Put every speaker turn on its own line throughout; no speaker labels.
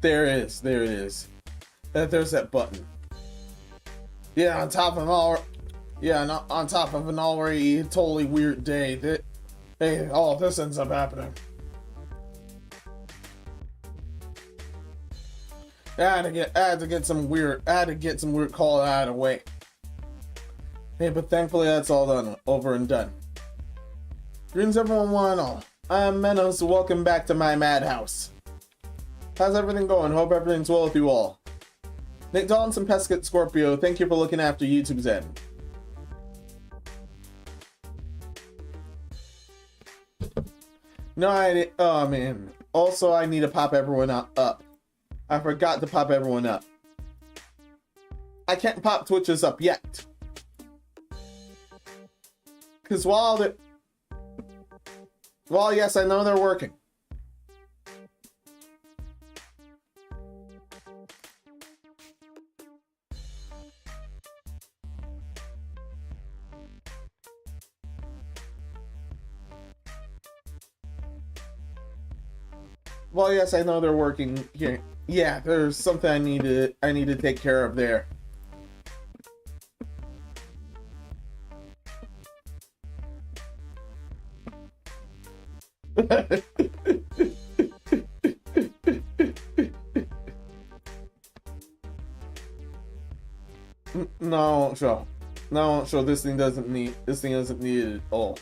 There it is. There it is. There's that button. Yeah, on top of an already totally weird day. Hey, all this ends up happening. I had to get some weird call out of the way. Hey, but thankfully that's all done, over and done. Greetings everyone, one and all. I'm Menos, welcome back to my Madhouse. How's everything going? Hope everything's well with you all. Nick Dalton and Pesket Scorpio, thank you for looking after YouTube's end. No, oh man. Also, I need to pop everyone up. I forgot to pop everyone up. I can't pop Twitches up yet. Because while yes, I know they're working. Well, yes, I know they're working here. Yeah, there's something I need to take care of there. No, sure. No, sure. This thing isn't needed at all.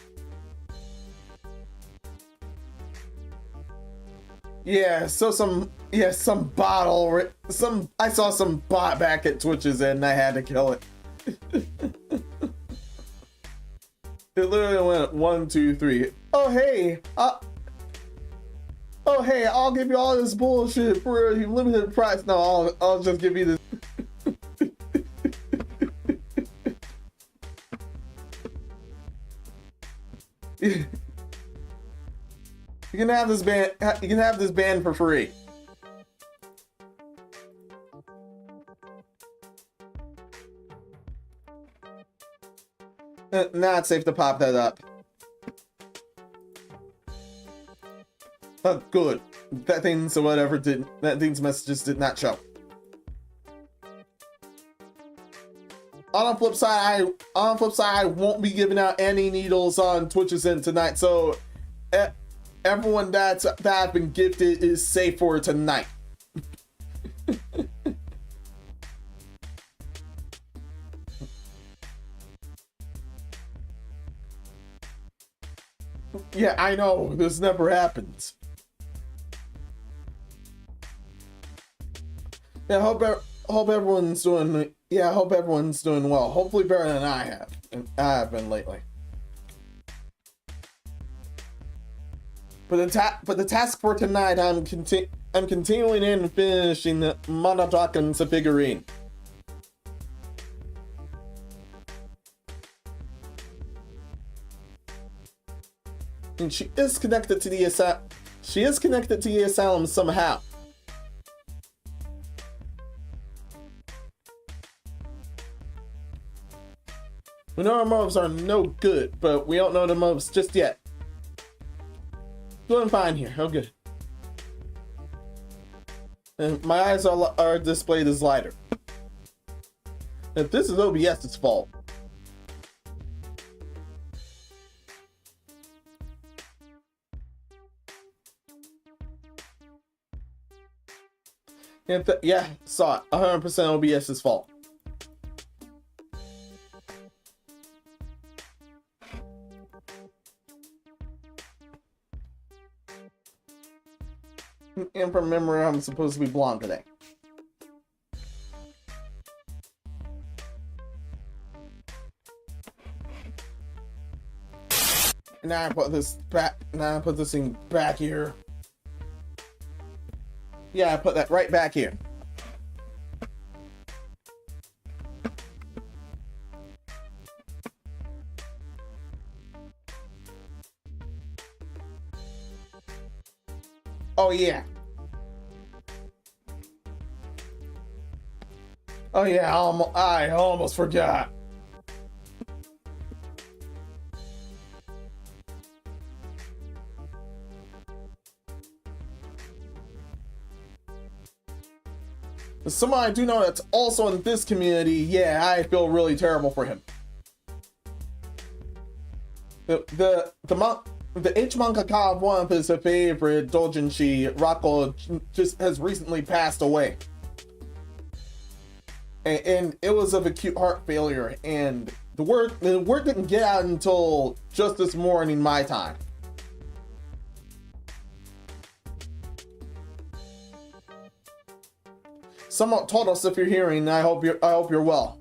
Yeah, so some bottle, I saw some bot back at Twitch's and I had to kill it. It literally went 1, 2, 3. Oh hey, I'll give you all this bullshit for a limited price. No, I'll just give you this. You can have this band. You can have this band for free. Now it's safe to pop that up. Oh, good. That thing's messages did not show. on the flip side, I won't be giving out any needles on Twitch's end tonight. So everyone that I've been gifted is safe for tonight. Yeah, I know this never happens. Yeah, I hope everyone's doing. Yeah, I hope everyone's doing well. Hopefully better than I have been lately. But the task for tonight, I'm continuing and finishing the Madhouse Figurine. And she is connected to the asylum somehow. We know our motives are no good, but we don't know the motives just yet. Doing fine here. Oh, good. And my eyes are displayed as lighter. If this is OBS's fault. Yeah, saw it. 100% OBS's fault. And from memory, I'm supposed to be blonde today. Now I put this back. Now I put this thing back here. Yeah, I put that right back here. Oh yeah. Oh yeah, I almost forgot. Someone I do know that's also in this community, yeah, I feel really terrible for him. The H mangaka of one of his favorite doujinshi, Rako, just has recently passed away. And it was of acute heart failure, and the word didn't get out until just this morning my time. Someone told us if you're hearing, I hope you're well.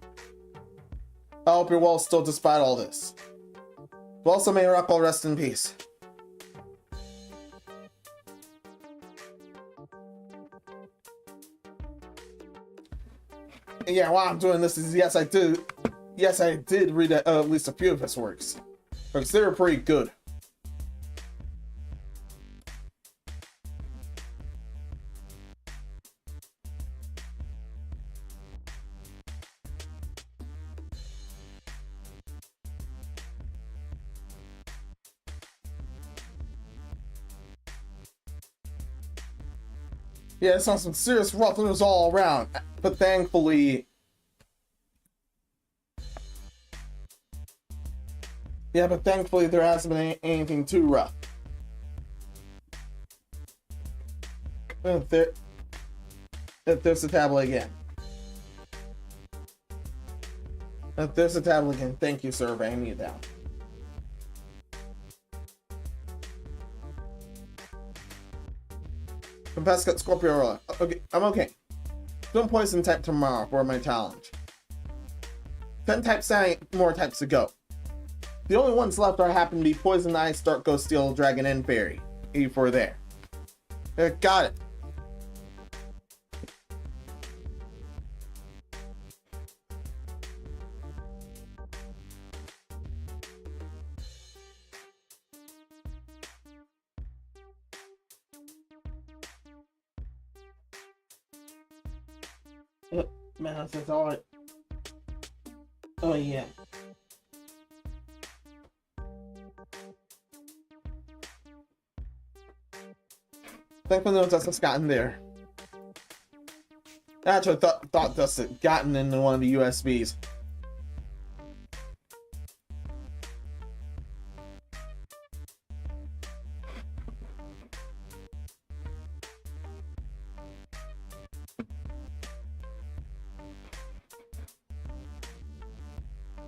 I hope you're well still despite all this. But also may Rako rest in peace. Yeah, while I'm doing this is yes I did read at least a few of his works. Because they were pretty good. Yeah, it's on some serious rough news all around, but thankfully... Yeah, but thankfully there hasn't been anything too rough. There's the tablet again. There's the tablet again. Thank you, sir, for handing it down. Compascat Scorpio. Okay, I'm okay. Don't poison type tomorrow for my challenge. 10 types, more types to go. The only ones left are happen to be Poison Ice, Dark Ghost, Steel Dragon, and Fairy. For there. Got it. Menos is all right. Oh yeah. Thankfully, no dust has gotten there. I actually thought dust had gotten into one of the USBs.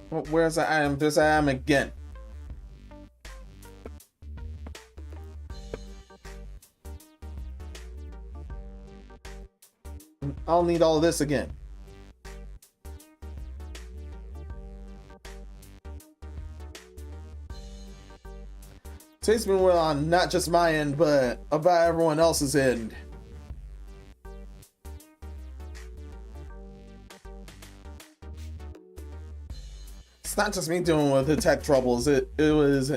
Well, where's the item? There's the item again. I'll need all this again. Today's been well on not just my end, but about everyone else's end. It's not just me dealing with the tech troubles. It was.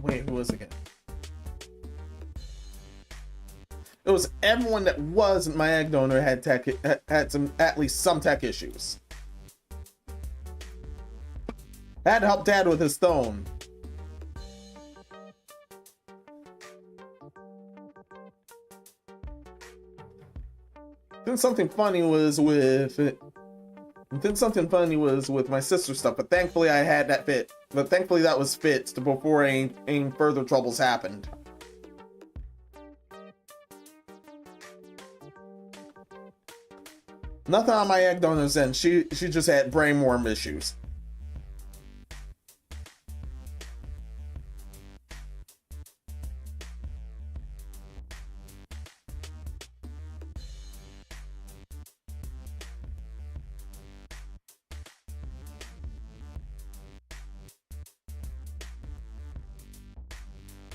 Wait, who was it again? It was everyone that wasn't my egg donor had at least some tech issues. I had to help Dad with his stone. Then something funny was with my sister's stuff, but thankfully I had that fit. But thankfully that was fixed before any further troubles happened. Nothing on my egg donor's end. She just had brainworm issues.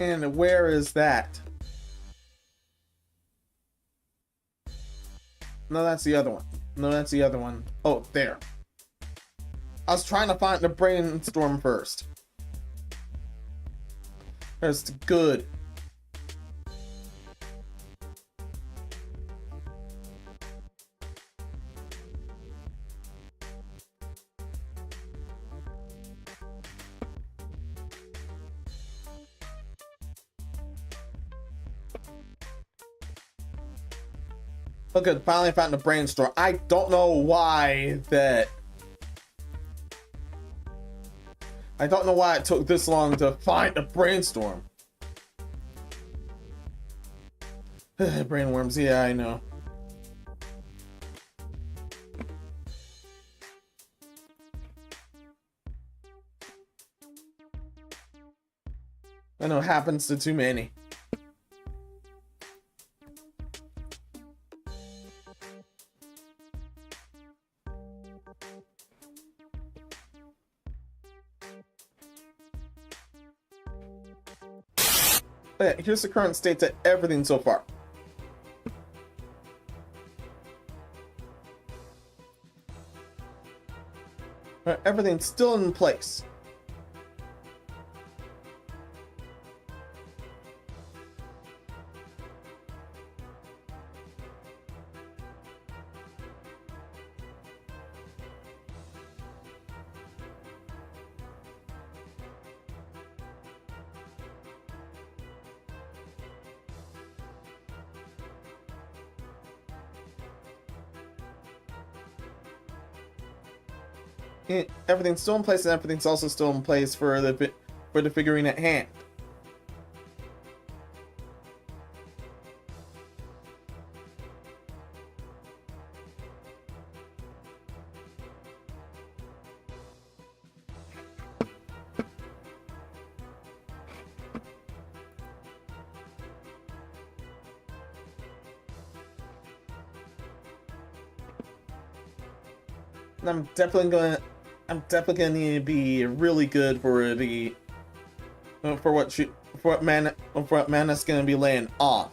And where is that? No, that's the other one. No, that's the other one. Oh, there. I was trying to find the brainstorm first. That's good. Okay, finally found the brainstorm. I don't know why that. I don't know why it took this long to find a brainstorm. Brainworms, yeah, I know. I know it happens to too many. Okay, here's the current state to everything so far. Alright, everything's still in place. Everything's still in place, and everything's also still in place for the figurine at hand. And I'm definitely gonna need to be really good for the for what Menos gonna be laying on.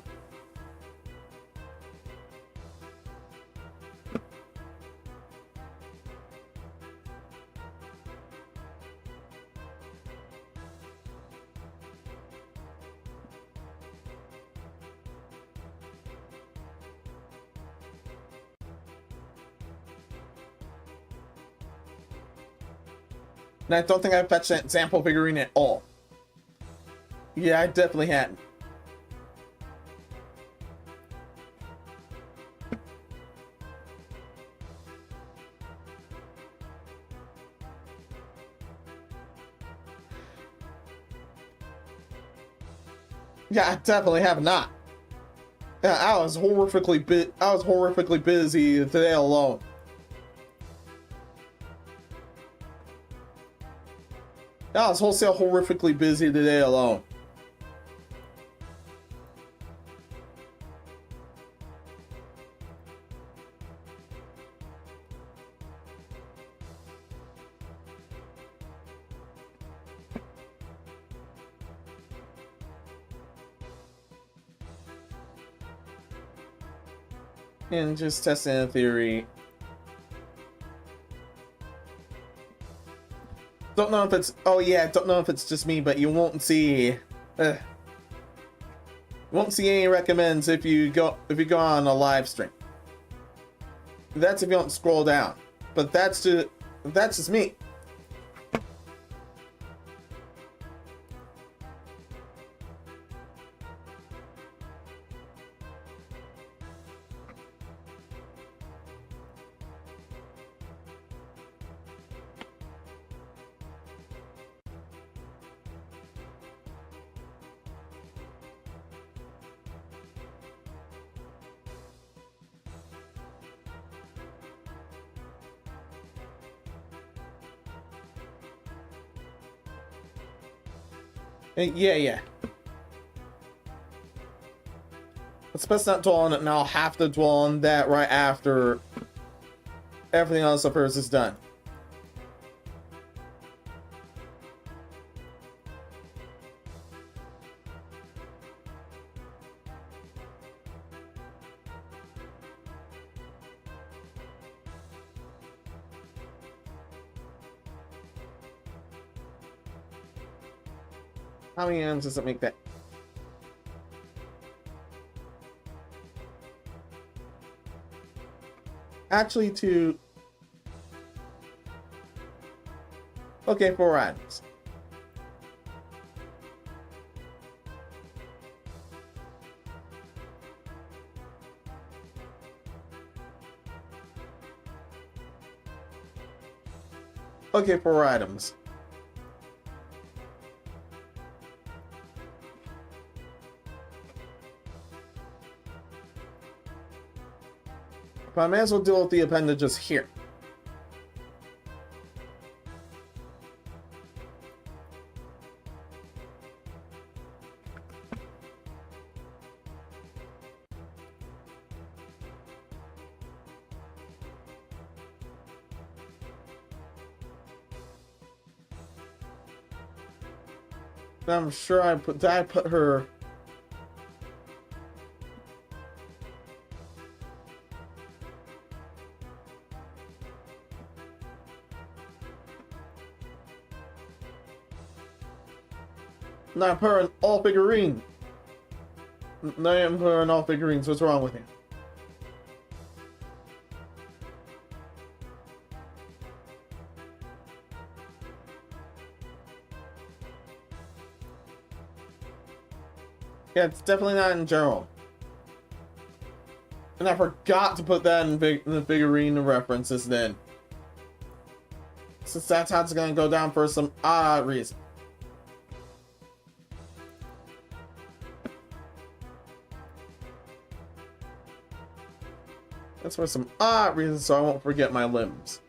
And I don't think I fetched that sample figurine at all. Yeah, I definitely hadn't. Yeah, I definitely have not. Yeah, I was horrifically busy today alone. I was wholesale horrifically busy today alone. And just testing a theory. Don't know if it's, oh yeah, don't know if it's just me, but you won't see any recommends if you go on a live stream. That's if you don't scroll down. But that's just me. Yeah. It's best not dwell on it, and I'll have to dwell on that right after everything else of hers is done. How many items does it make that? Actually, okay, 4 items. Okay, 4 items. But I may as well deal with the appendages here. I'm sure I put her. Not her an all figurine. No, I am her an all figurines. What's wrong with him? Yeah, it's definitely not in general. And I forgot to put that in the figurine references then. Since that's how it's gonna go down for some odd reason. That's for some odd reasons, so I won't forget my limbs.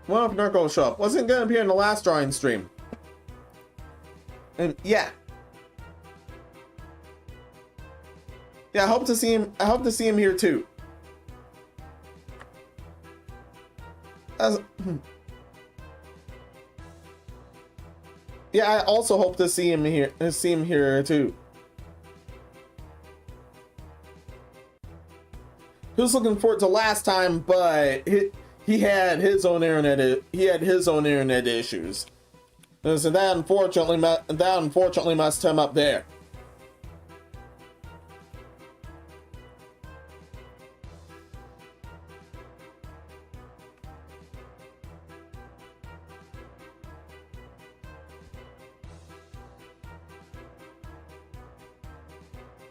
Well, if Narco will show up. Wasn't gonna appear in the last drawing stream. And yeah. Yeah, I hope to see him here too. Yeah, I also hope to see him here too. He was looking forward to last time, but he had his own internet issues. And so that unfortunately messed him up there.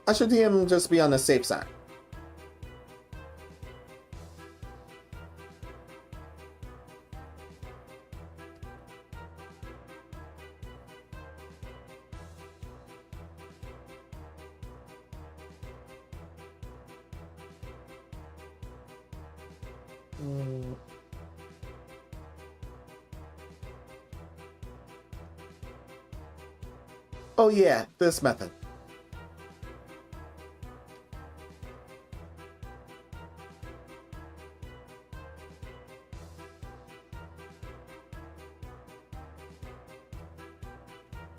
I should him just be on the safe side. Mm. Oh yeah, this method.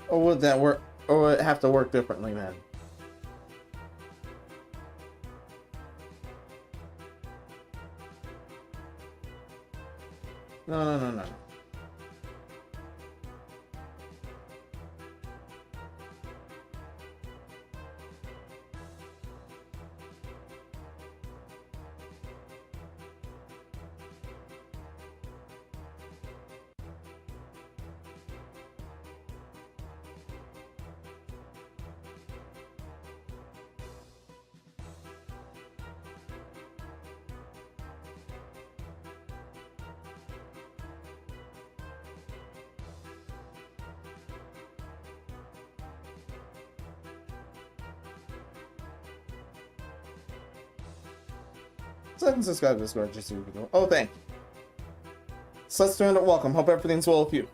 Or would that work? Or would it have to work differently then? No. Second subscribe to Discord just so you can. Oh, thank you. Sustainable welcome. Hope everything's well with you.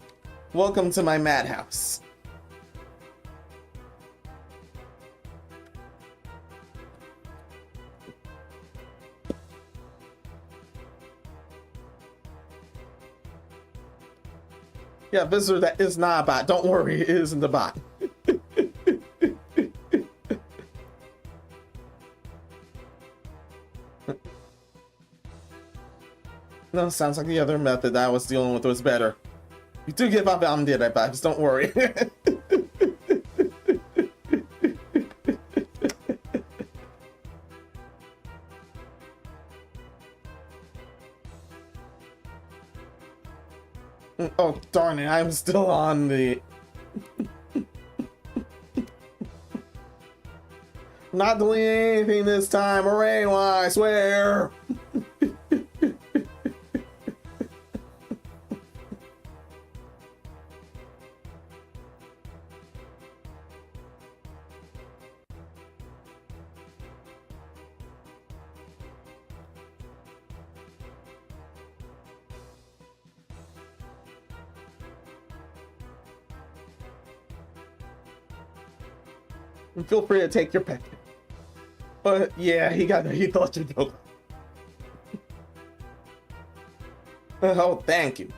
Welcome to my madhouse. Yeah, visitor that is not a bot. Don't worry, it isn't a bot. No, sounds like the other method that I was dealing with was better. You do give up on Dead vibes, don't worry. Oh, darn it, I'm still on the... Not deleting anything this time, hooray, I swear! Feel free to take your pick. But yeah, he thought you killed him. Oh, thank you.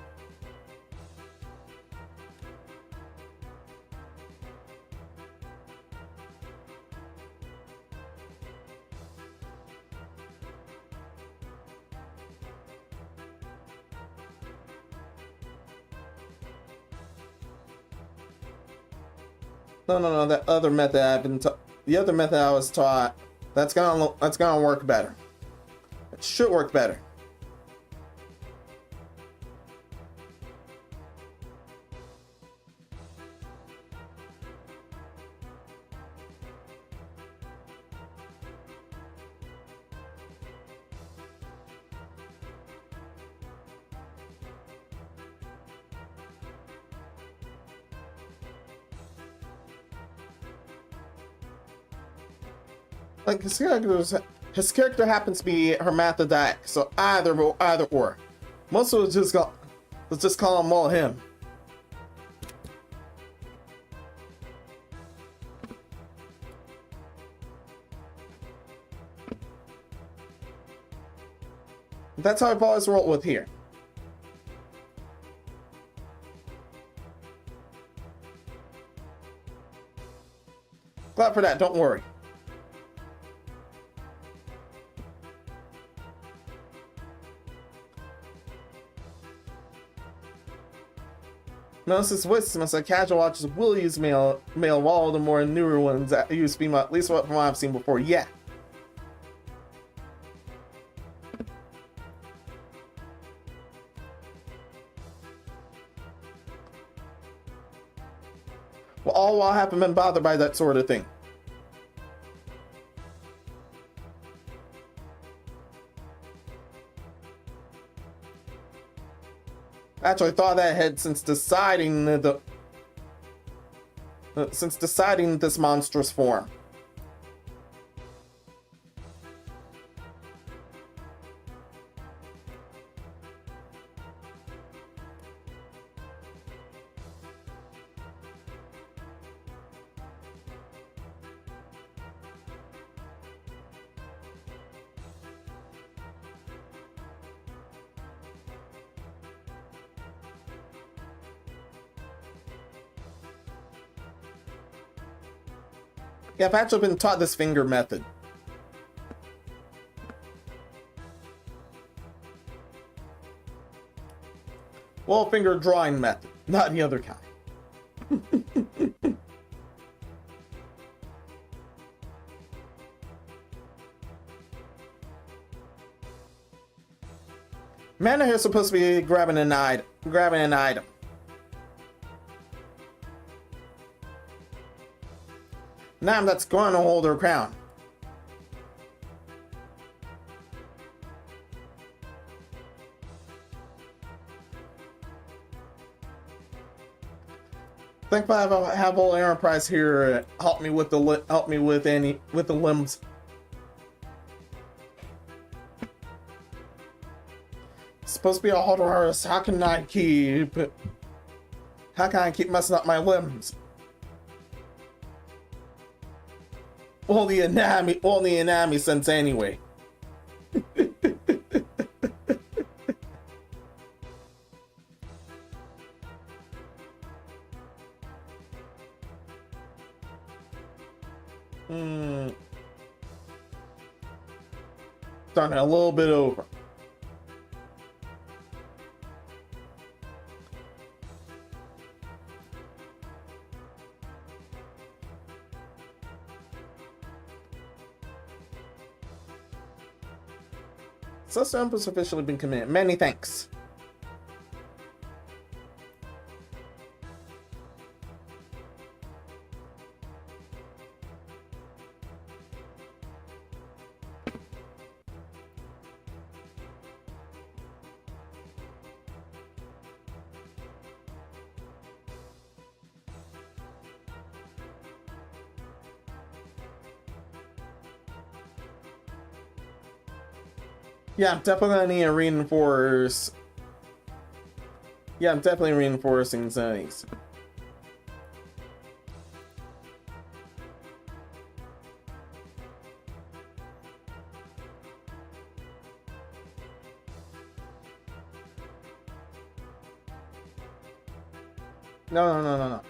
No. That other method the other method I was taught, that's gonna work better. It should work better. Like his character happens to be hermaphroditic, so either or. Most of us let's just call him all him. That's how I've always rolled with here. Glad for that, don't worry. Menos' wisdom as a casual watches will use male while the more newer ones that use female, at least from what I've seen before, yeah. Well, all while I haven't been bothered by that sort of thing. Actually, I thought that ahead since deciding this monstrous form. Yeah, I've actually been taught this finger method. Well, finger drawing method, not the other kind. Mana is supposed to be grabbing an item. Now that's going to hold her crown. Thankfully, I have whole enterprise here. Help me with the limbs. It's supposed to be a horse. How can I keep messing up my limbs? Only anatomy sense anyway. Starting a little bit over. System has officially been committed. Many thanks. Yeah, I'm definitely gonna need to reinforce. Yeah, I'm definitely reinforcing these. No.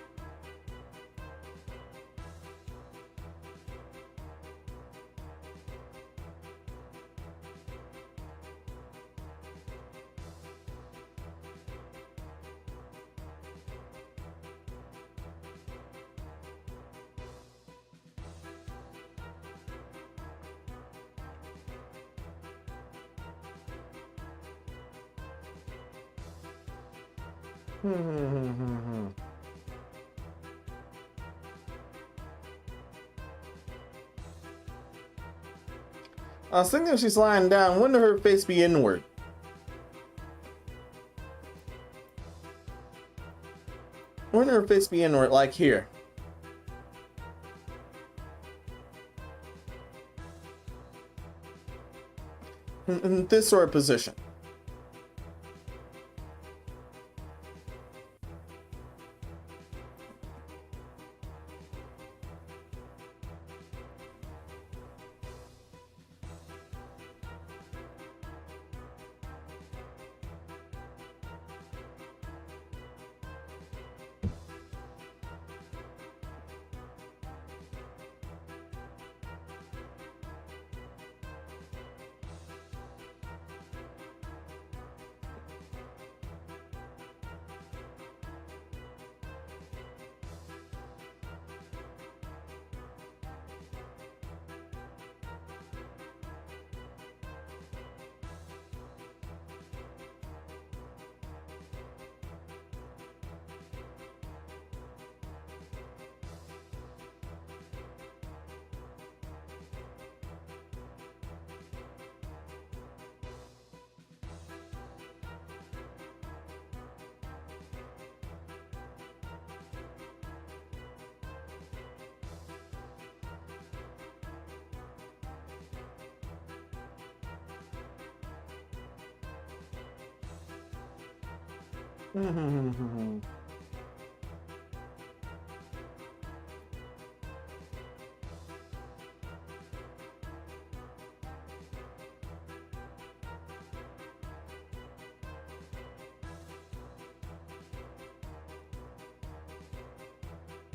I was thinking she's lying down. Wouldn't her face be inward? Wouldn't her face be inward, like here? In this sort of position.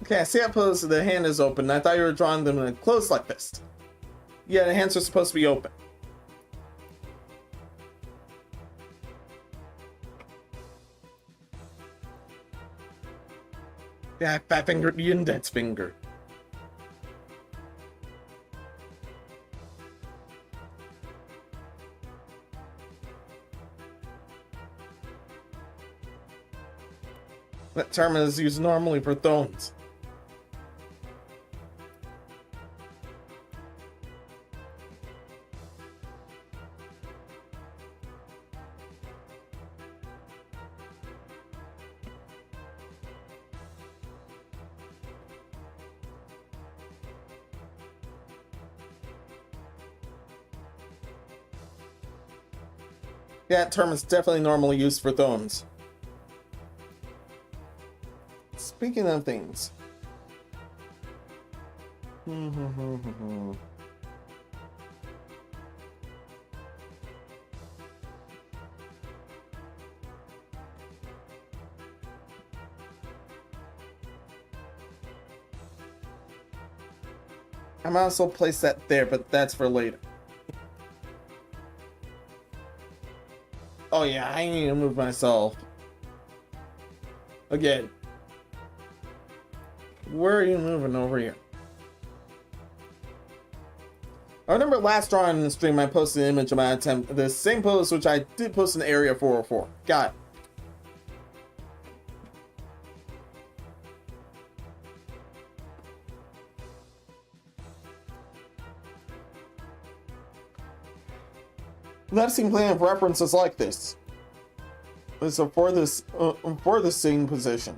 Okay, I see how pose the hand is open. I thought you were drawing them in a closed like this. Yeah, the hands are supposed to be open. Yeah, fat finger, the index finger. That term is used normally for thrones. Yeah, that term is definitely normally used for thrones. Speaking of things. I might also place that there, but that's for later. Oh yeah, I need to move myself. Again. Where are you moving over here? I remember last drawing in the stream I posted an image of my attempt, the same pose which I did post in Area 404. Got it. I've seen plenty of references like this. So for the same position.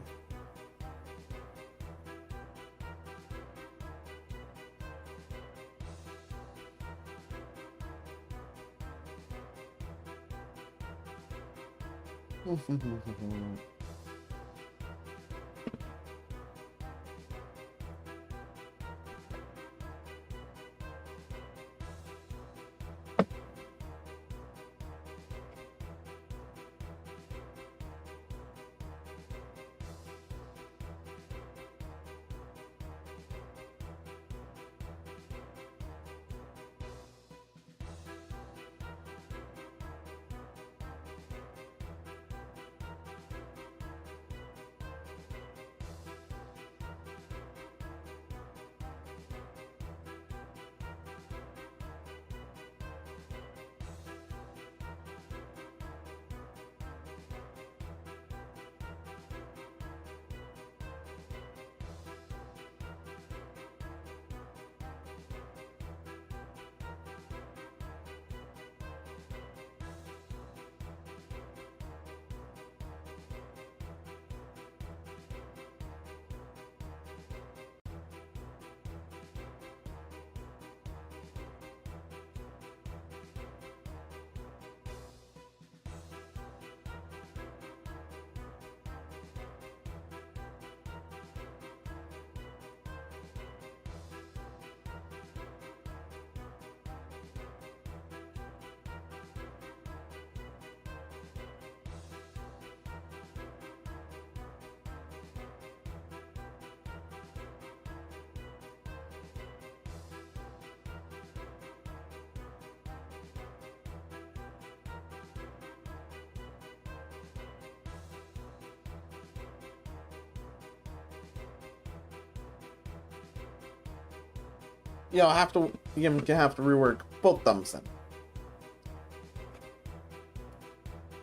Yeah, I'll have to. You're gonna have to rework both thumbs then.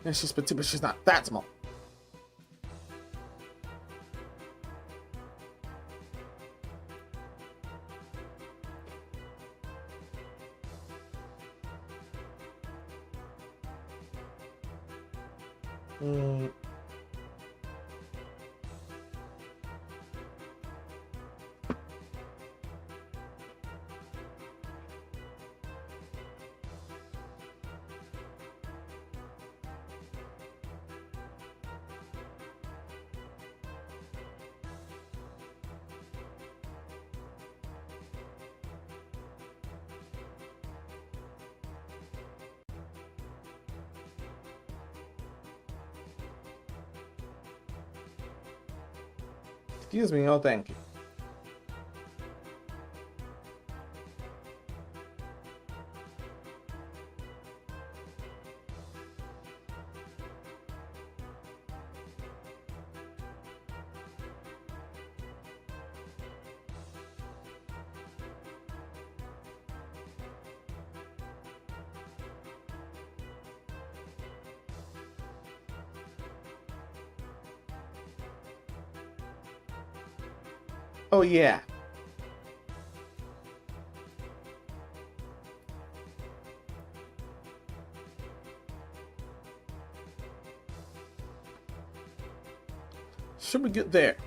Yeah, she's petite, but she's not that small. Excuse me, oh thank you. Oh yeah. Should we get there?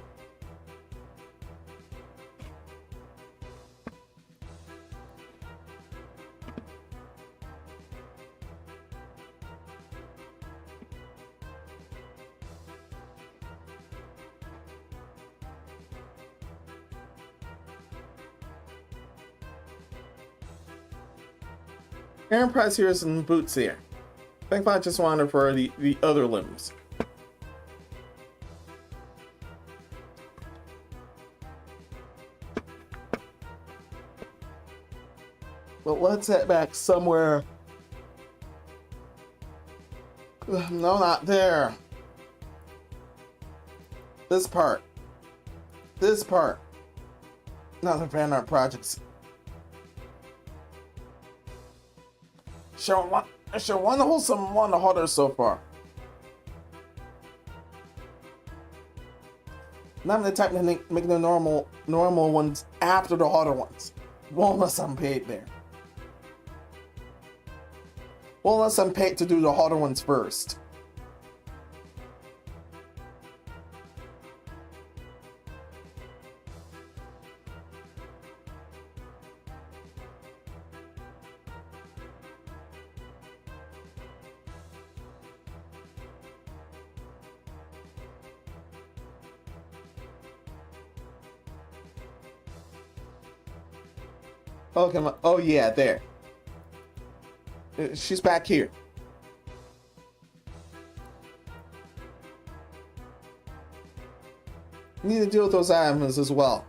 Enterprise here is in boots here. Thankfully I just wanted for the other limbs. But let's head back somewhere. No, not there. This part. This part. Not the fan art projects. Sure one wholesome, one harder so far. Now I'm the type to make the normal ones after the harder ones. Well, unless I'm paid there. Well, unless I'm paid to do the harder ones first. Okay, oh yeah, there. She's back here. Need to deal with those items as well.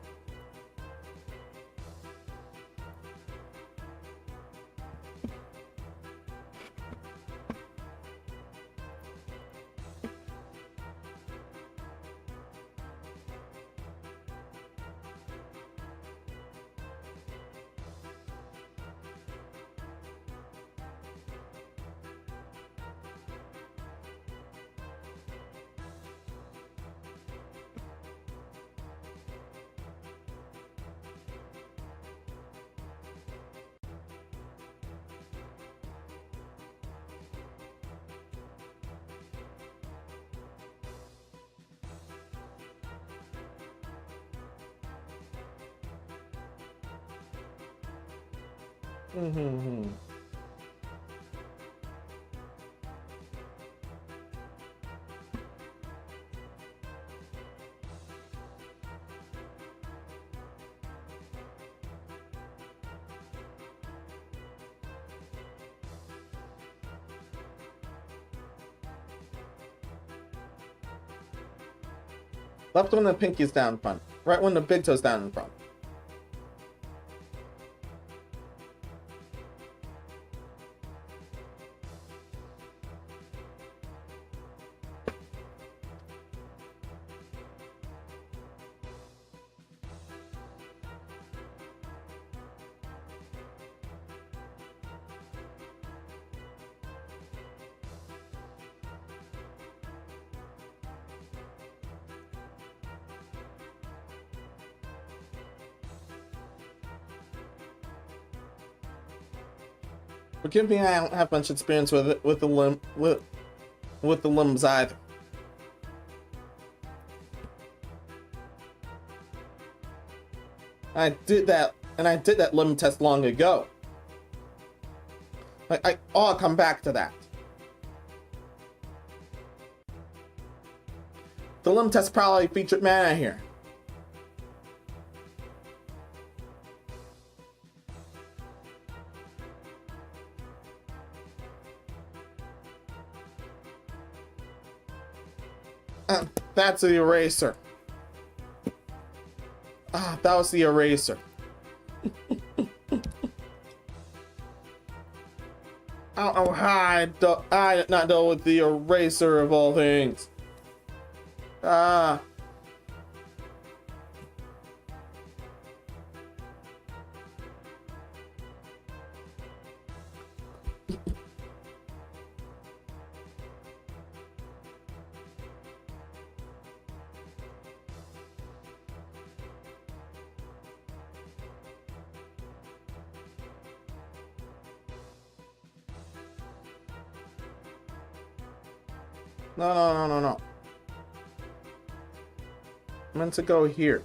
Left when the pinky's down in front. Right when the big toe's down in front. Forgive me, I don't have much experience with it, with the limbs either. I did that limb test long ago. I'll come back to that. The limb test probably featured mana here. That's the eraser. Ah, that was the eraser. I don't know how I did not know with the eraser of all things. Ah. No, no, no, no, no. I meant to go here.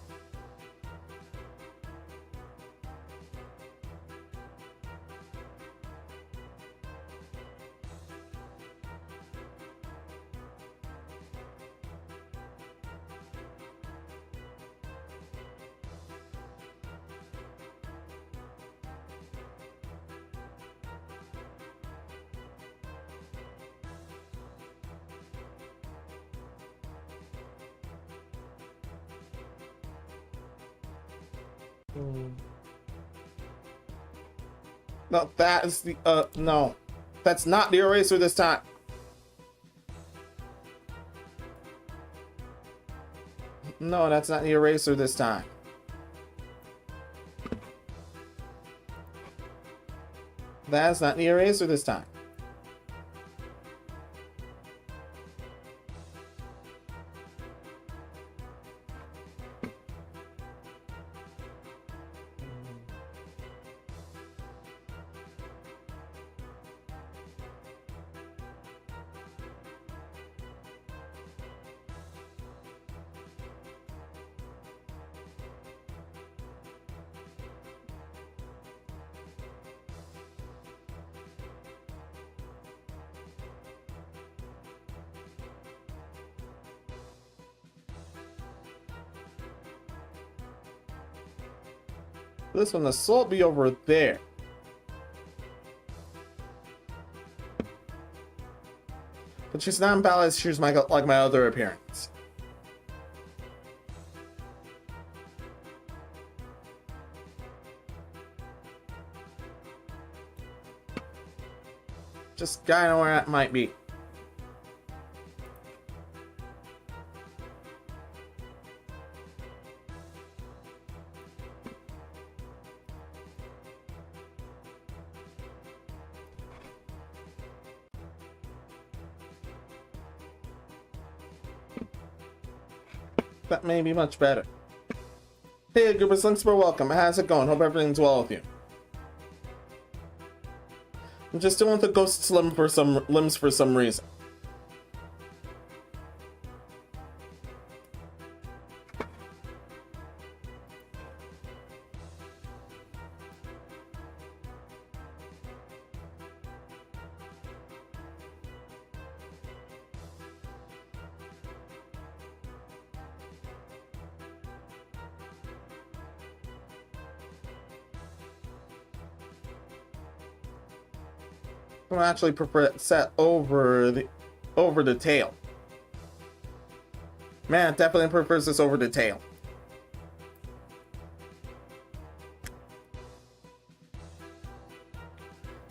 No, that is the, no. That's not the eraser this time. No, that's not the eraser this time. That's not the eraser this time. This one, the soul be over there. But she's not imbalanced. She's like my other appearance. Just kind of where it might be. That may be much better. Hey, Goobers, thanks for welcome. How's it going? Hope everything's well with you. I'm just dealing with the ghost's limbs for some reason. I actually prefer it set over the tail. Man, it definitely prefers this over the tail.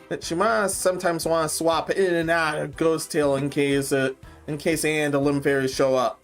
But she might sometimes want to swap in and out of Ghost Tail in case and the Limb Fairies show up.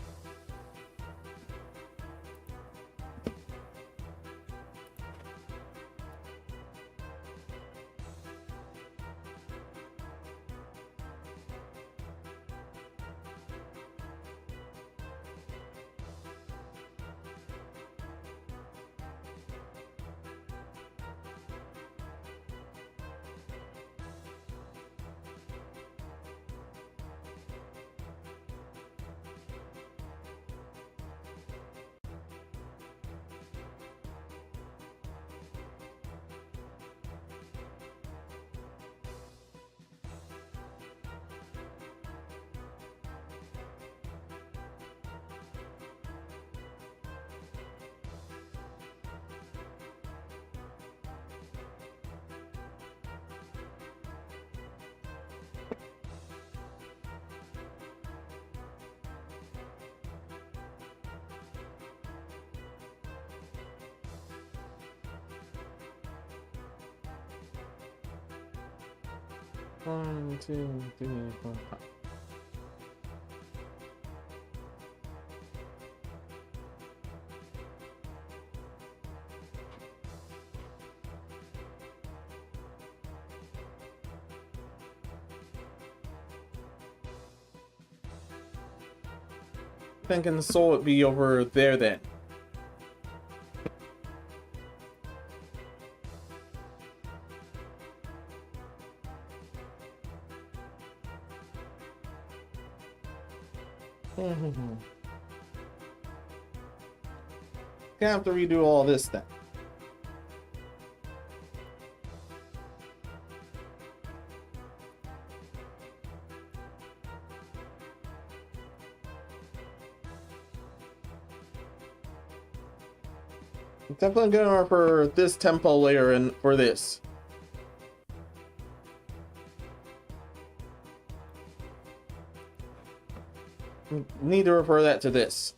One, two, three, four, five. Thinking the soul would be over there then. Gonna have to redo all this then. I'm definitely gonna refer this tempo layer in for this. Need to refer that to this.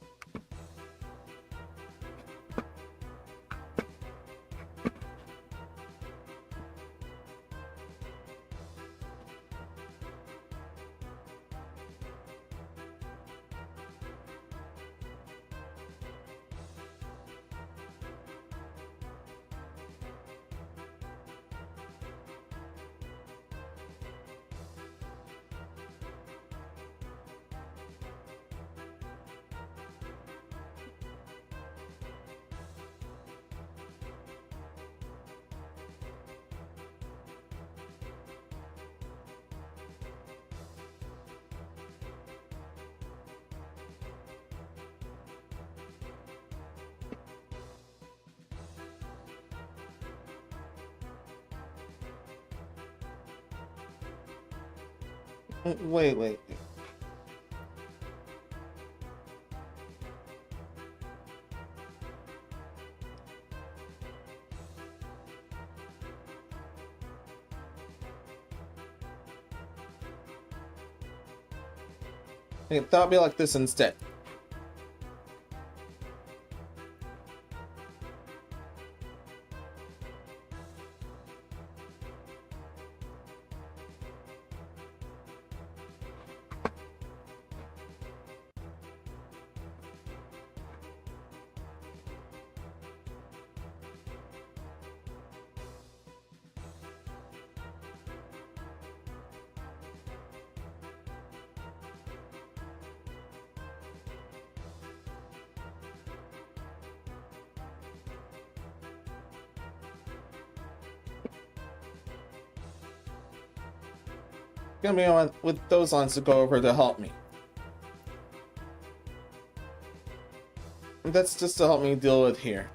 Wait. Hey, thought me like this instead. Gonna be on with those lines to go over to help me. That's just to help me deal with here.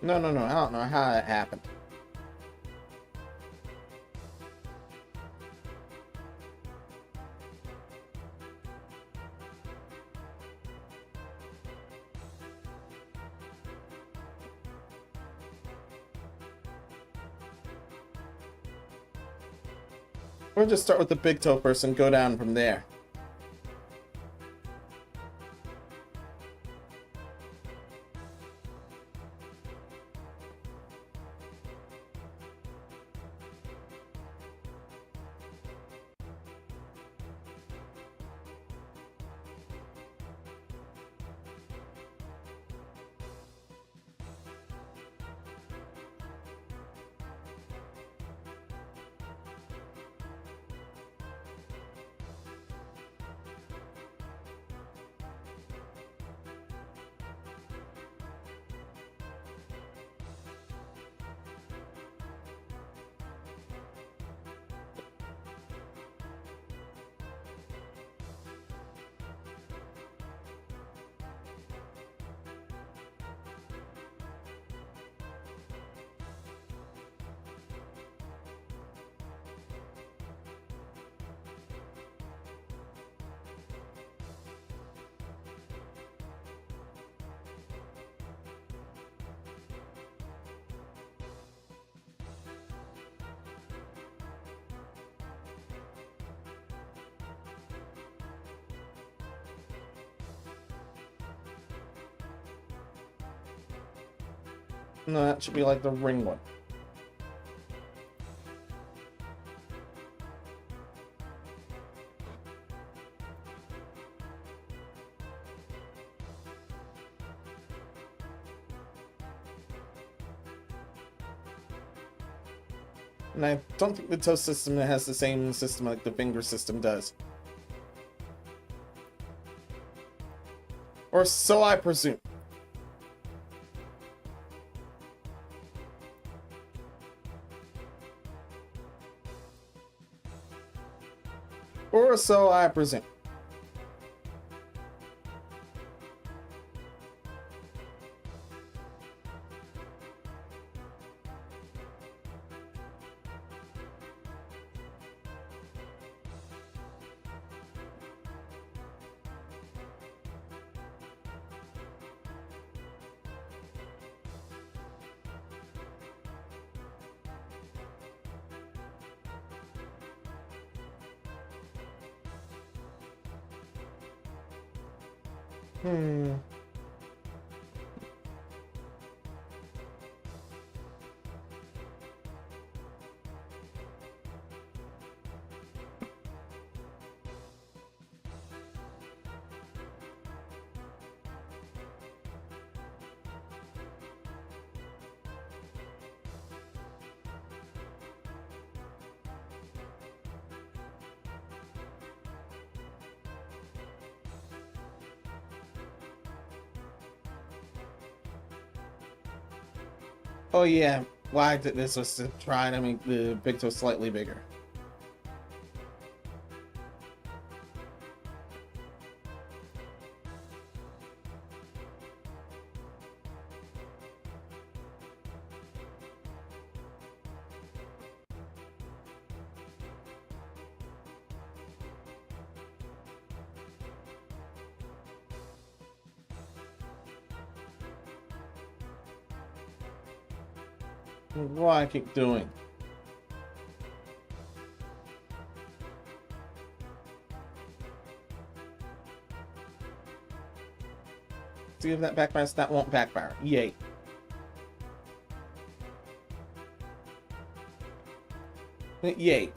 No, I don't know how that happened. We'll just start with the big toe first and go down from there. No, that should be like the ring one. And I don't think the toe system has the same system like the finger system does. Or so I presume. Or so I presume. Oh yeah, why I did this was to try to make the big toe slightly bigger. What I keep doing. See if that backfires. That won't backfire. Yay. Yay.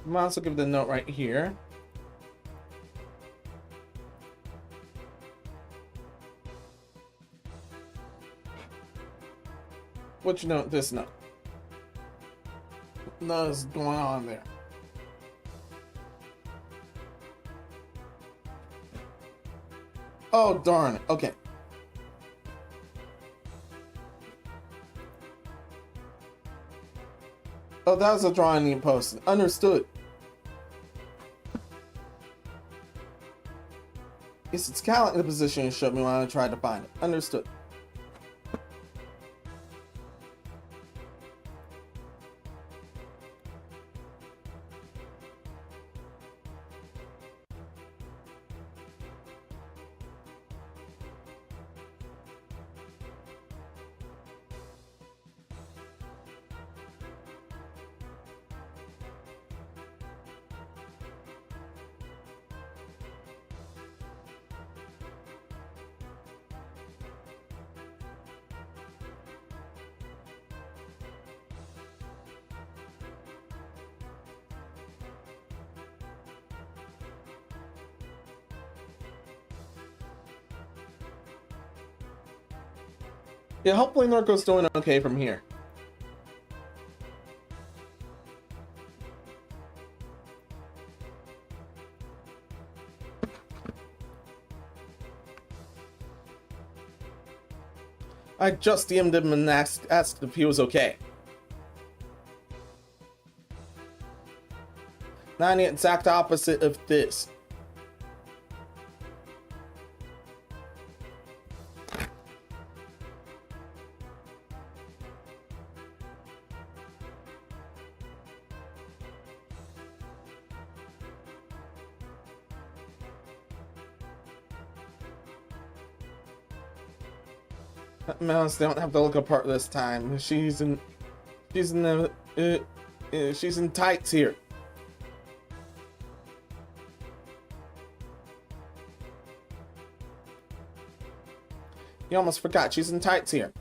I'm also give the note right here. Which note? This note. What is going on there? Oh darn it. Okay. Oh, that was a drawing you posted. Understood. Yes, it's Cal in the position you showed me when I tried to find it. Understood. Yeah, hopefully Norco's doing okay from here. I just DM'd him and asked if he was okay. Not the exact opposite of this. Menos don't have to look apart this time. She's in tights here. You almost forgot she's in tights here.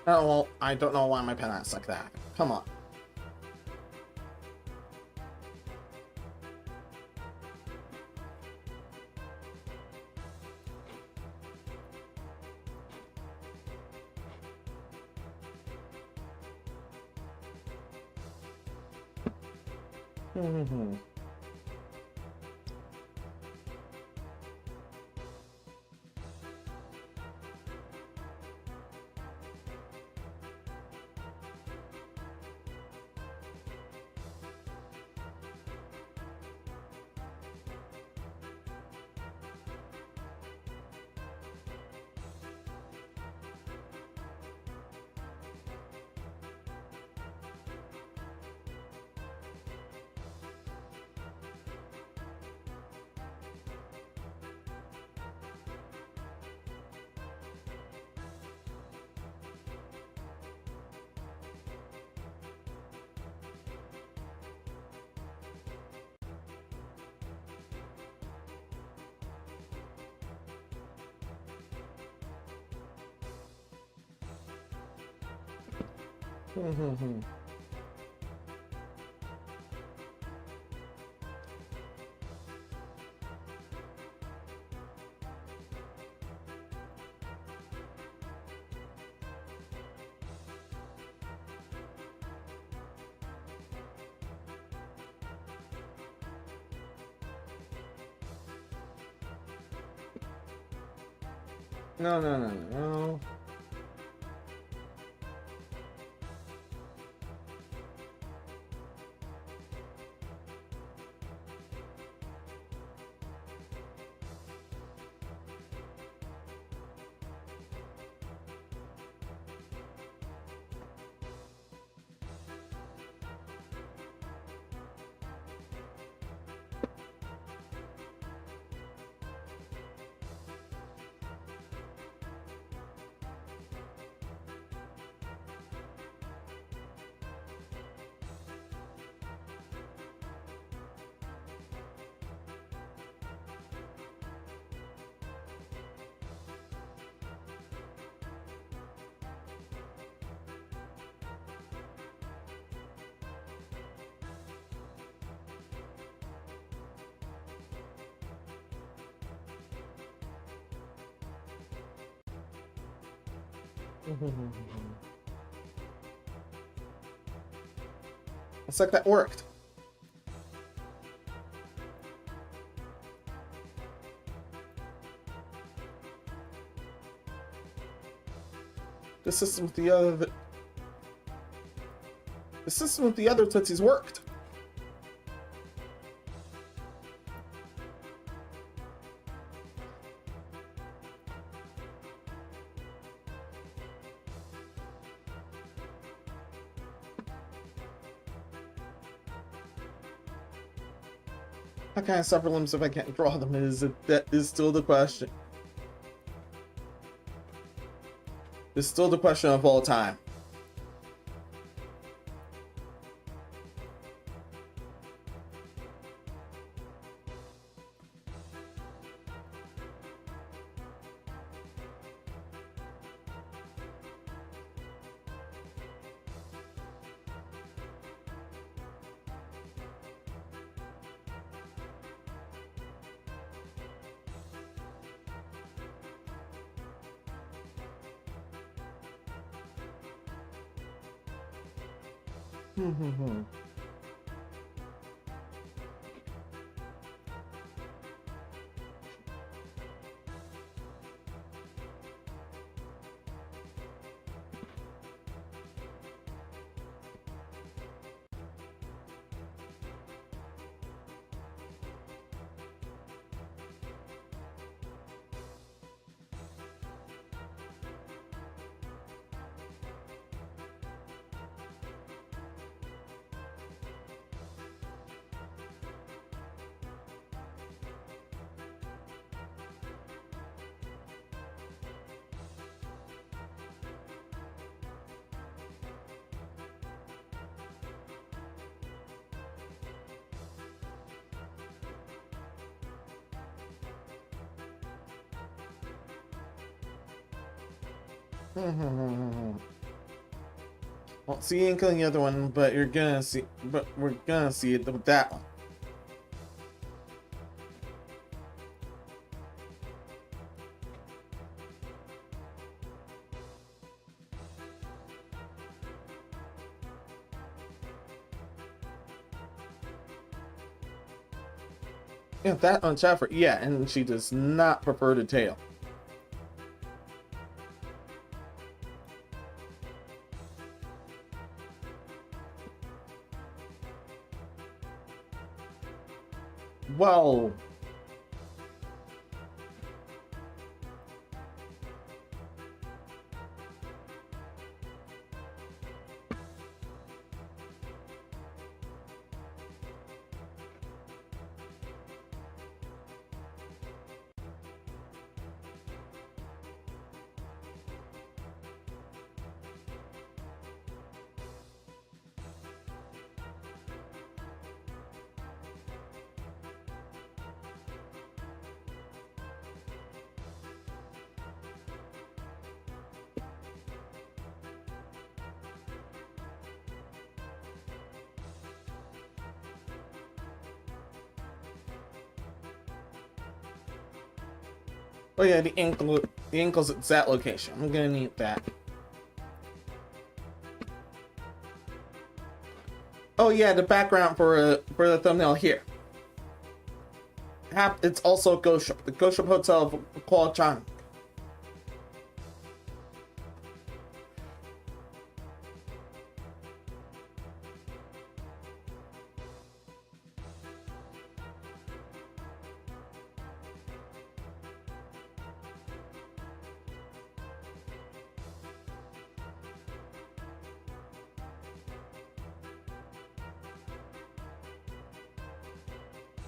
Oh, well, I don't know why my pen acts like that. Come on. No, no, no, no. It's like that worked. The system with the other Tootsies worked. How can I suffer limbs if I can't draw them? That is still the question. It's still the question of all time. Won't see ink on the other one, but you're gonna see. But we're gonna see it with that one. Yeah, that on Chaffer. Yeah, and she does not prefer the tail. Well, oh yeah, the ankle's at that location. I'm gonna need that. Oh yeah, the background for the thumbnail here. It's also a ghost ship. The ghost ship hotel called Chang.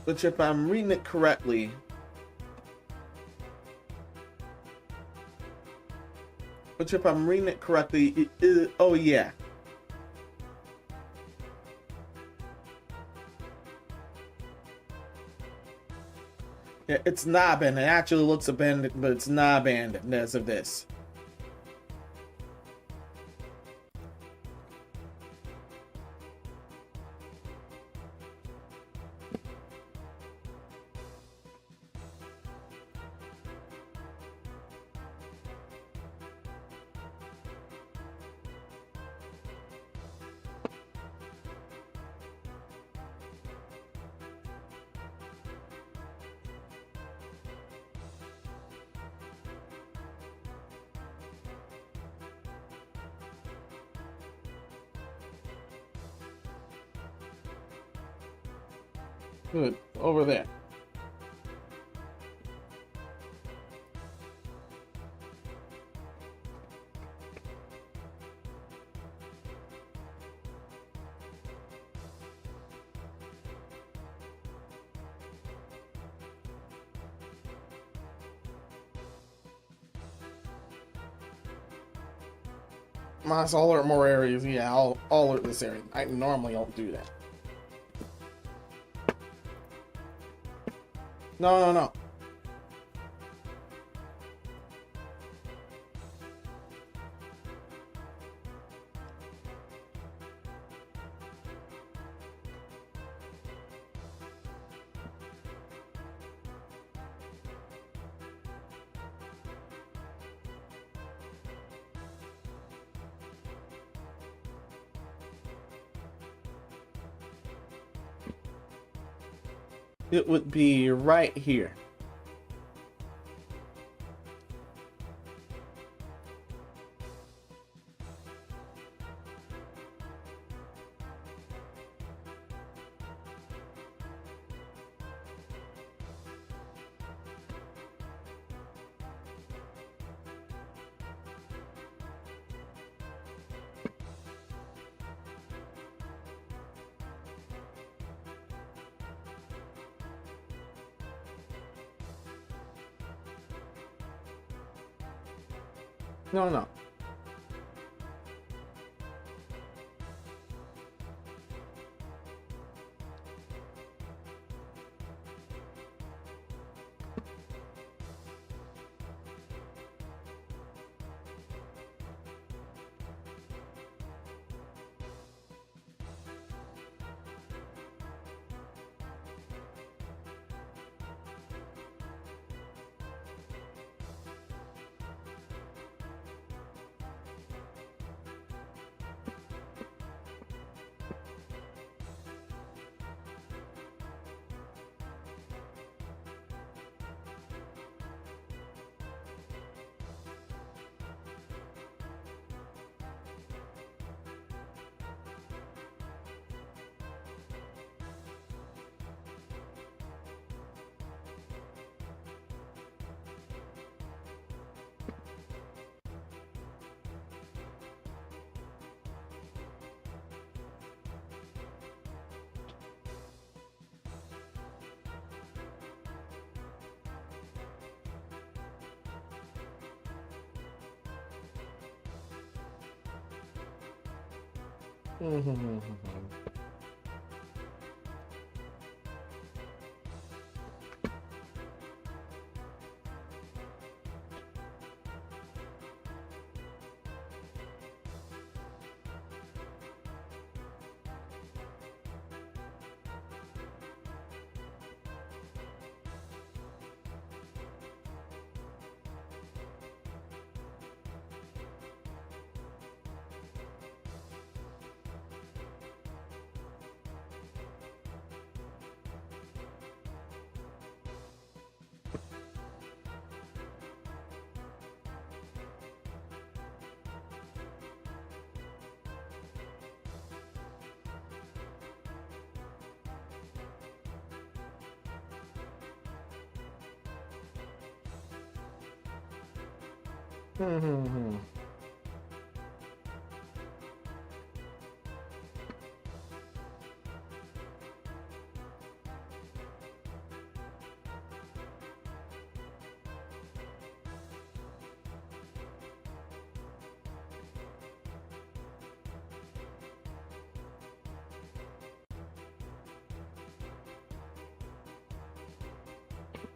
Which, if I'm reading it correctly, it is, oh yeah. Yeah, it's not abandoned. It actually looks abandoned, but it's not abandoned as of this. Good, over there. Must alert more areas. Yeah, I'll alert this area. I normally don't do that. No. It would be right here. No.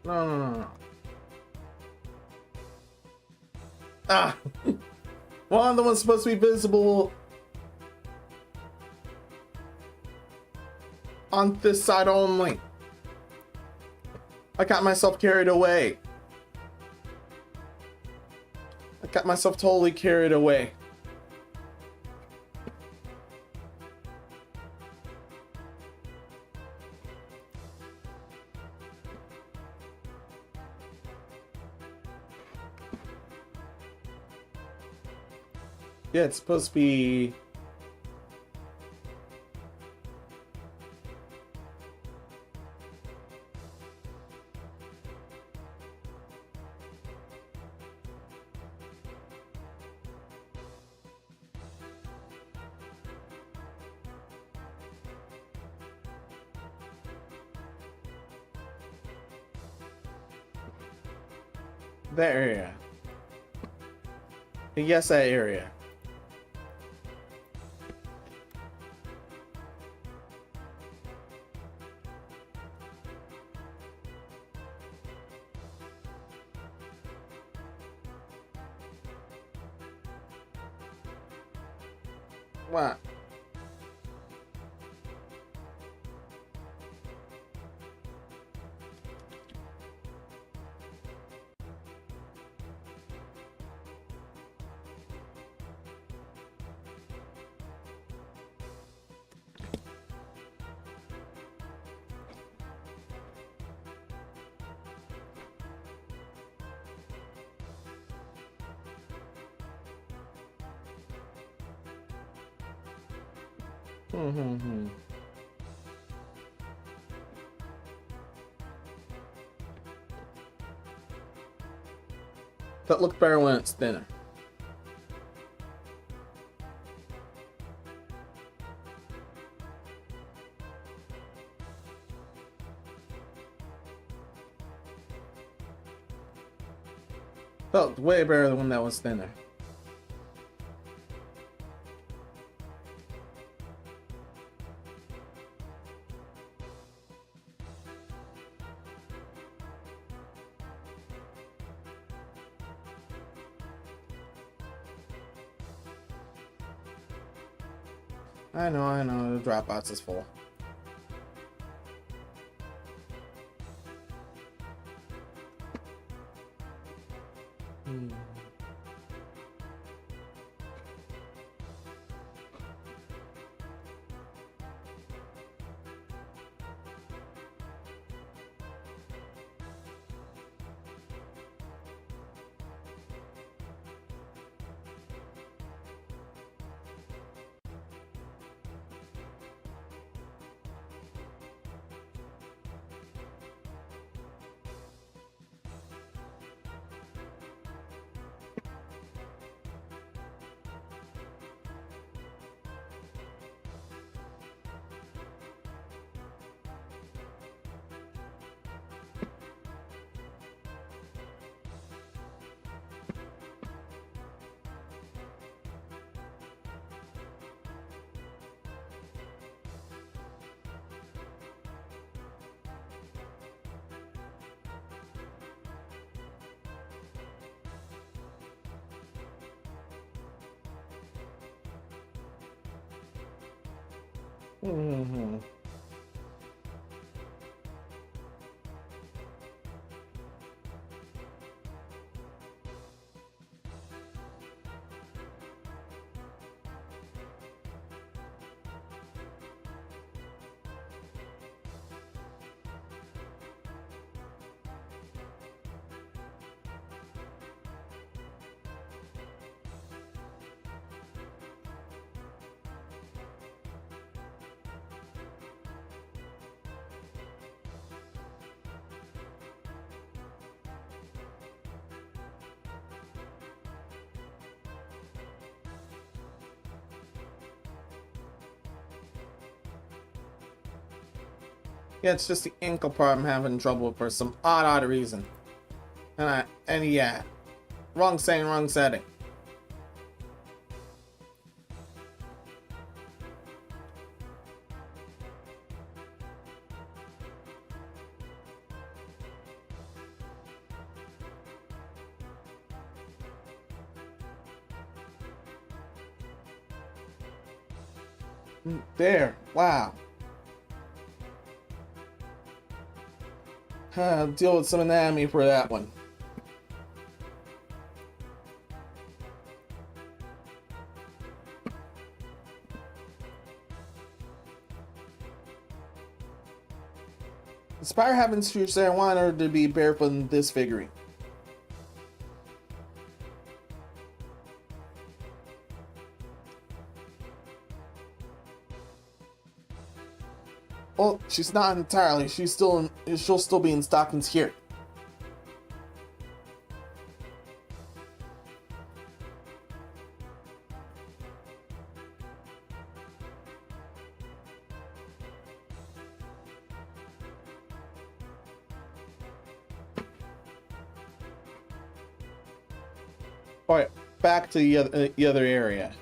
No. Ah! Well, I'm the one supposed to be visible on this side only. I got myself carried away. I got myself totally carried away. Yeah, it's supposed to be... that area. Yes, that area. What? That looked better when it's thinner. Felt way better than when that was thinner. I know, the Dropbox is full. Hmm. Yeah, it's just the ankle part I'm having trouble with for some odd reason. And yeah, wrong saying, wrong setting. There, wow. Deal with some anatomy for that one. Inspire happens to say I want her to be barefoot in this figurine. Well, she's not entirely. She'll still be in stockings here. All right, back to the other area.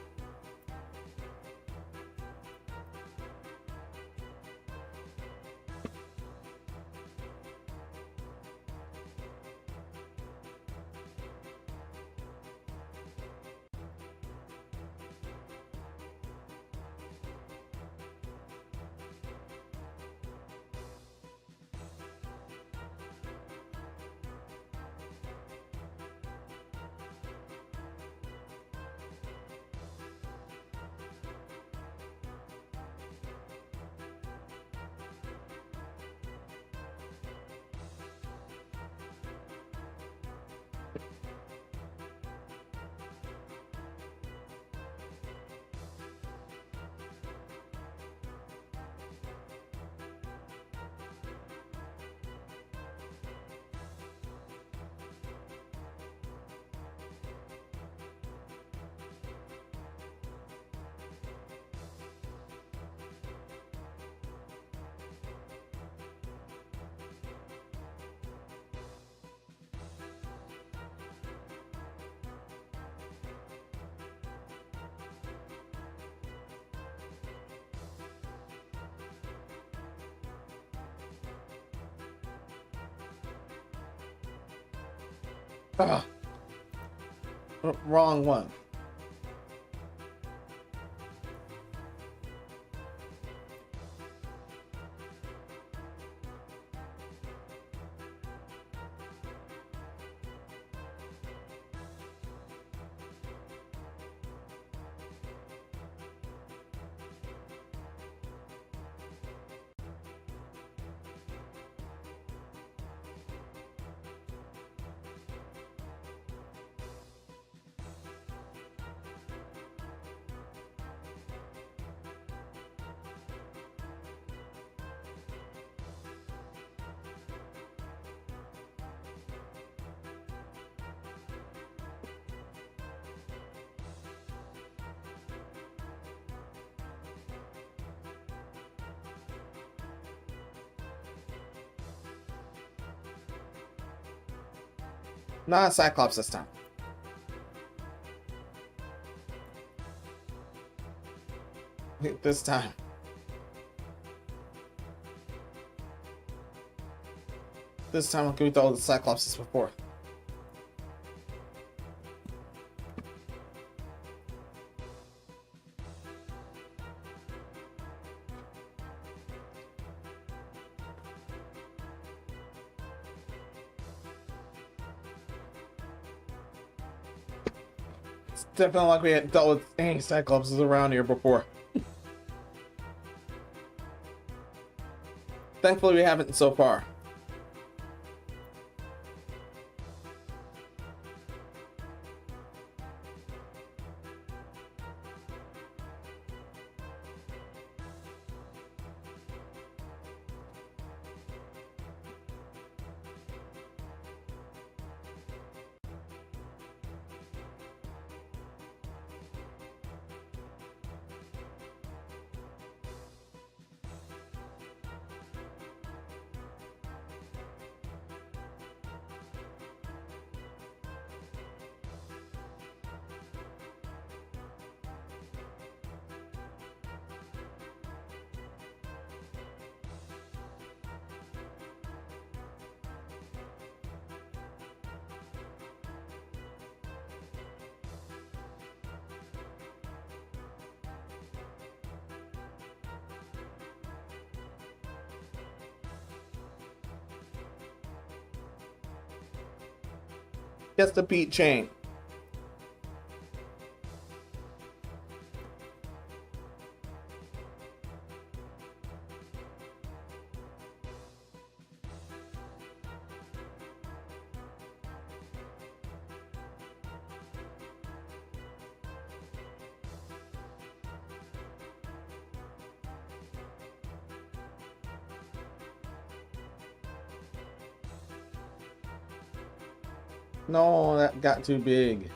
Ugh. Wrong one. Not a Cyclops this time. This time. This time I'll go with all the Cyclopses before. It's definitely like we had dealt with any Cyclopses around here before. Thankfully, we haven't so far. Gets to beat Chang. No, that got too big.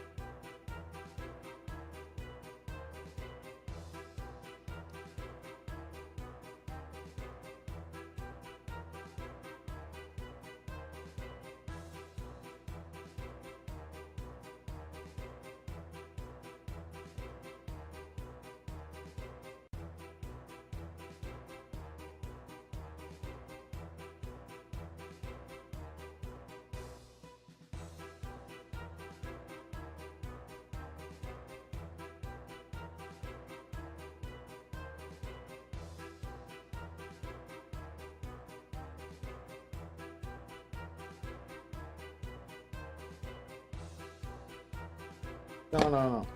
No.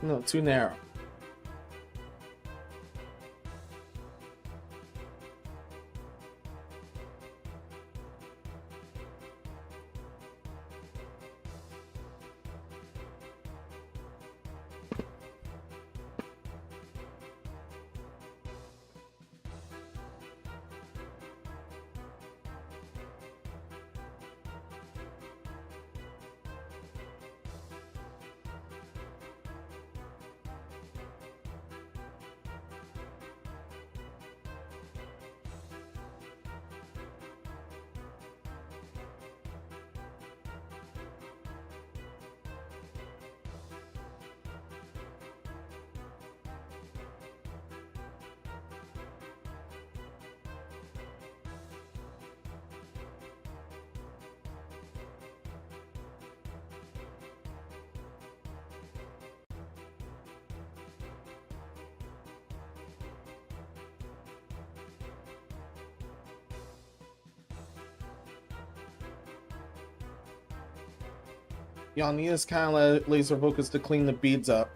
No, too narrow. Y'all need this kind of laser focus to clean the beads up.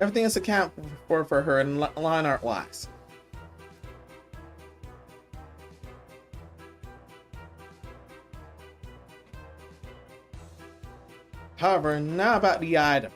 Everything is accounted for her in line art wise. However, now about the item.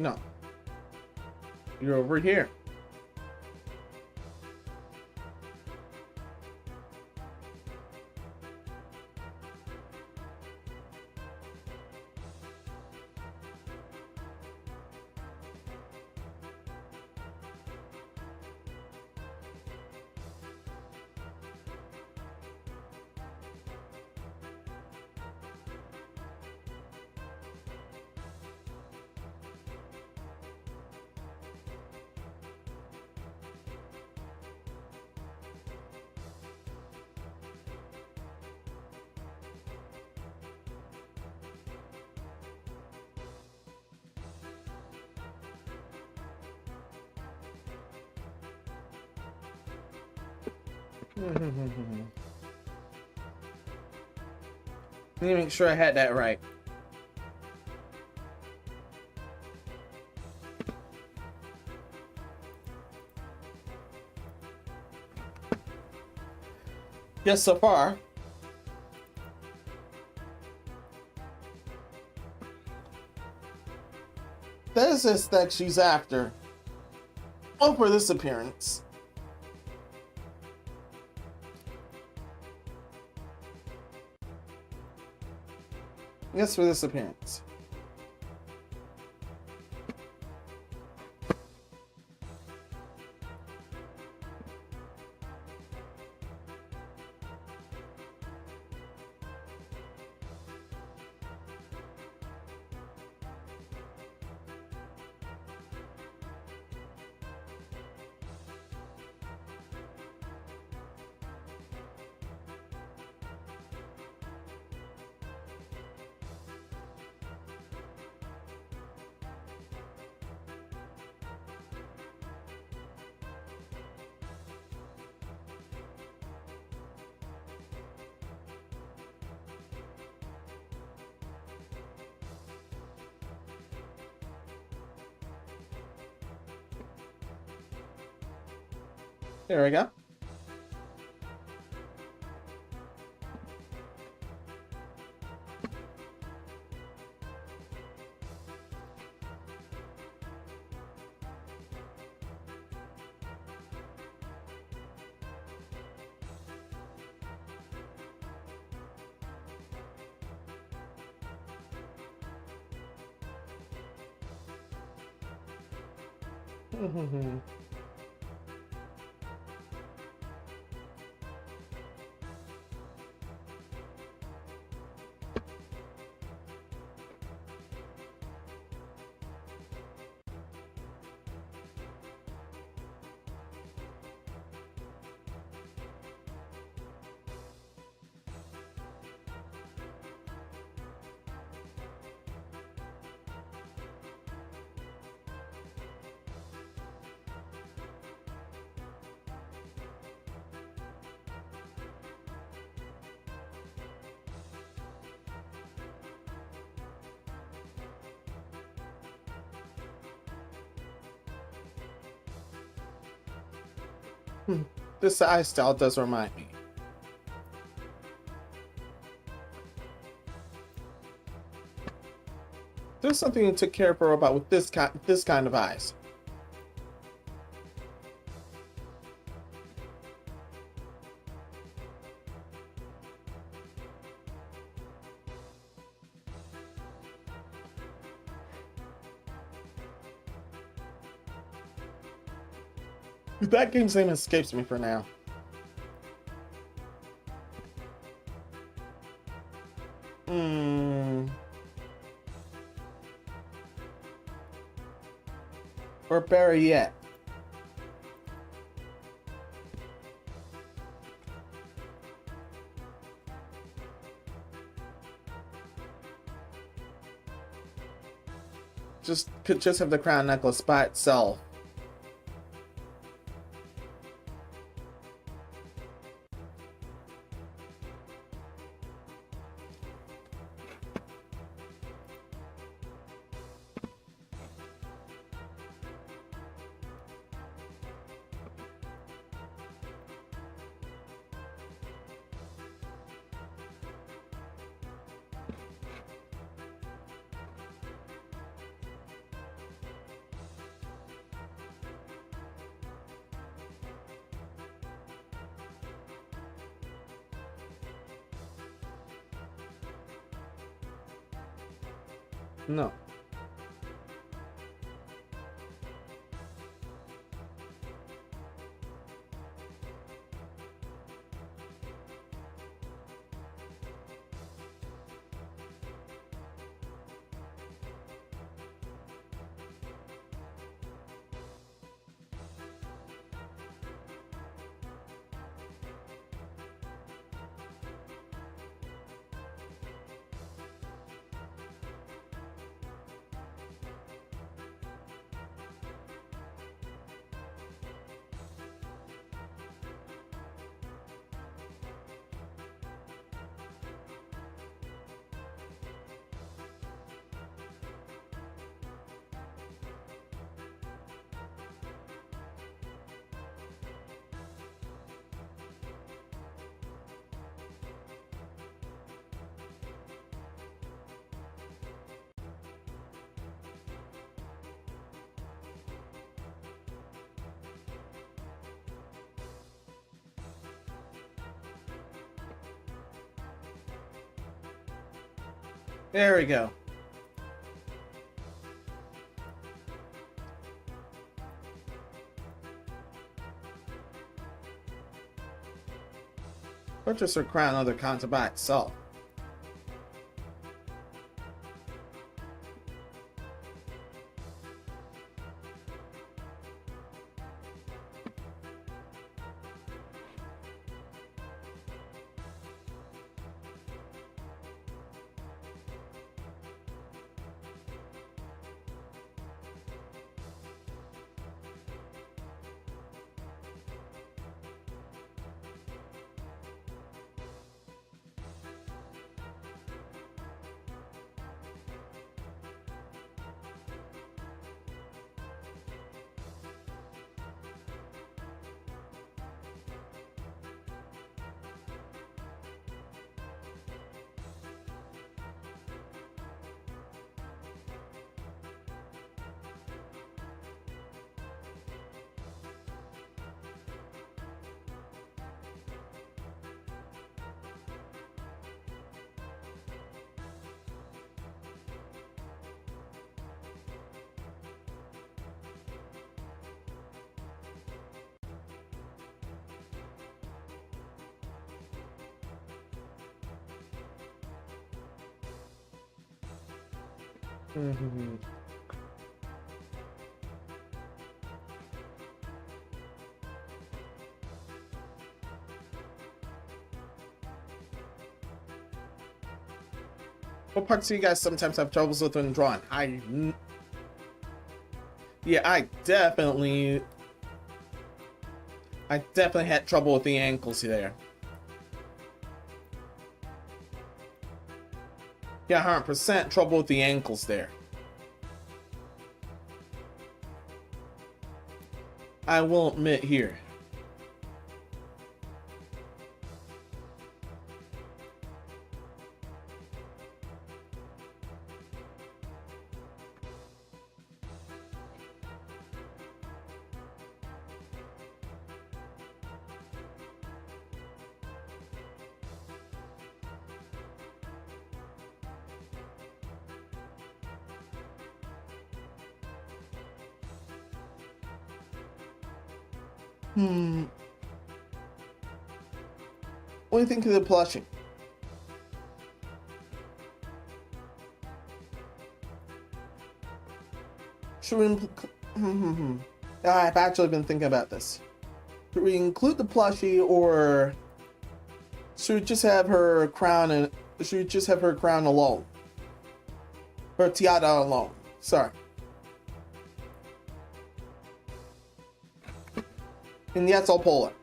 No. You're over here. Let me make sure I had that right. Yes, so far. This is that she's after. Oh, for this appearance. Yes, for this appearance. There we go. This eye style does remind me. There's something to care for about with this kind of eyes. That game's name escapes me for now. Or better yet, could just have the crown necklace by itself. No. There we go. Purchase or crown other content by itself. What parts do you guys sometimes have troubles with when drawing? Yeah, I definitely had trouble with the ankles there. Yeah, 100% trouble with the ankles there. I will admit here. Hmm. What do you think of the plushie? Should we I've actually been thinking about this. Should we include the plushie, or should we just have her crown and should we just have her crown alone? Her tiara alone. Sorry. And yes, I'll pull it.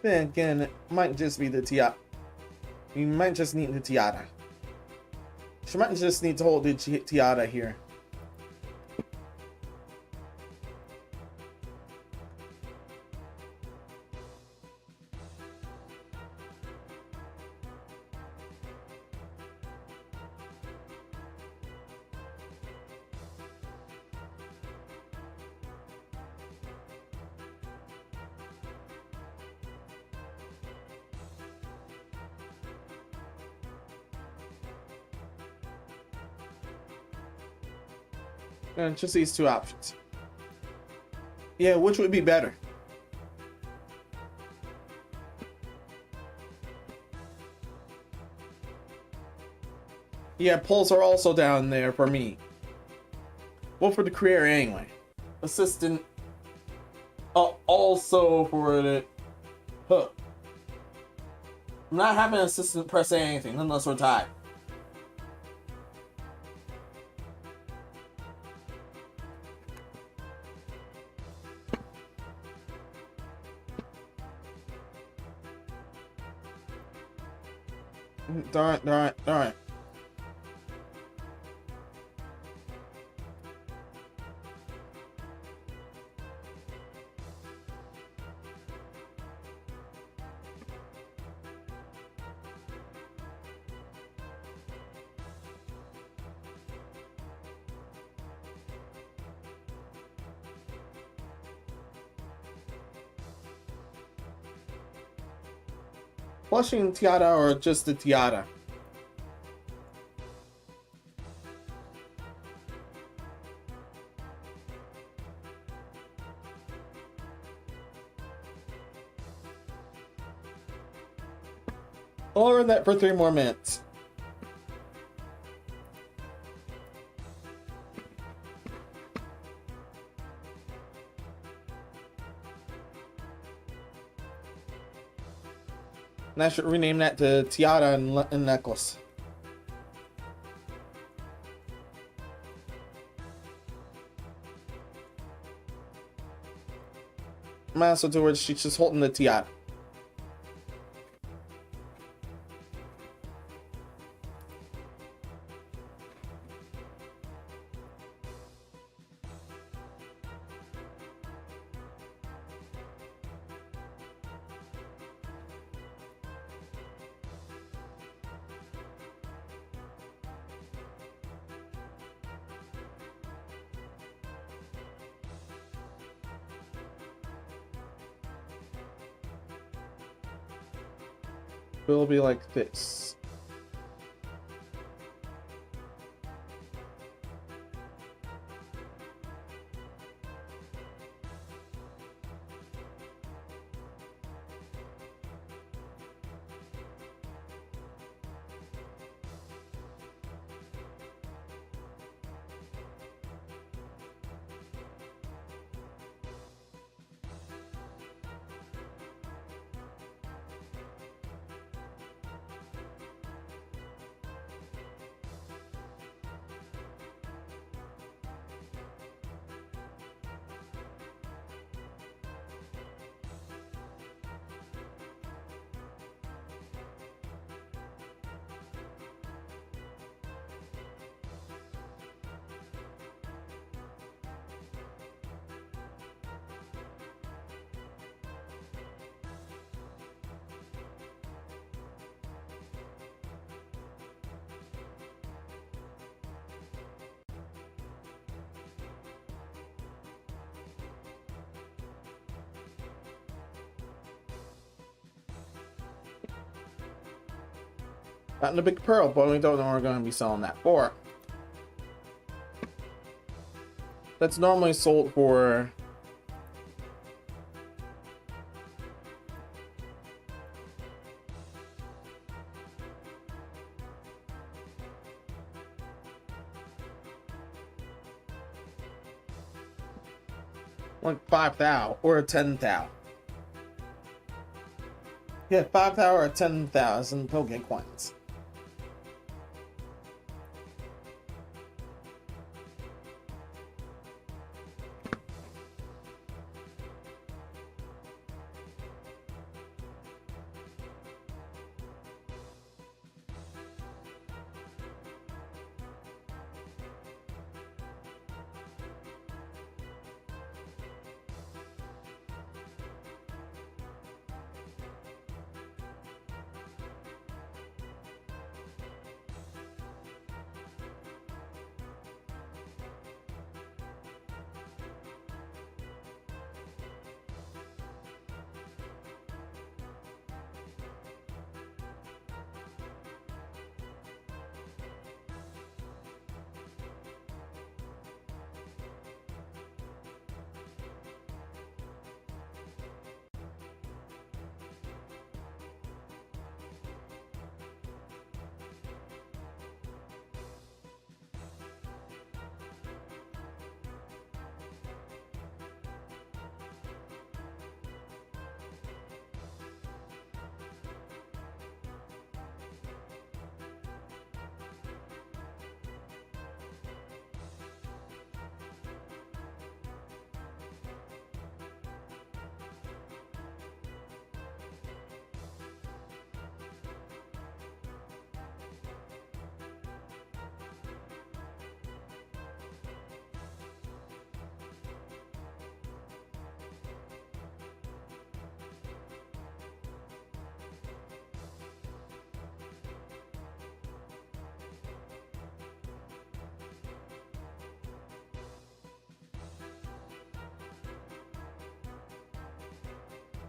Then again, it might just be the tiara. You might just need the tiara. She might just need to hold the tiara here. And just these two options. Yeah, which would be better? Yeah, polls are also down there for me. Well, for the career anyway. Assistant. Also for the. Huh. I'm not having an assistant press anything unless we're tied. Darn it. Blushing tiara or just the tiara? I'll run that for 3 more minutes. And I should rename that to tiara and necklace. Might also do where she's just holding the tiara. It'll be like this. Gotten a big pearl, but we don't know what we're going to be selling that for. That's normally sold for... like 5,000 or 10,000. Yeah, 5,000 or 10,000 Poké coins.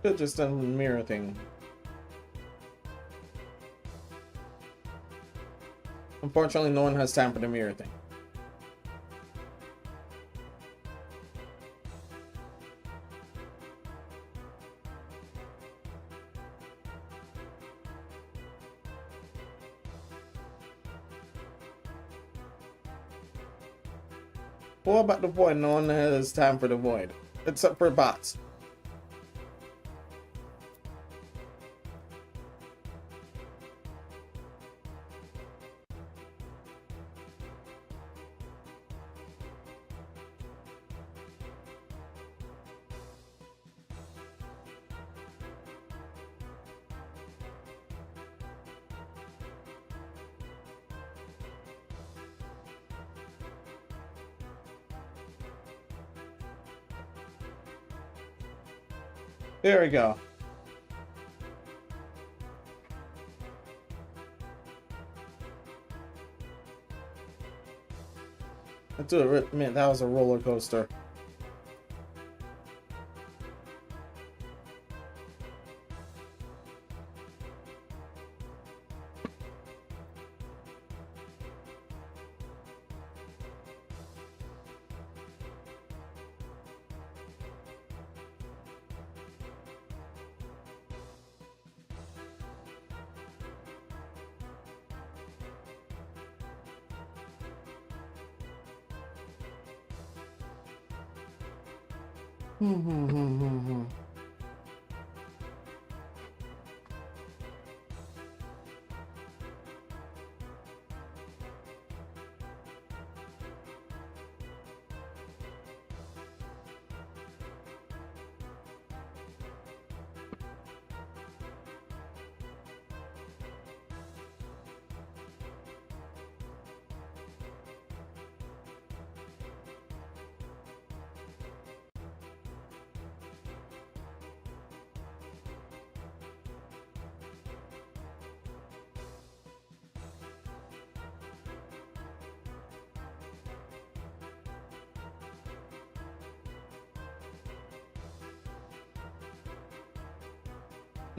It's just a mirror thing. Unfortunately, no one has time for the mirror thing. What about the void? No one has time for the void. Except for bots. There we go. Let's do it. Man, that was a roller coaster.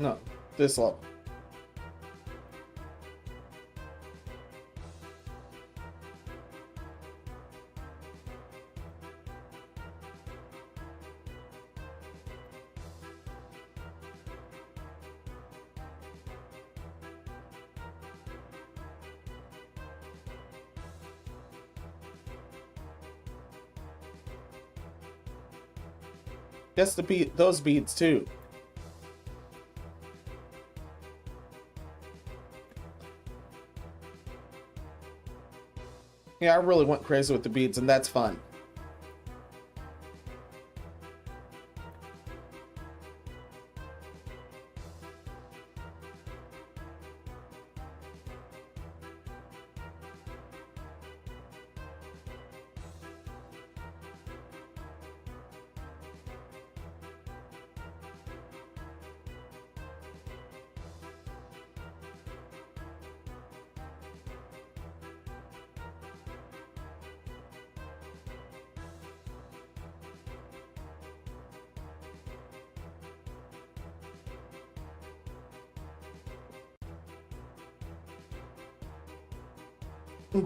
No, this level. Guess the bead, those beads too. Yeah, I really went crazy with the beads, and that's fun.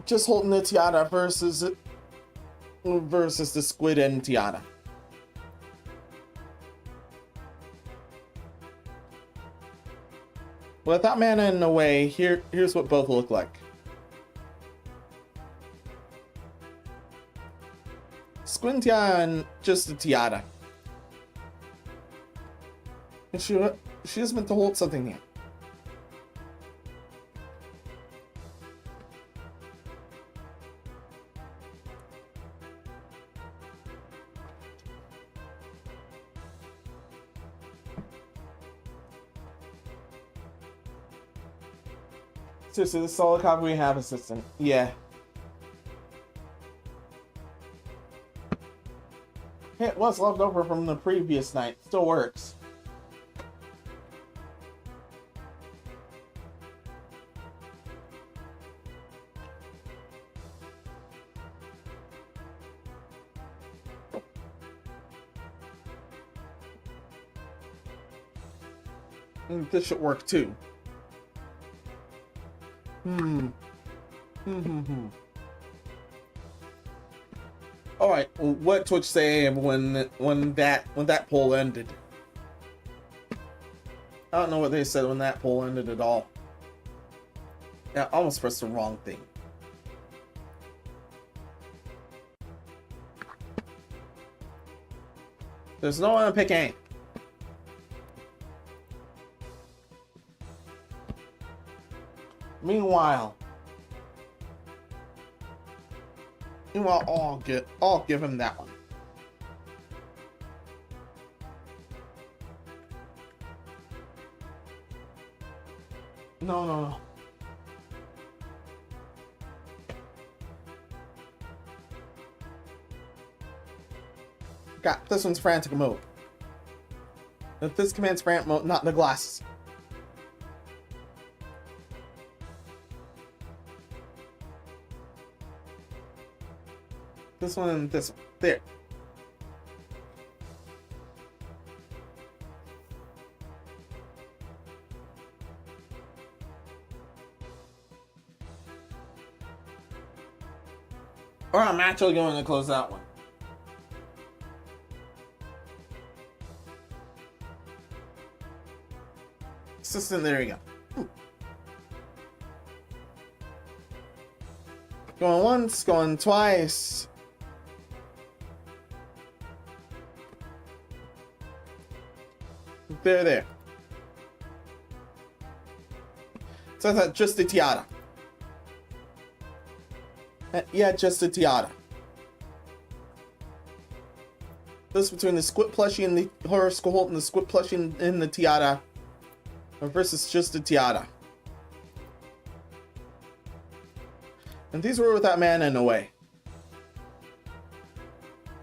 Just holding the tiara versus the squid and tiara. With that mana in the way, here's what both look like. Squid and tiara and just the tiara. And she is meant to hold something here. Seriously, this is all the copy we have, assistant. Yeah. Hey, it was left over from the previous night. Still works. This should work too. All right, what Twitch say when that poll ended? I don't know what they said when that poll ended at all. Yeah, I almost pressed the wrong thing. There's no one to pick aim. Meanwhile, I'll give him that one. No. Got this one's frantic mode. This command's frantic mode, not the glasses. This one and this one. There. Alright, I'm actually going to close that one. Assistant, there you go. Going once, going twice. There. So that's just the tiara. Yeah, just the tiara. This between the squid plushie and the horror skull and the squid plushie in the tiara versus just the tiara. And these were with that mana in a way.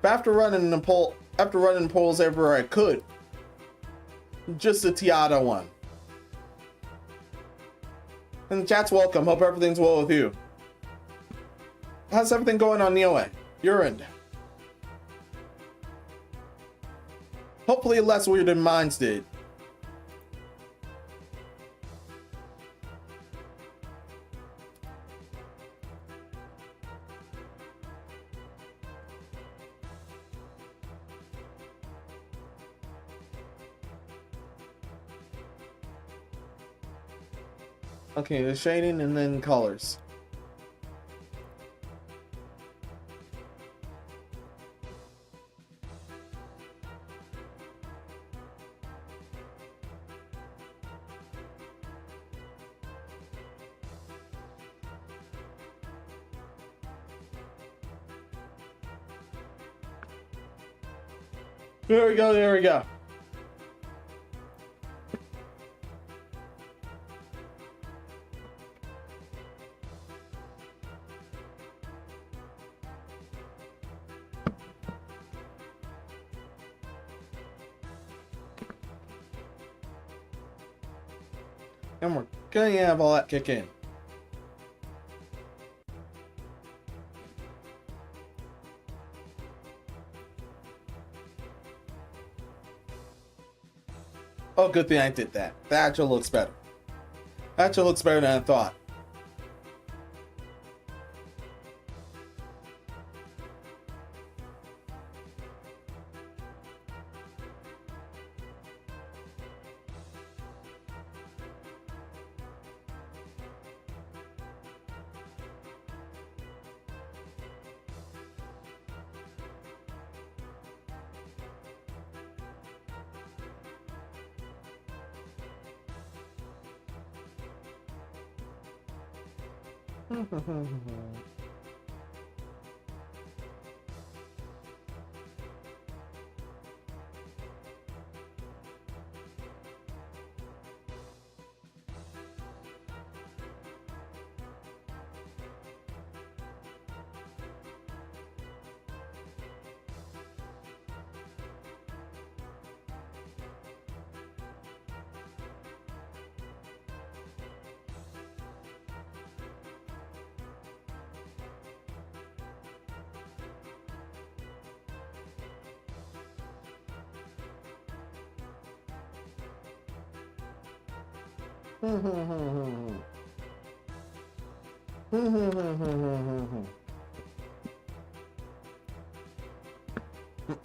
But after running polls everywhere I could, just the tiara one. And chat's welcome. Hope everything's well with you. How's everything going on your end? Your end? Hopefully less weird than mine did. Okay, the shading and then colors. There we go, there we go. And we're gonna have all that kick in. Oh, good thing I did that. That actually looks better. That actually looks better than I thought.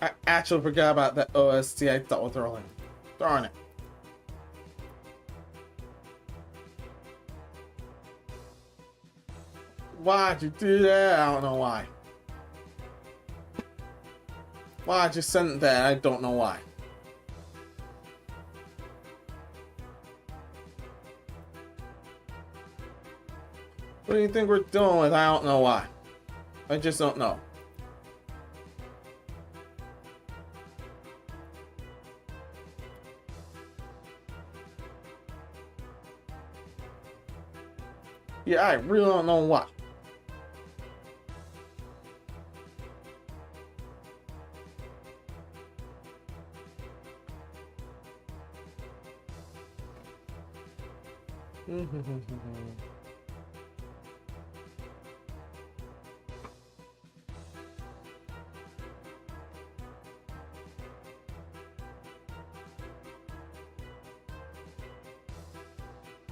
I actually forgot about that OST I thought was earlier. Darn it. Why'd you do that? I don't know why. Why'd you send that? I don't know why. What do you think we're doing with? I don't know why. I just don't know. Yeah, I really don't know why.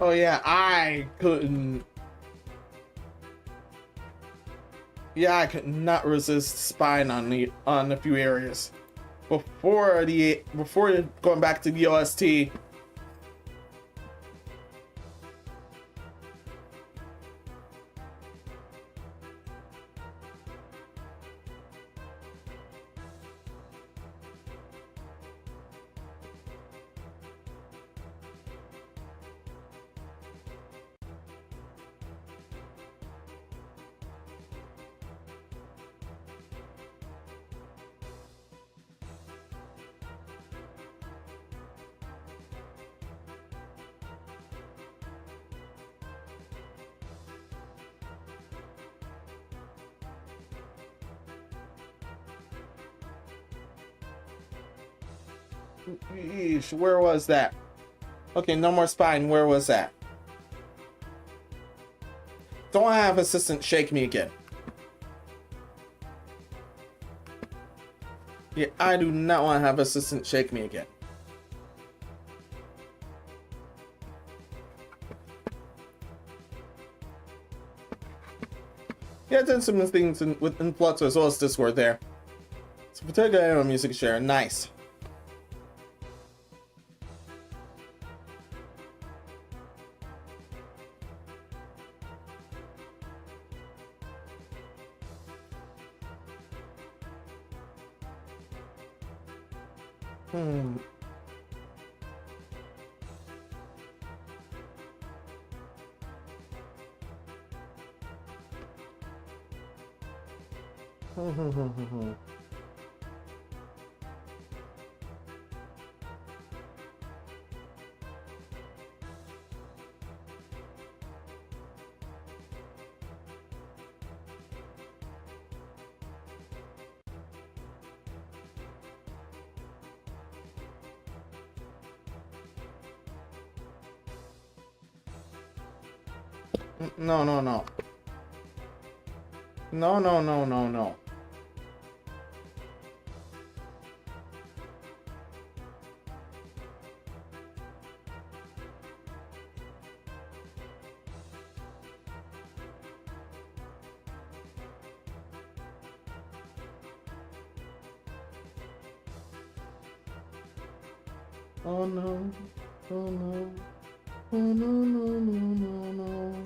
Oh yeah, I couldn't. Yeah, I could not resist spying on a few areas before going back to the OST. Eesh, where was that? Okay, no more spying. Where was that? Don't have assistant shake me again. Yeah, I do not want to have assistant shake me again. Yeah, I did some things with Influx as well as Discord there. So particularly music share, nice. No, no, no. No, no, no, no, no. Oh no. Oh no. Oh no, no, no, no, no.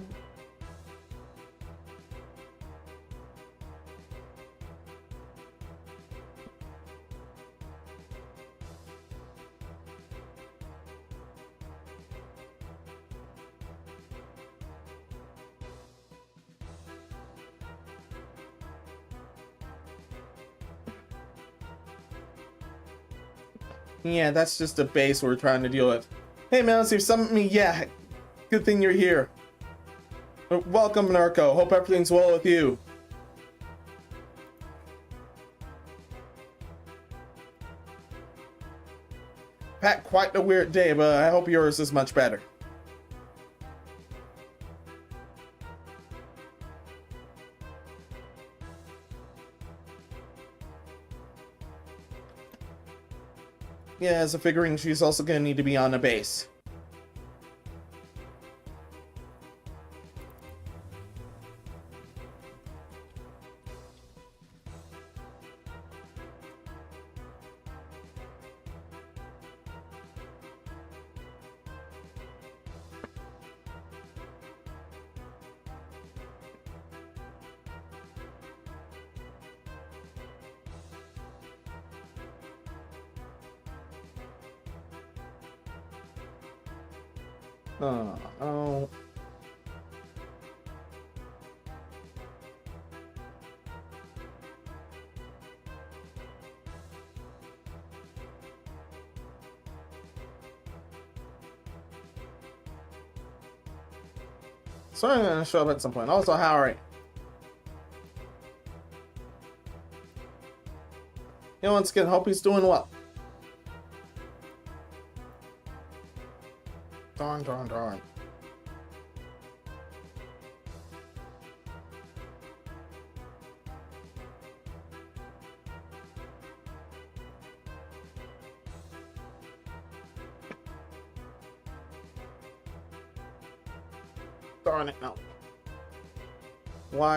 Yeah, that's just a base we're trying to deal with. Hey, Menos, you've summoned me. Yeah, good thing you're here. Welcome, Narco. Hope everything's well with you. Pat, quite a weird day, but I hope yours is much better. Yeah, as a figurine, she's also gonna need to be on a base. Oh. So I'm gonna show up at some point. Also, how are you? You know, once again, hope he's doing well. Darn, darn, darn. Darn it, no. Why?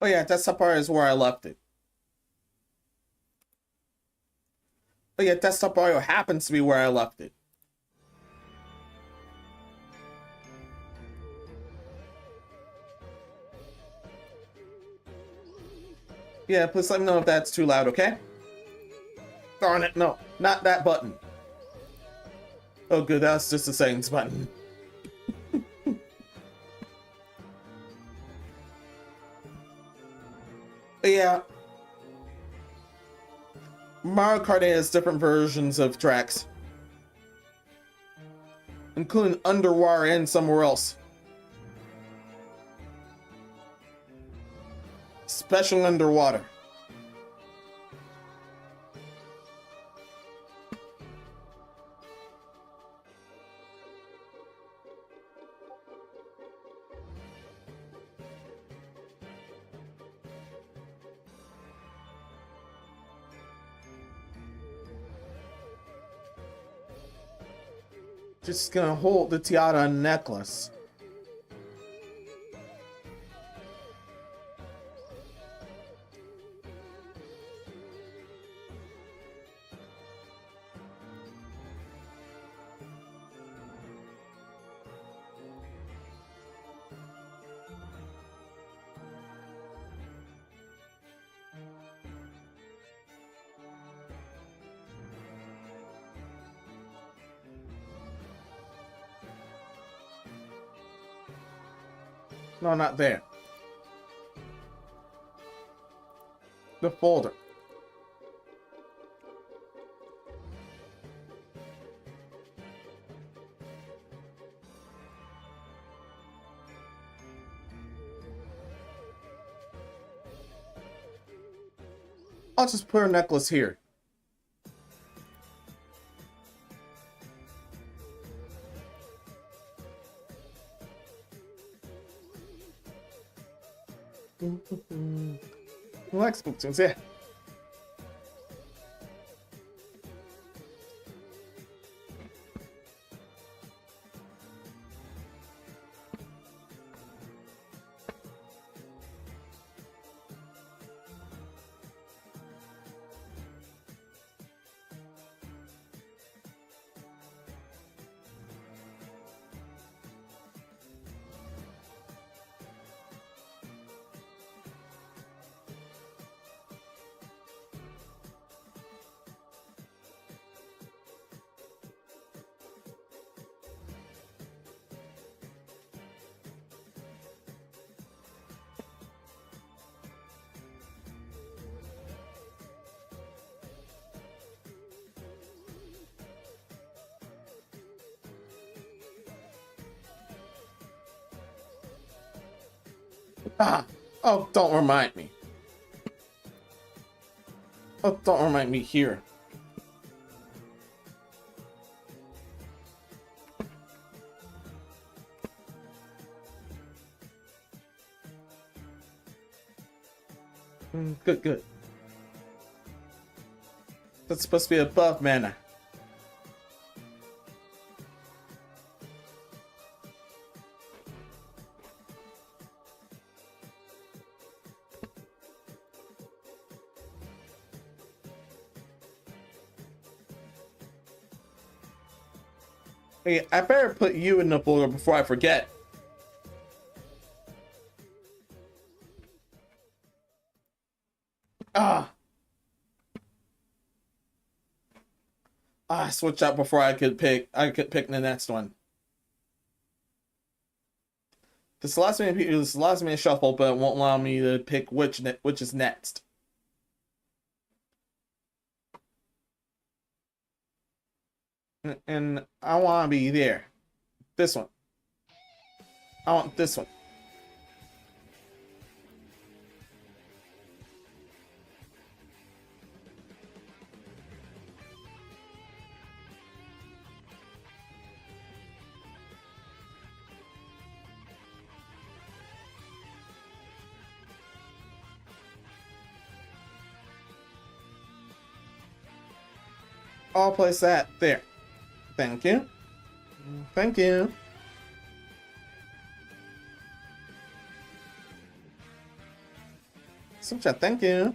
Oh yeah, desktop bar is where I left it. Oh yeah, desktop bar happens to be where I left it. Yeah, please let me know if that's too loud, okay? Darn it, no, not that button. Oh good, that's just the settings button. Yeah. Mario Kart has different versions of tracks, including underwater and somewhere else. Special underwater. Just gonna hold the tiara necklace. No, not there. The folder. I'll just put her necklace here. Relax, Booktunes, yeah. Ah! Oh, don't remind me. Oh, don't remind me here. Good, good. That's supposed to be above mana. Hey, I better put you in the folder before I forget. Ah! Switch out before I could pick the next one. This allows me to shuffle, but it won't allow me to pick which is next. And I want to be there. This one. I want this one. I'll place that there. Thank you. Thank you. Super chat, thank you.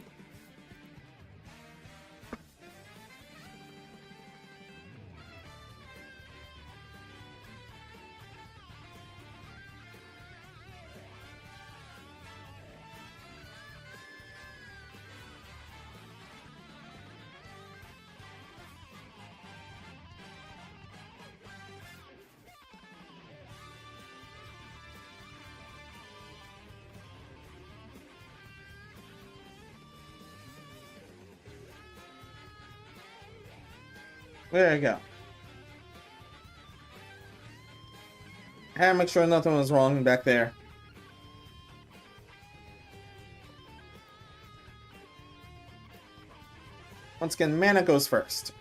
There you go. I had to make sure nothing was wrong back there. Once again, mana goes first.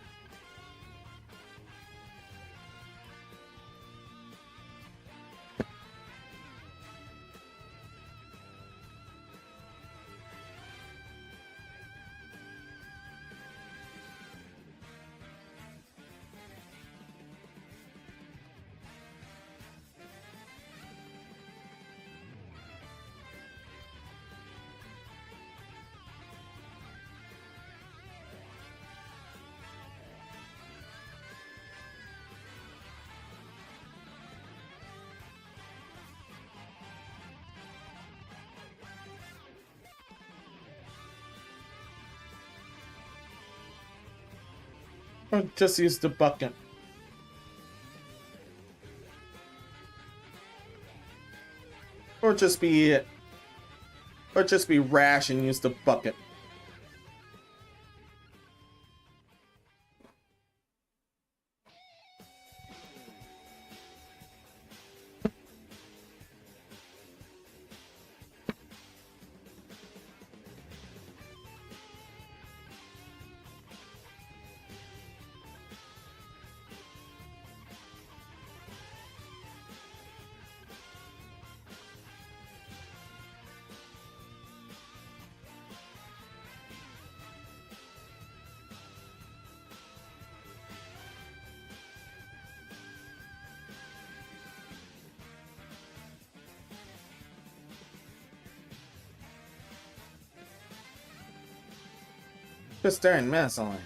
Or just use the bucket. Or just be rash and use the bucket. Just staring mess on.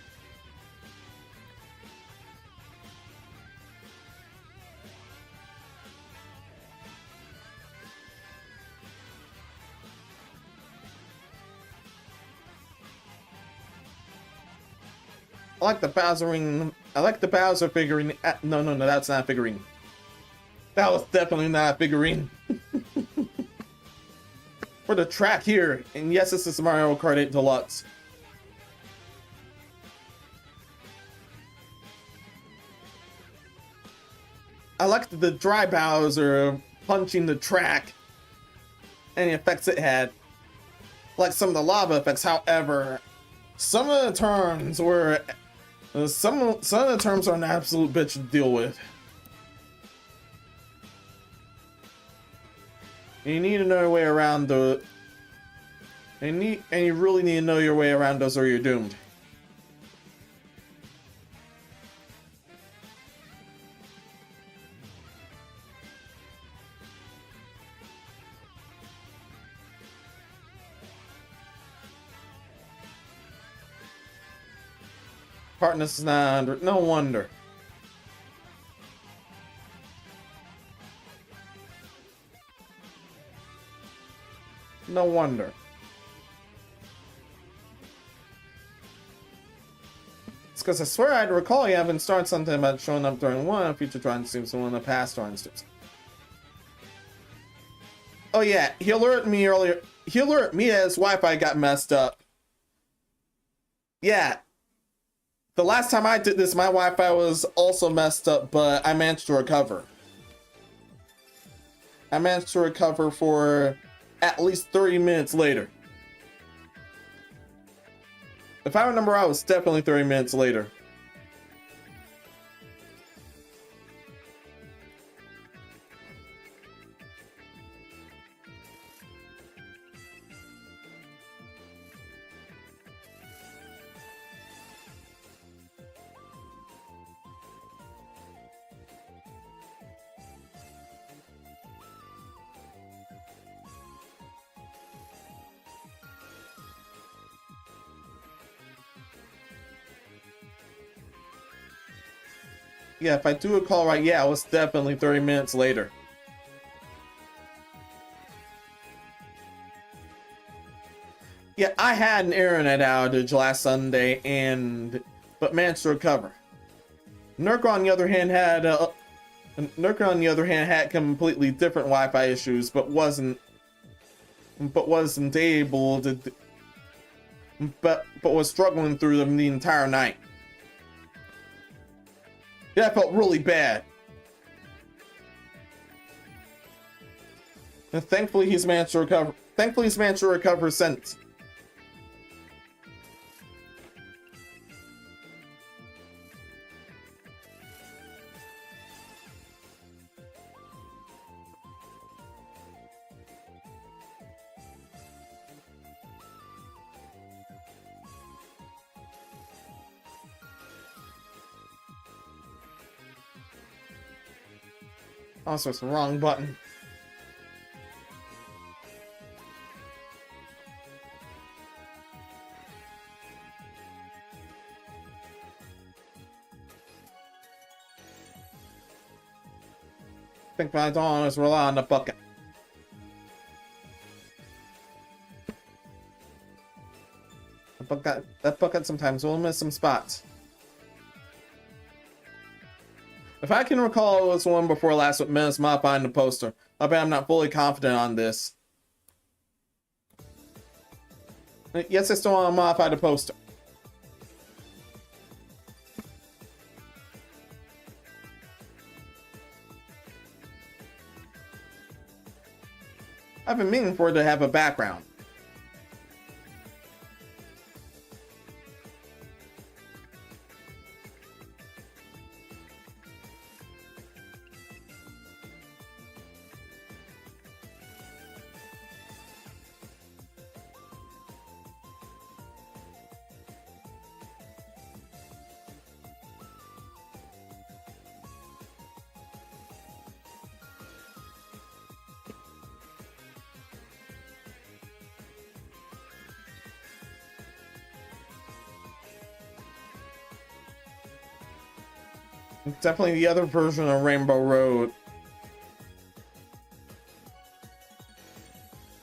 I like the Bowser ring. I like the Bowser figurine. No, that's not a figurine. That was definitely not a figurine. For the track here, and yes, this is Mario Kart 8 Deluxe. I like the dry Bowser punching the track and the effects it had. Like some of the lava effects, however, some of the turns were some of the turns are an absolute bitch to deal with. You need to know your way around the and you really need to know your way around those or you're doomed. Partners is not under. No wonder. No wonder. It's because I swear I'd recall you having started something about showing up during one future trying streams and one of the past trying streams. Oh yeah, he alerted me earlier. He alerted me as Wi-Fi got messed up. Yeah. The last time I did this, my Wi-Fi was also messed up, but I managed to recover. I managed to recover for at least 30 minutes later. If I remember, I was definitely 30 minutes later. Yeah, if I do recall right, yeah, it was definitely 30 minutes later. Yeah, I had an internet outage last Sunday but managed to recover. Nurka on the other hand had completely different Wi-Fi issues, but wasn't able to, but was struggling through them the entire night. Yeah, I felt really bad. And thankfully he's managed to recover. Thankfully he's managed to recover since. Also, it's the wrong button. I think I don't always rely on the bucket. That bucket sometimes will miss some spots. If I can recall, it was one before last with Menos modifying the poster. I bet I'm not fully confident on this. Yes, I still want to modify the poster. I've been meaning for it to have a background. Definitely the other version of Rainbow Road.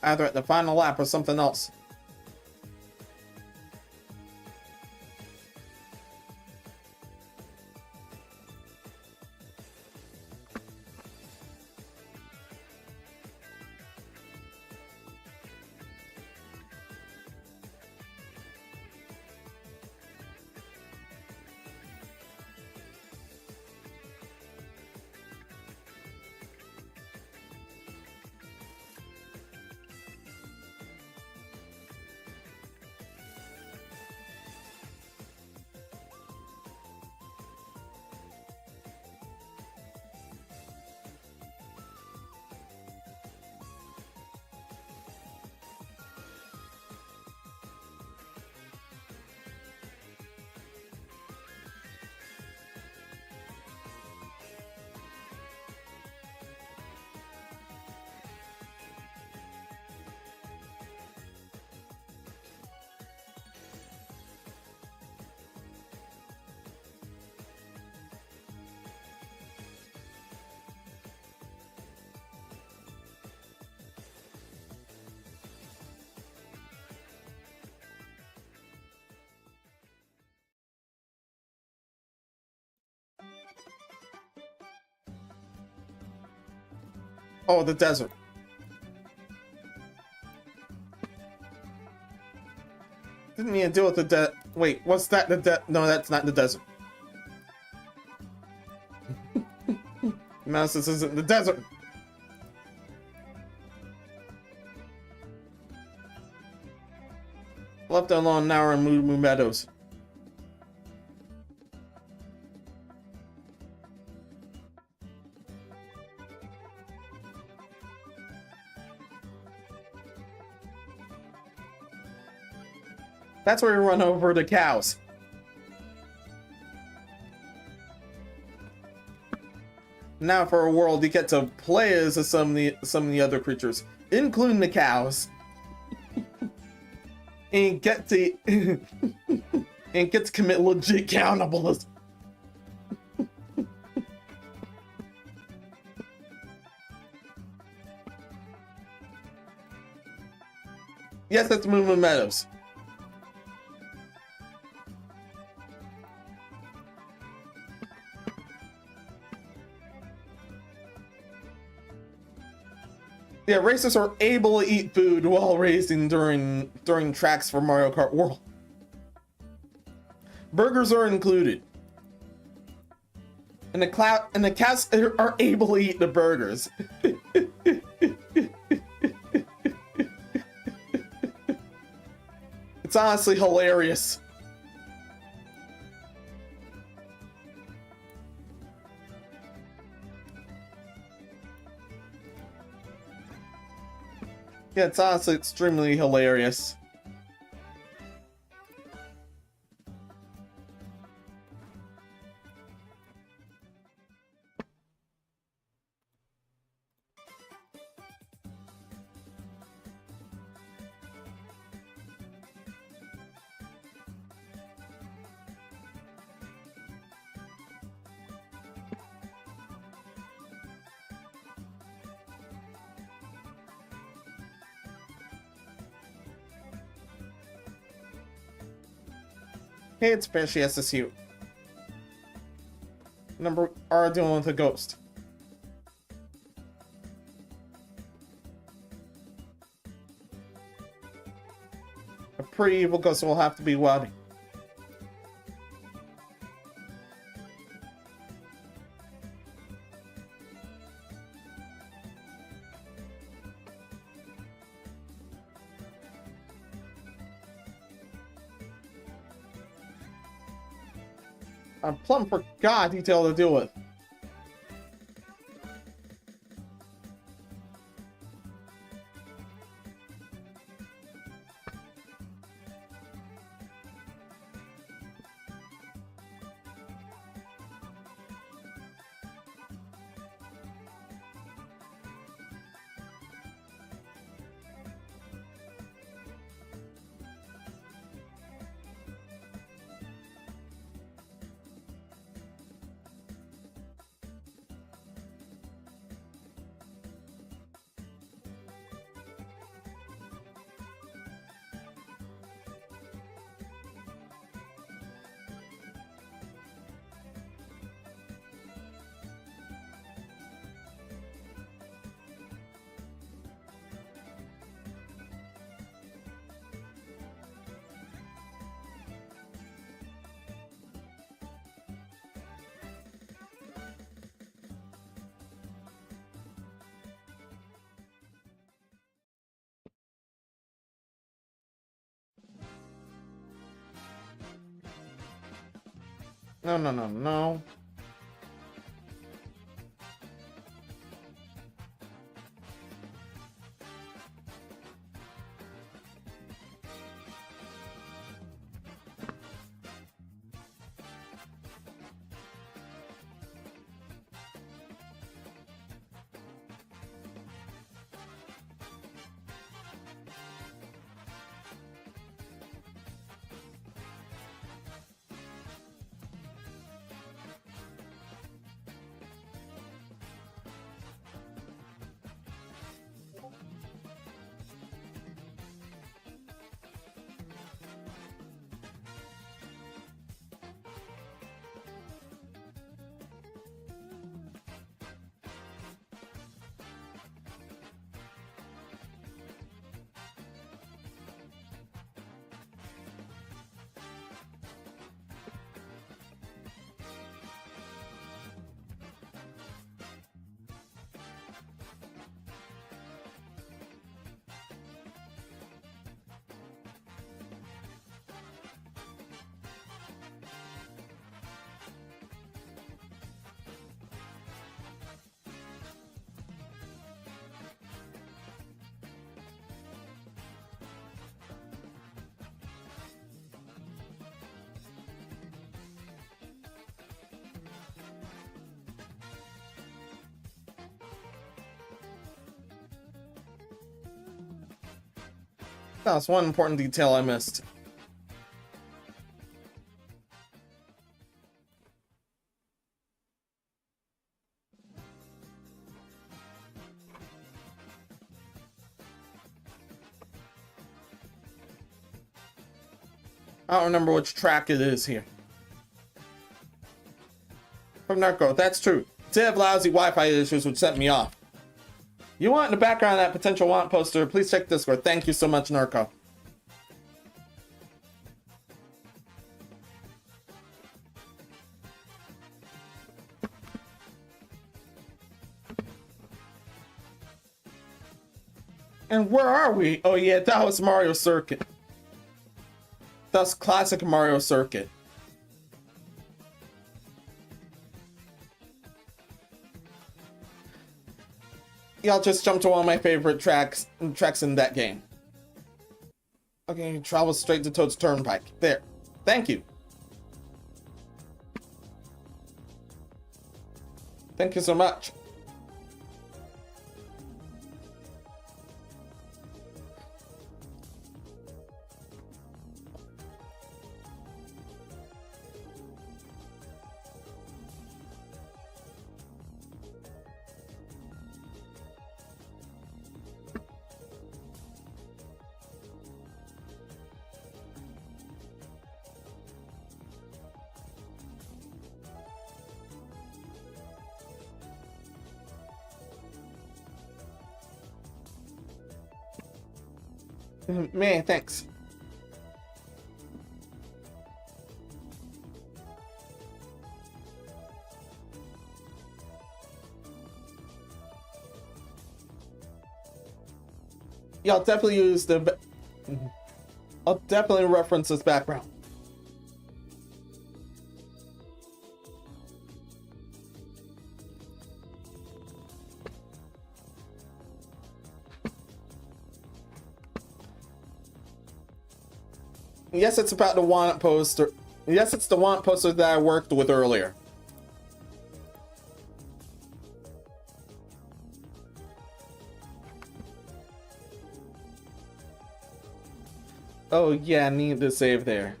Either at the final lap or something else. Oh, the desert. Didn't mean to deal with the wait, what's that? No, that's not the desert. Mouse, this isn't the desert. Left alone now in Meadows. That's where we run over the cows. Now for a world you get to play as some of the other creatures, including the cows. and get to and get to commit legit cannibalism. Yes, that's Movement Meadows. Yeah, racers are able to eat food while racing during tracks for Mario Kart World. Burgers are included. And the cats are able to eat the burgers. It's honestly hilarious. Yeah, it's honestly extremely hilarious. Hey, it's Fishy SSU. Number are dealing with a ghost. A pretty evil ghost will have to be welding. I plumb forgot detail to deal with. No. That's one important detail I missed. I don't remember which track it is here. From Narco, that's true. Did have lousy Wi-Fi issues which sent me off. You want in the background of that potential want poster, please check Discord. Thank you so much, Narco. And where are we? Oh yeah, that was Mario Circuit. That's classic Mario Circuit. Yeah, I'll just jump to one of my favorite tracks in that game. Okay, travel straight to Toad's Turnpike. There. Thank you. Thank you so much. Man, thanks. Yeah, I'll definitely use the... I'll definitely reference this background. Yes, it's about the want poster. Yes, it's the want poster that I worked with earlier. Oh yeah, I need to save there.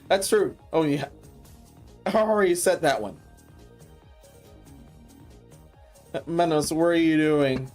That's true. Oh yeah. I already said that one. Menos, what are you doing?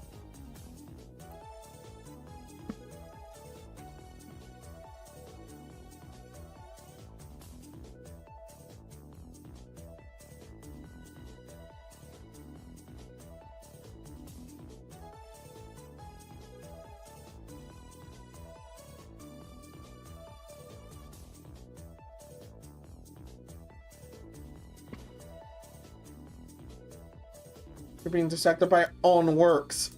You're being distracted by your own works.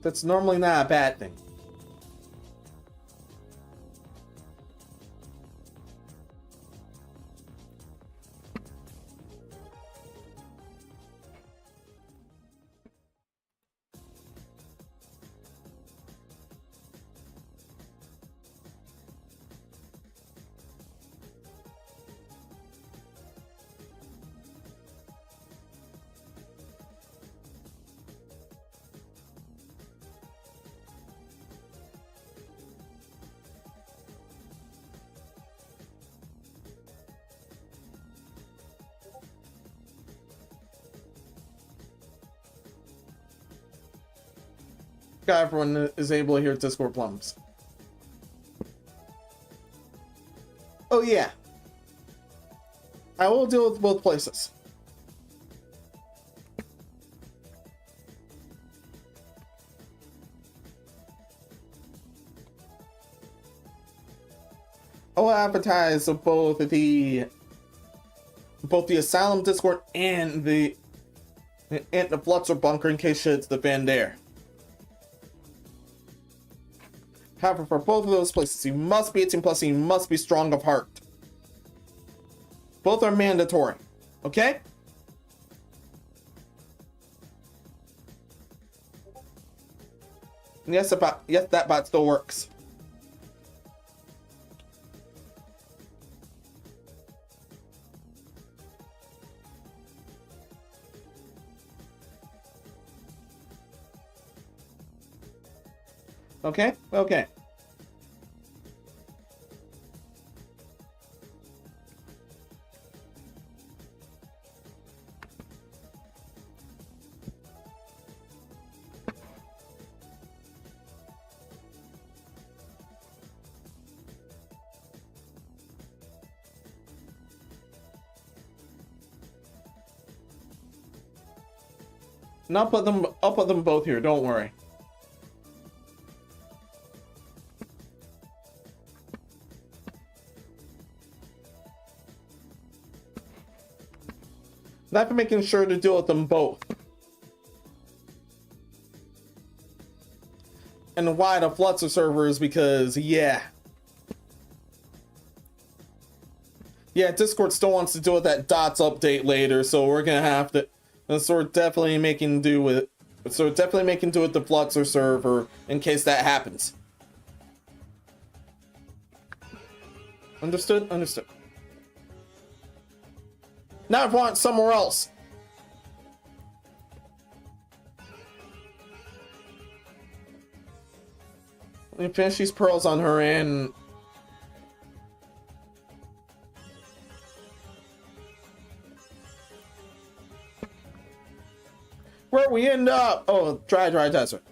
That's normally not a bad thing. Everyone is able to hear Discord plums. Oh yeah. I will deal with both places. I will advertise both the Asylum Discord and the Flutzer Bunker in case shit's the fan there. However, for both of those places, you must be 18 plus and you must be strong of heart. Both are mandatory. Okay? Yes, that bot still works. Okay? Okay. And I'll put them both here, don't worry. Not making sure to deal with them both. And why the Flutter server is because, yeah. Yeah, Discord still wants to deal with that dots update later, so we're gonna have to. So we're definitely making do with. So we're definitely making do with the Flutter server in case that happens. Understood? Understood. Now I want somewhere else. Let me finish these pearls on her end. Where we end up? Oh, dry desert.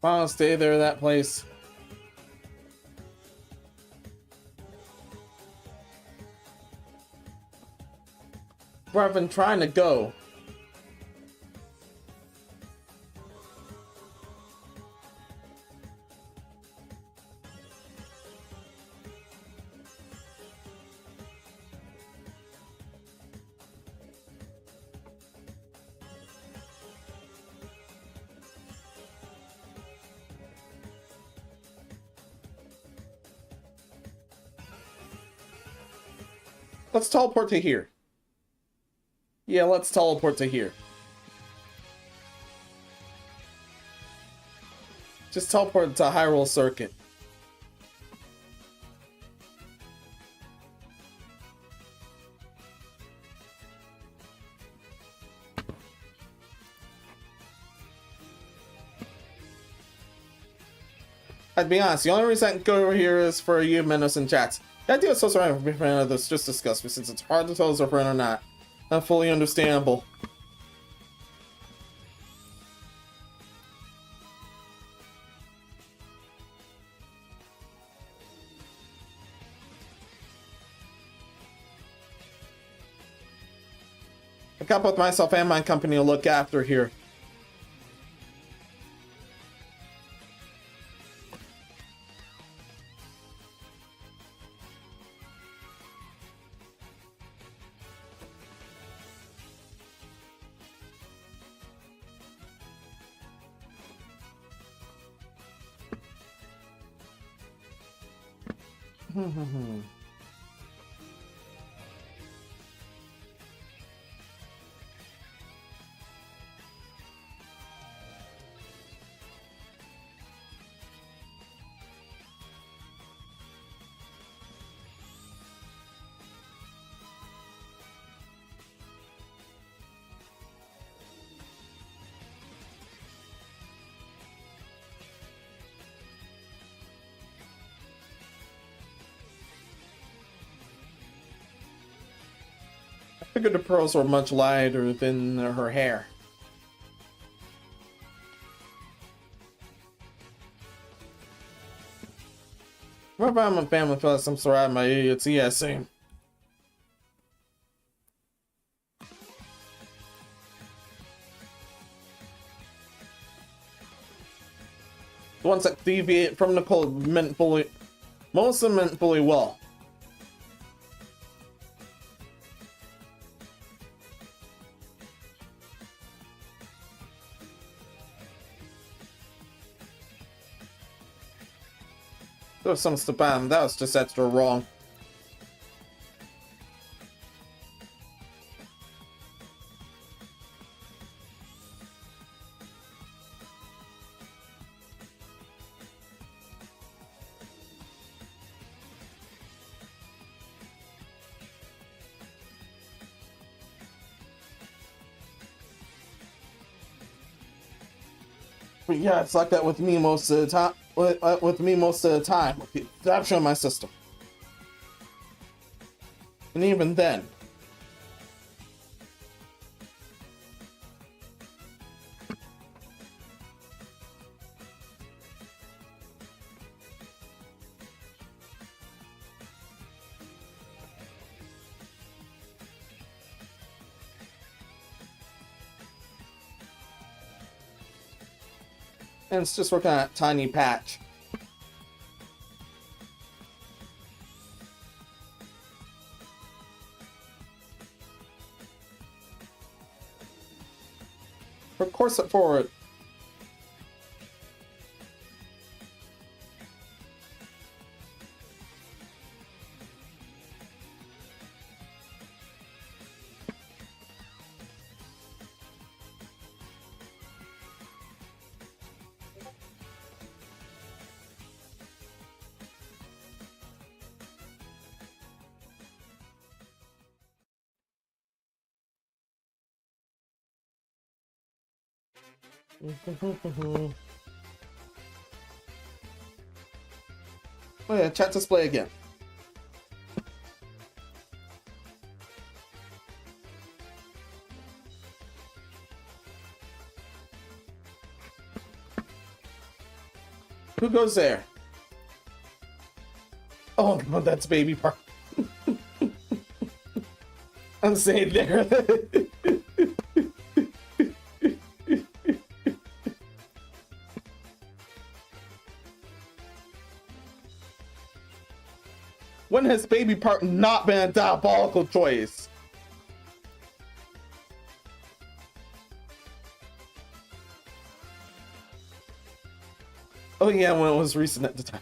I'll stay there, that place. Where I've been trying to go. Let's teleport to here. Yeah, let's teleport to here. Just teleport to Hyrule Circuit. I'd be honest, the only reason I can go over here is for you, Menos, and chats. The idea of social media this just discussed me since it's hard to tell if it's a friend or not. Not fully understandable. I got both myself and my company to look after here. figured the pearls were much lighter than her hair. What if I'm a family fellas? I'm sorry, my idiots. Yeah, same. The ones that deviate from the code meant fully, most of them meant fully well. There was some spam, that was just extra wrong. But yeah, it's like that with me most of the time. With me most of the time, with the adoption of my system. And even then. And it's just working on a tiny patch. Of course, it forward. Oh yeah, chat display again. Who goes there? Oh no, that's Baby Park. I'm saying there. When has Baby Park not been a diabolical choice? Oh yeah, when it was recent at the time.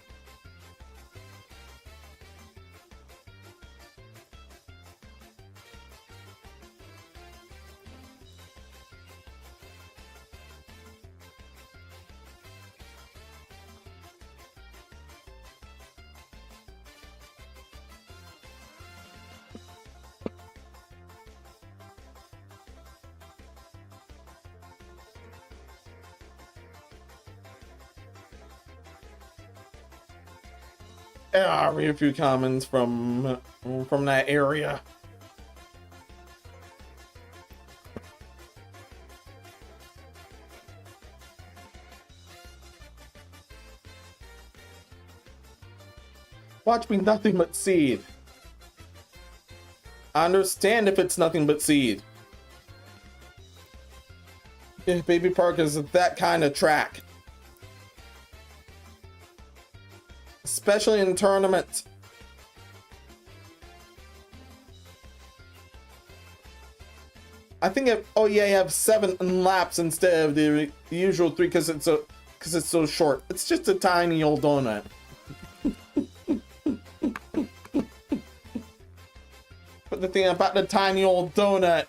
I'll read a few comments from that area. Watch me nothing but seed. I understand if it's nothing but seed. If Baby Park is that kind of track. Especially in tournaments. I think oh yeah, you have 7 laps instead of the usual 3 because it's so short. It's just a tiny old donut. But the thing about the tiny old donut.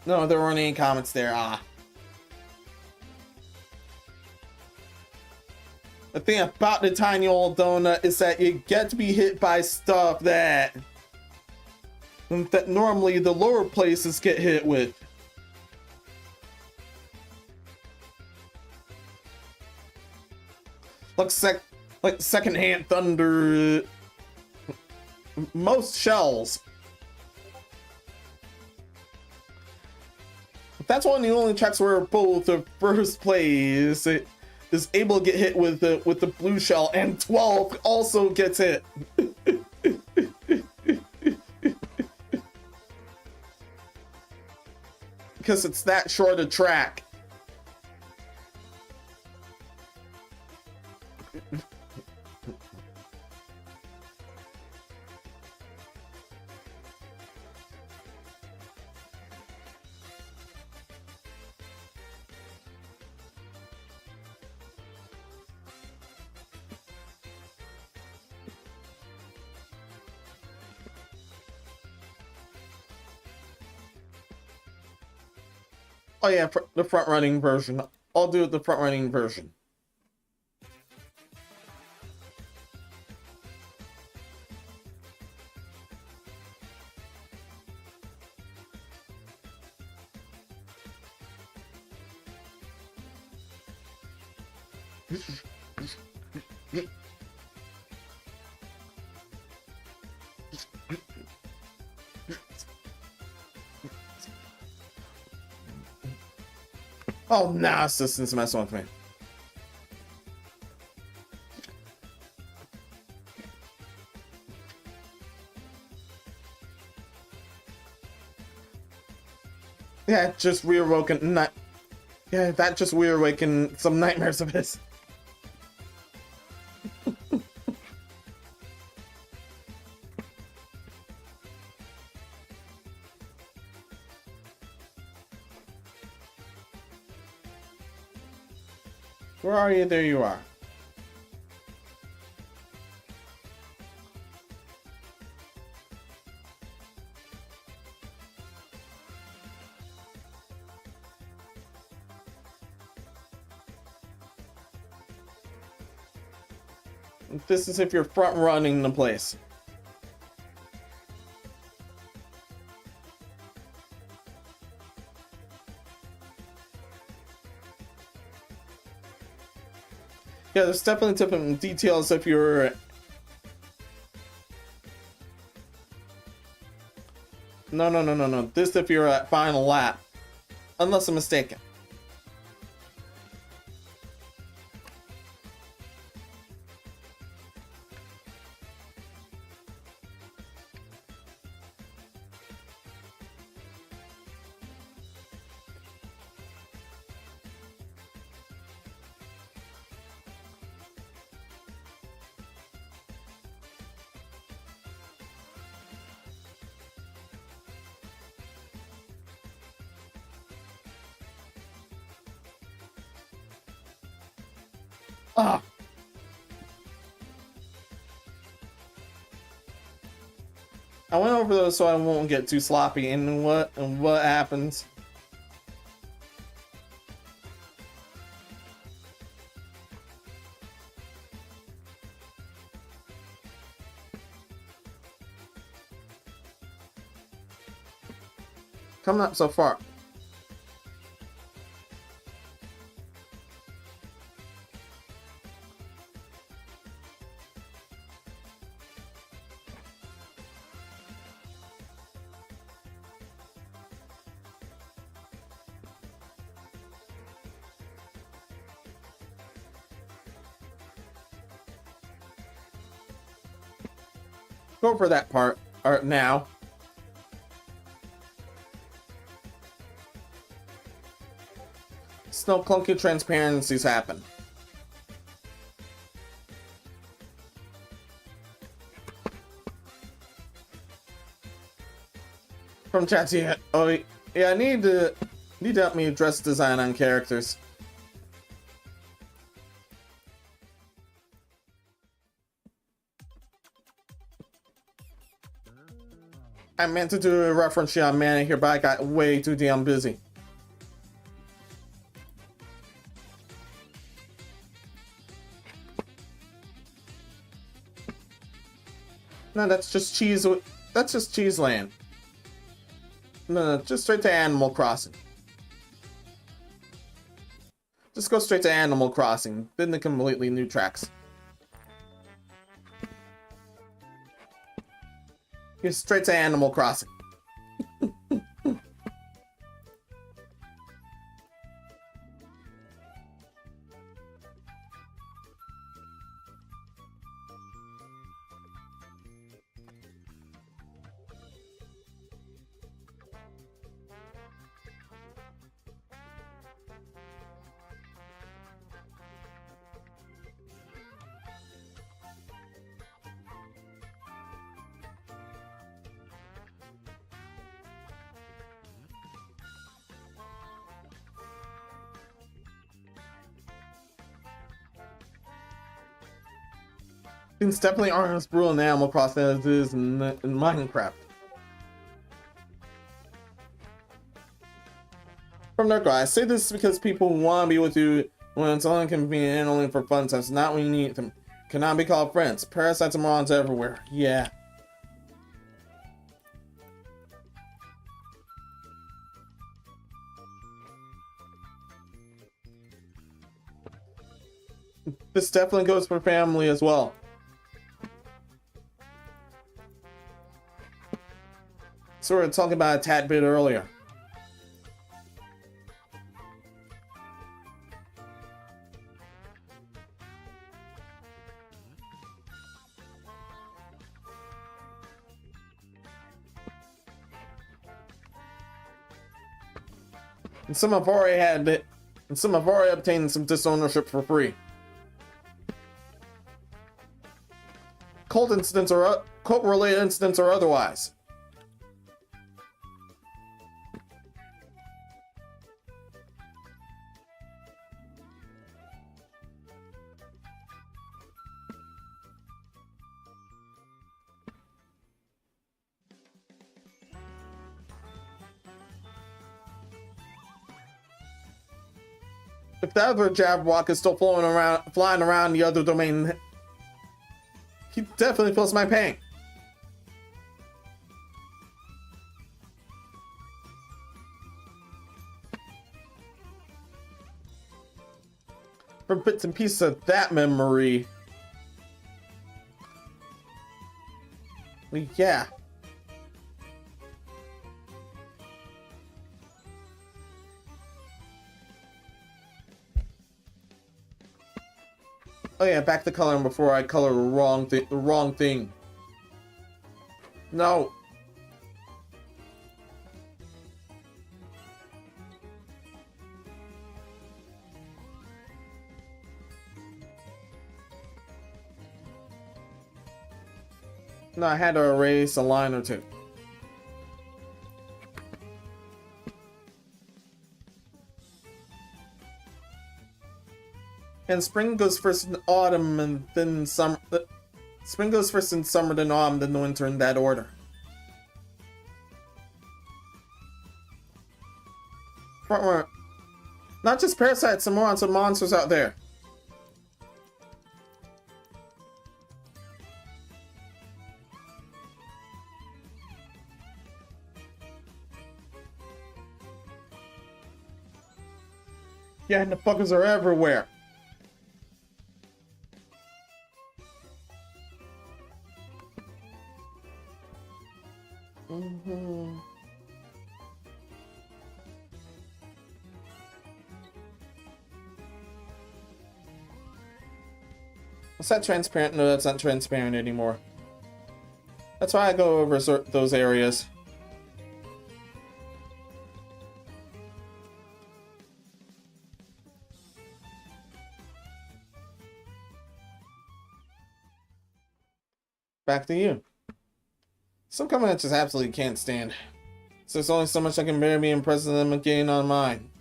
No, there weren't any comments there. The thing about the tiny old donut is that you get to be hit by stuff that normally the lower places get hit with. Like secondhand thunder, most shells. That's one of the only tracks where both the first place is able to get hit with the blue shell, and 12 also gets hit. Because it's that short a track. Oh yeah, the front running version. I'll do the front running version. Oh, nah, assistant's messing with me. Yeah, just reawoken. Yeah, that just reawakened some nightmares of his. Where are you? There you are. This is if you're front running the place. Yeah, there's definitely different details if you're... No. This if you're at final lap. Unless I'm mistaken. Ah. I went over those so I won't get too sloppy. And what happens? Coming up so far. Go for that part now. Still clunky transparencies happen. From chat to you. Oh yeah, I need to help me address design on characters. I meant to do a reference shot on Mana here, but I got way too damn busy. No, that's just cheese. That's just Cheese Land. No, just straight to Animal Crossing. Just go straight to Animal Crossing. Then the completely new tracks. You're straight to Animal Crossing. Things definitely aren't as brutal in Animal Crossing as it is in Minecraft. From Nurgle, I say this because people want to be with you when it's only convenient and only for fun times, not when you need them. Cannot be called friends. Parasites and morons everywhere. Yeah. This definitely goes for family as well. So we were talking about a tad bit earlier. And some have already had it, and some have already obtained some disownership for free. Cult incidents or cult-related incidents or otherwise. If that other Jabberwock is still flying around the other domain, he definitely feels my pain. For bits and pieces of that memory. Well, yeah. Oh yeah, back to coloring before I color the wrong thing. No. No, I had to erase a line or two. And spring goes first in autumn and then summer. Spring goes first in summer, then autumn, then winter in that order. Not just parasites, some morons and monsters out there. Yeah, and the fuckers are everywhere. Is that transparent? No, that's not transparent anymore. That's why I go over those areas. Back to you. Some comment I just absolutely can't stand. So there's only so much I can bear being president and getting on mine.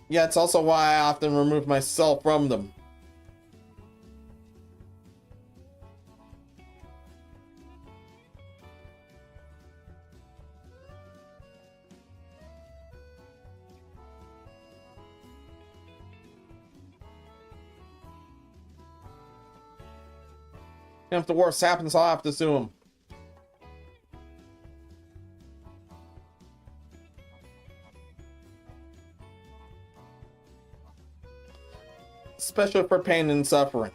Yeah, it's also why I often remove myself from them. And if the worst happens, I'll have to sue him. Especially for pain and suffering.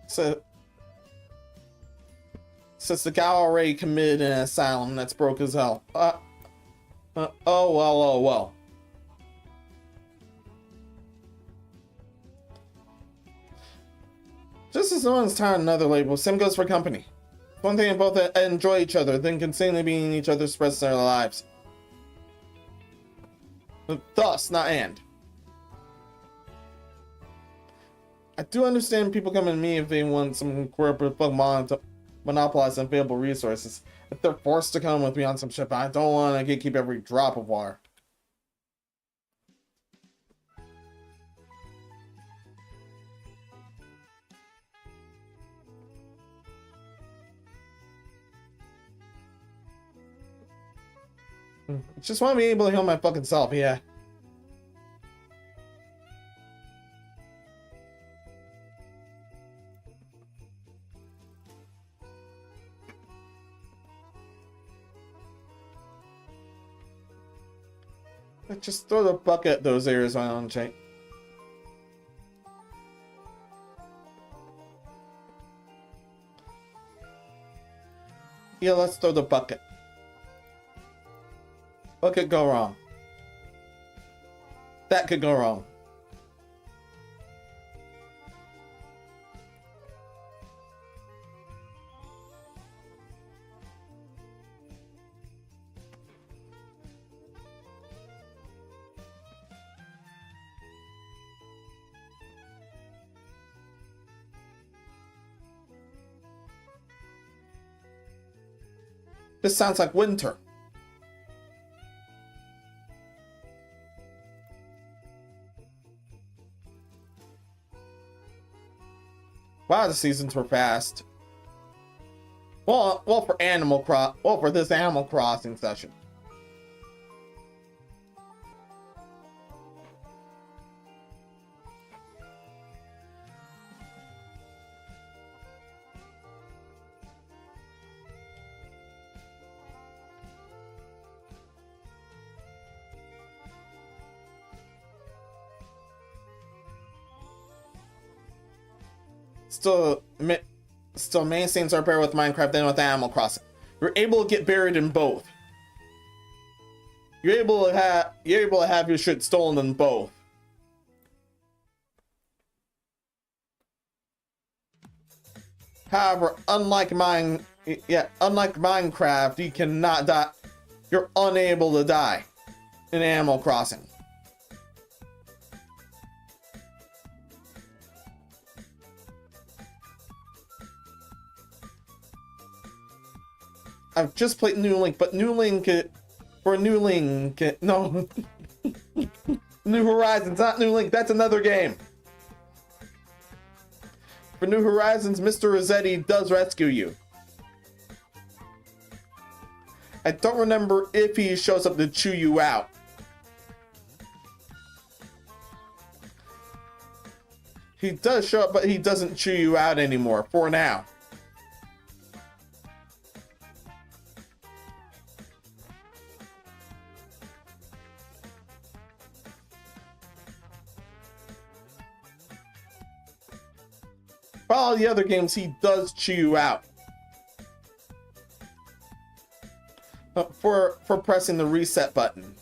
So, since the guy already committed an asylum, that's broke as hell. Oh well. Just as no one's tired of another label, same goes for company. One thing both enjoy each other, then continually being in each other's presence in their lives. Thus, not and. I do understand people coming to me if they want some corporate Pokemon to monopolize available resources. If they're forced to come with me on some ship, I don't want to gatekeep every drop of water. Just want to be able to heal my fucking self, yeah. Just throw the bucket at those areas on Chang. Yeah, let's throw the bucket. What could go wrong? That could go wrong. This sounds like winter. Wow, the seasons were fast. Well, for this Animal Crossing session. Still, main scenes are better with Minecraft than with Animal Crossing. You're able to get buried in both. You're able to have your shit stolen in both. However, unlike Minecraft, you cannot die. You're unable to die in Animal Crossing. I've just played New Link, but New Horizons, not New Link, that's another game. For New Horizons, Mr. Rossetti does rescue you. I don't remember if he shows up to chew you out. He does show up, but he doesn't chew you out anymore, for now. For all the other games, he does chew you out. For pressing the reset button.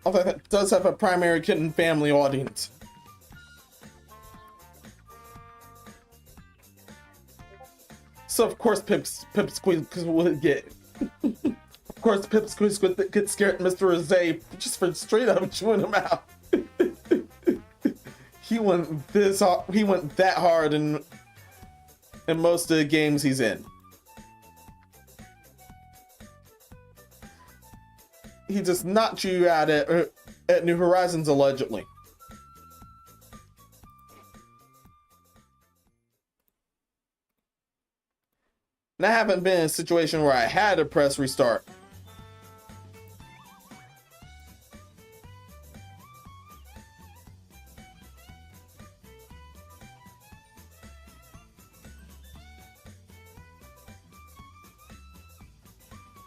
Although it does have a primary kitten family audience. So of course Pipsqueak would get. Of course Pipsqueak would get scared at Mr. Rosé just for straight up chewing him out. He went that hard in most of the games he's in. He does not chew you out at New Horizons, allegedly. And I haven't been in a situation where I had to press restart.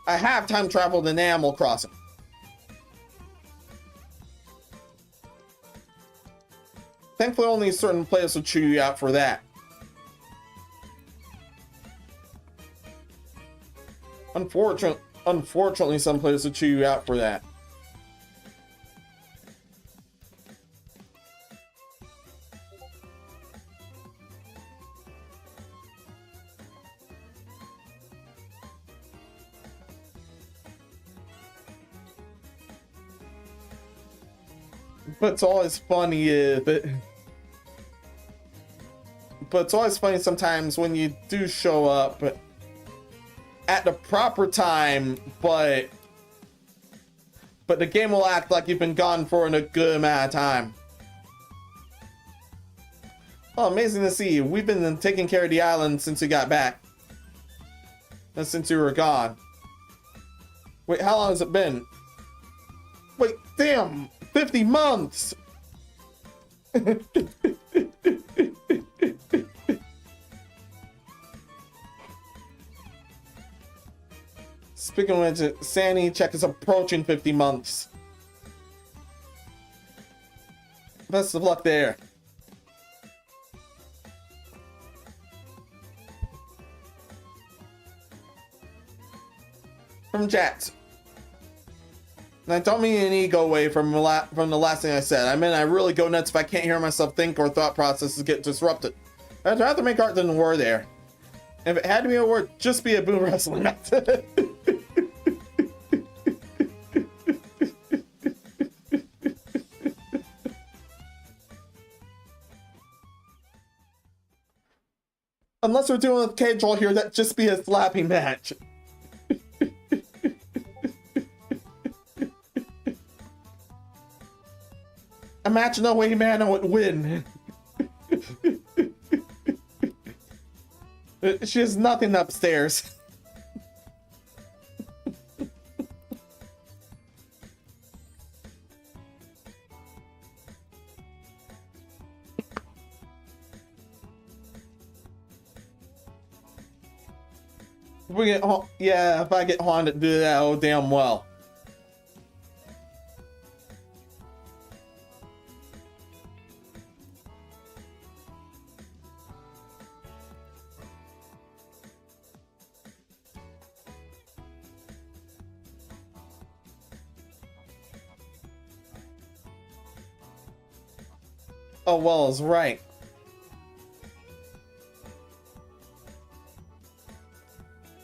I have time traveled in Animal Crossing. thankfully only certain players will chew you out for that. Unfortunately, some players will chew you out for that. But it's always funny but it's always funny sometimes when you do show up at the proper time, but the game will act like you've been gone for a good amount of time. Oh, amazing to see you. We've been taking care of the island since you got back. And since you were gone. Wait, how long has it been? Wait, damn! 50 months! Speaking of which, sanity check is approaching 50 months. Best of luck there. From Jax. And I don't mean an ego way from the last thing I said. I mean, I really go nuts if I can't hear myself think or thought processes get disrupted. I'd rather make art than a war there. If it had to be a war, just be a boom wrestling match. Unless we're doing with cage roll here, that'd just be a slapping match. Imagine no way man would win. She has nothing upstairs. Yeah, if I get Juan to do that, oh damn well. Oh, well, it's right.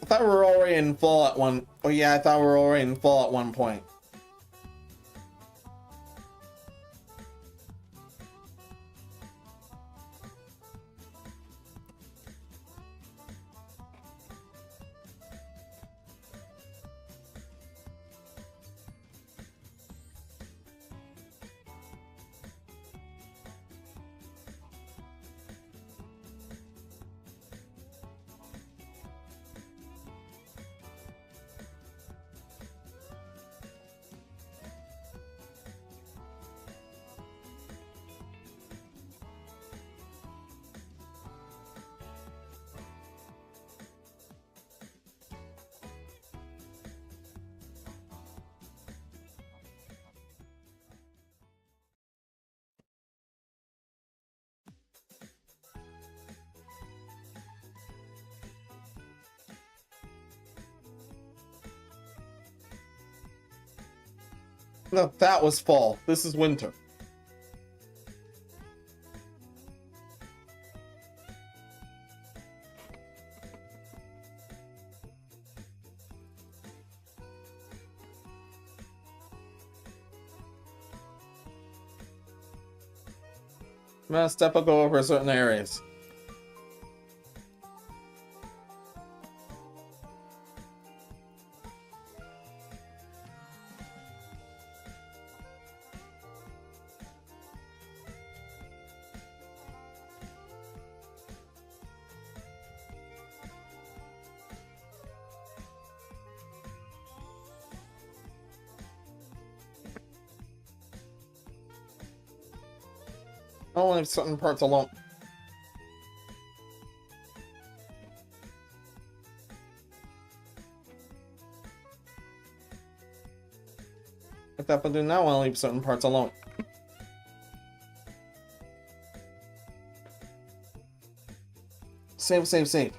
I thought we were already in fall at one. Oh, yeah, I thought we were already in fall at one point. No, that was fall. This is winter. I'm gonna step up go over certain areas. I'll leave certain parts alone. If that would do now, I'll leave certain parts alone. Save, save, save.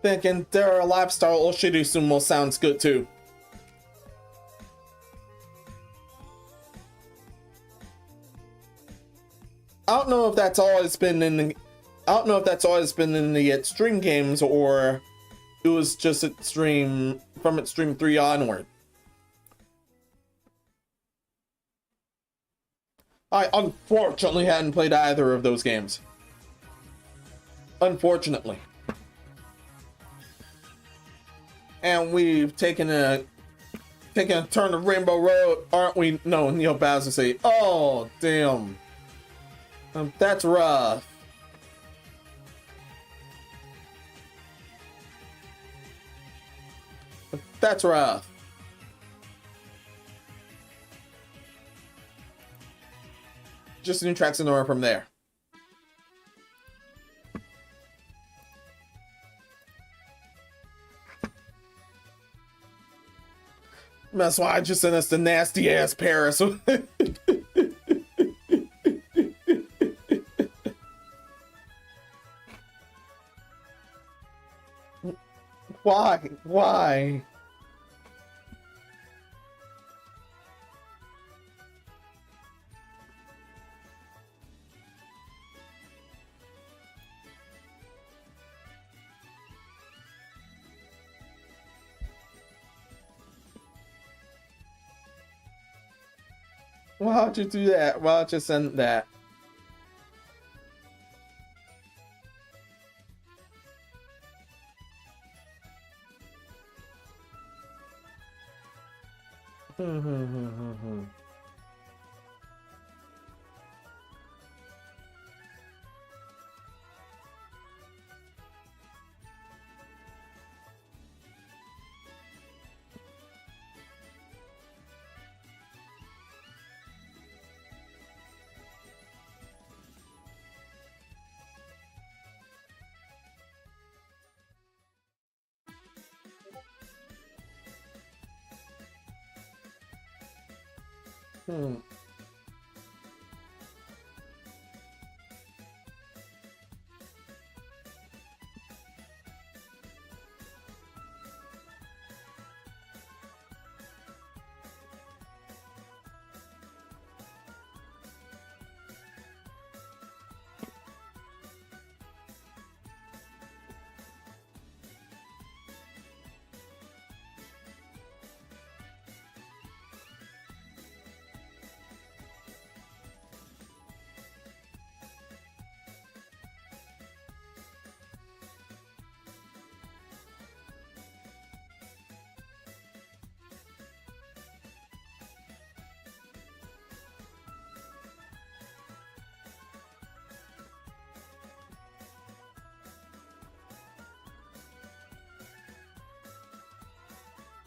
Thinking there are lifestyle Oshiru sumo sounds good too. I don't know if that's always been in the, I don't know if that's always been in the Extreme games or it was just Extreme from Extreme 3 onward. I unfortunately hadn't played either of those games. Unfortunately. And we've taken a turn to Rainbow Road, aren't we? No, Neil Bowser say, oh, damn. That's rough. That's rough. Just new tracks in order from there. That's why I just sent us the nasty ass Paris. Why? Why? Why'd you do that? Why'd you send that?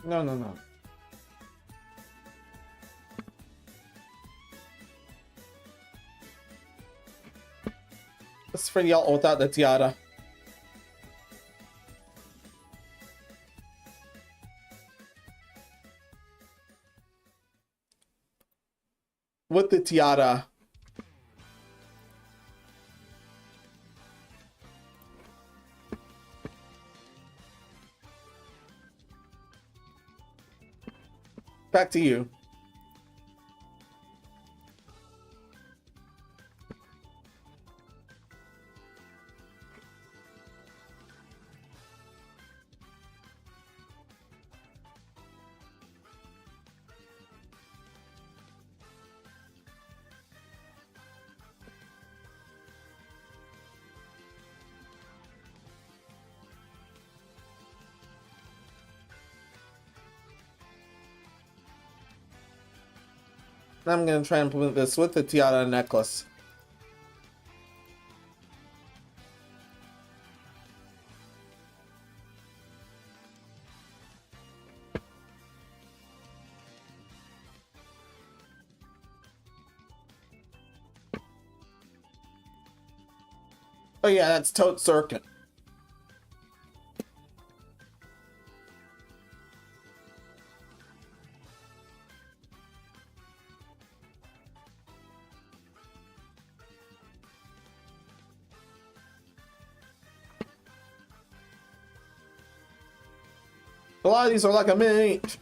No, no, no. Let's figure out without the tiara. With the tiara. Back to you. I'm gonna try and implement this with the tiara necklace. Oh yeah, that's Toad Circuit. A lot of these are like a minute each.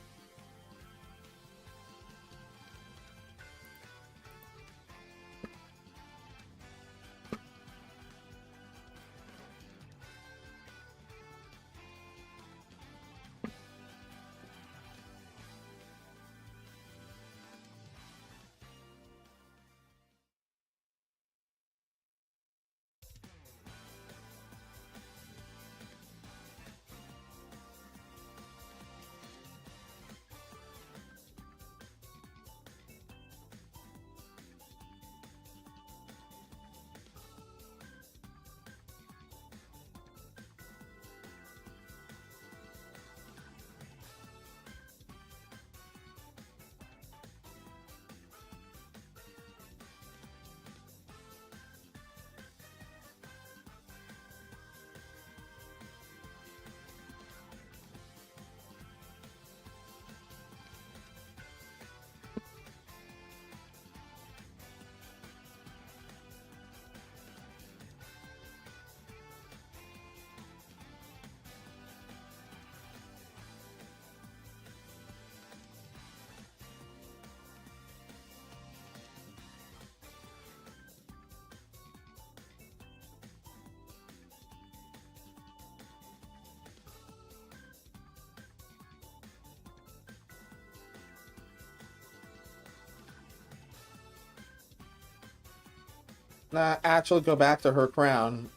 Nah, actually go back to her crown.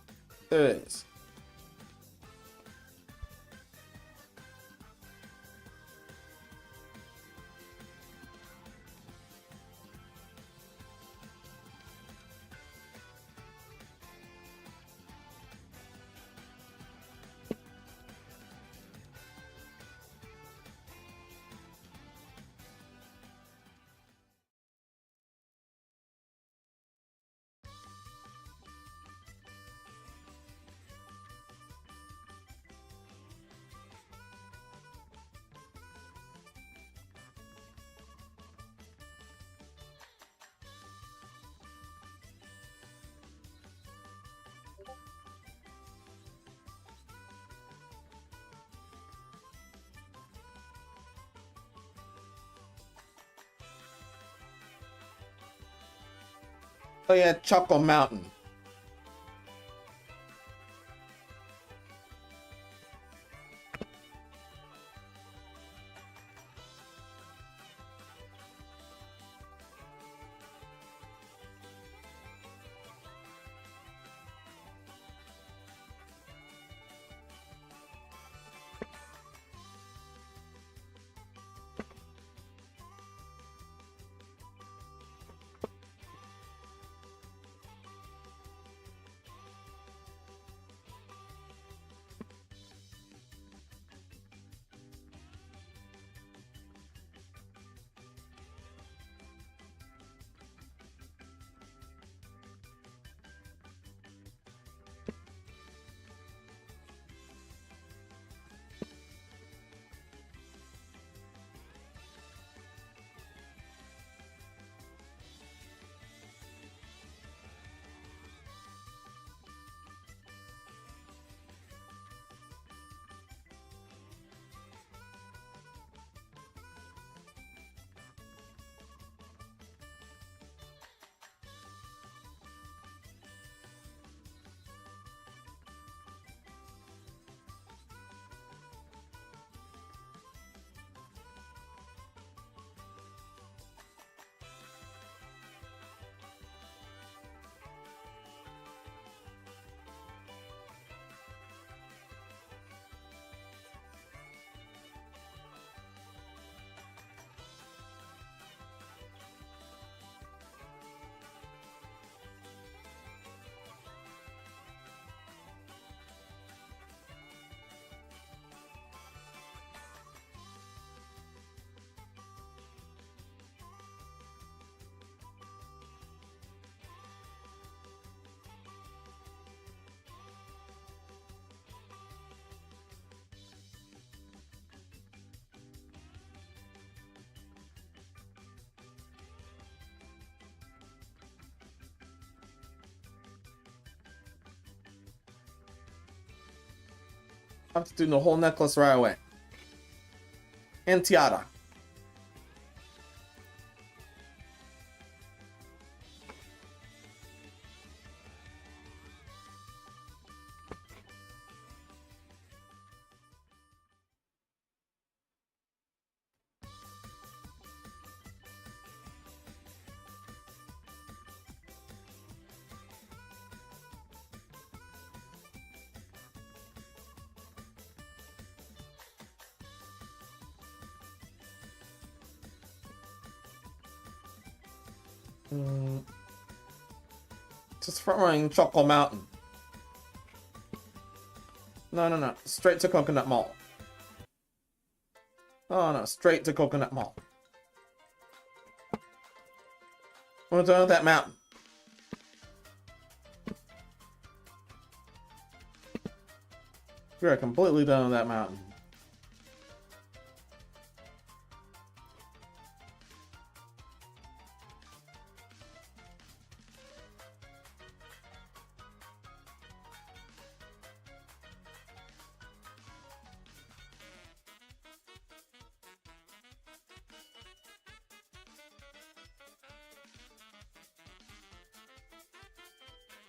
There it is. Oh yeah, Chuckle Mountain. have to do the whole necklace right away. And tiara. Just front running Choco Mountain. No. Straight to Coconut Mall. Oh no, straight to Coconut Mall. We're done with that mountain. We are completely done with that mountain.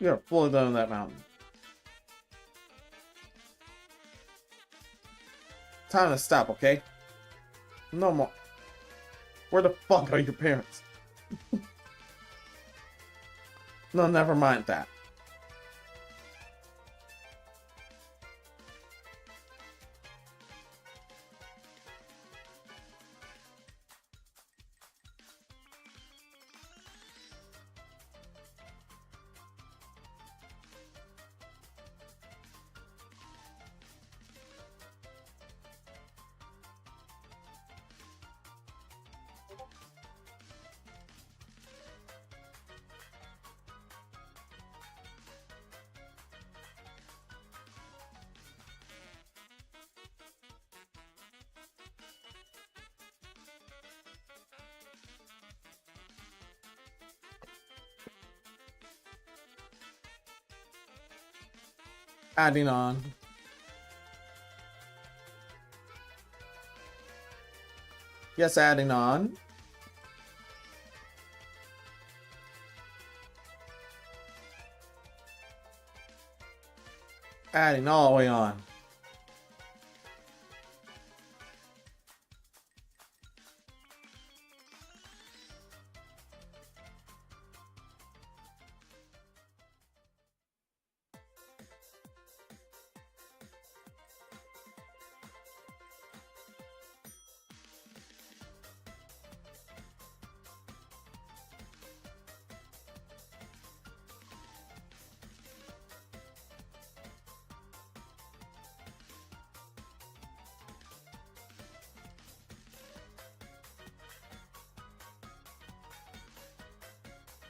We are fully done with that mountain. Time to stop, okay? No more. Where the fuck are your parents? No, never mind that. Adding on. Yes, adding on. Adding all the way on.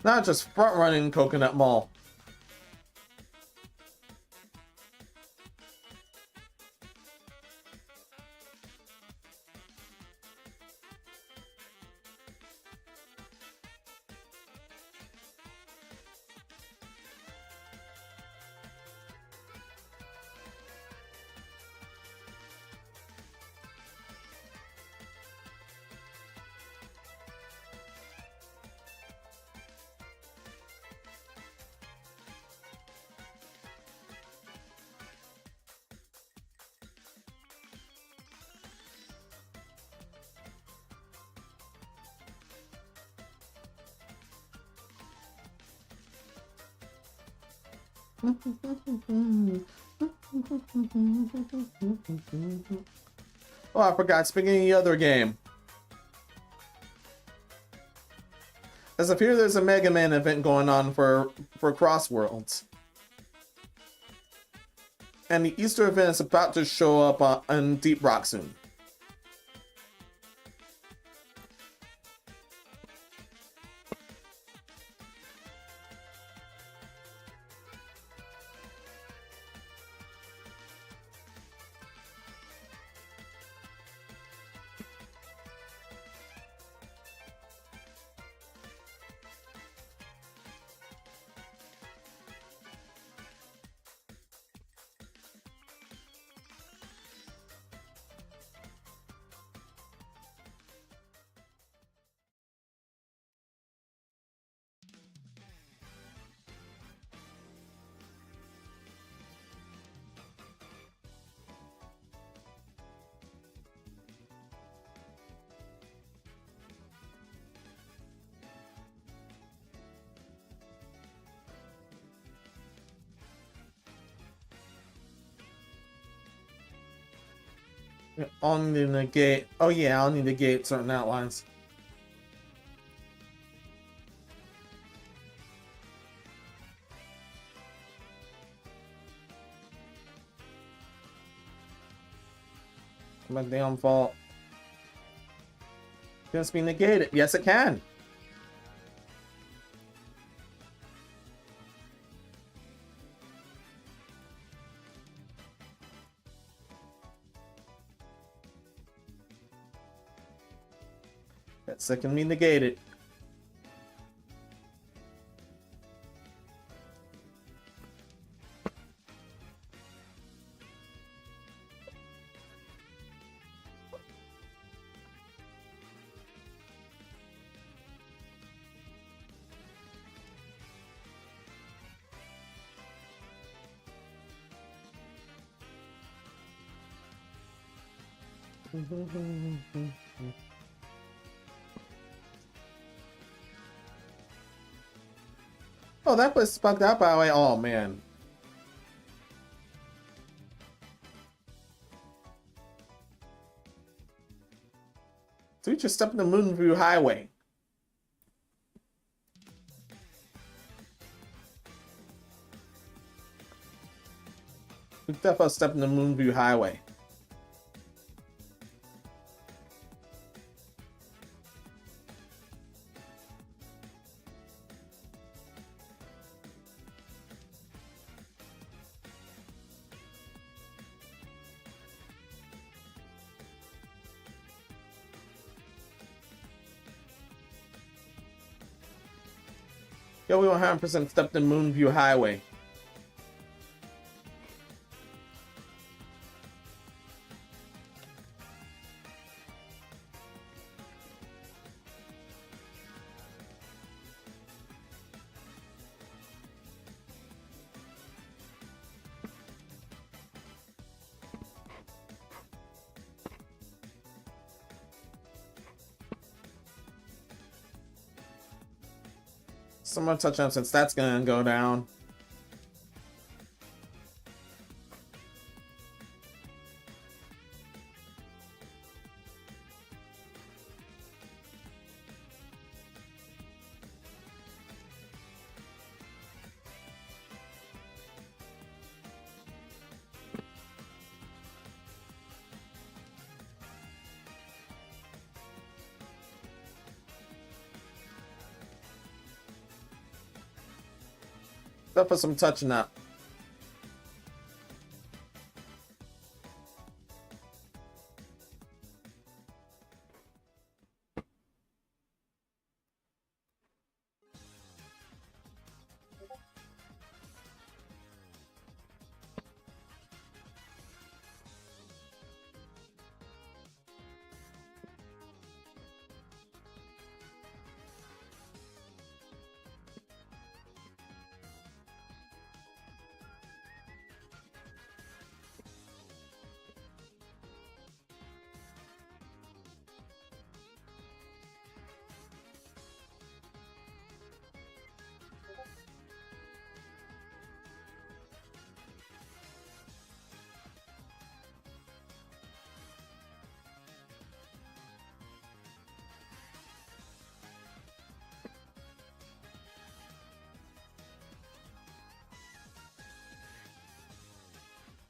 Not just front running Coconut Mall. Oh, I forgot. Speaking of the other game, as if here there's a Mega Man event going on for Cross Worlds, and the Easter event is about to show up on Deep Rock soon. I'll need to negate. Oh yeah, I'll need to negate certain outlines. My damn fault. Can this be negated? Yes, it can. That's can be negated. Oh, that was bugged out by the way. Oh man. So we just stepped in the Moonview Highway. We definitely stepped in the Moonview Highway. Yo, we 100% stepped in Moonview Highway. Someone touch on since that's gonna go down. For some touching up.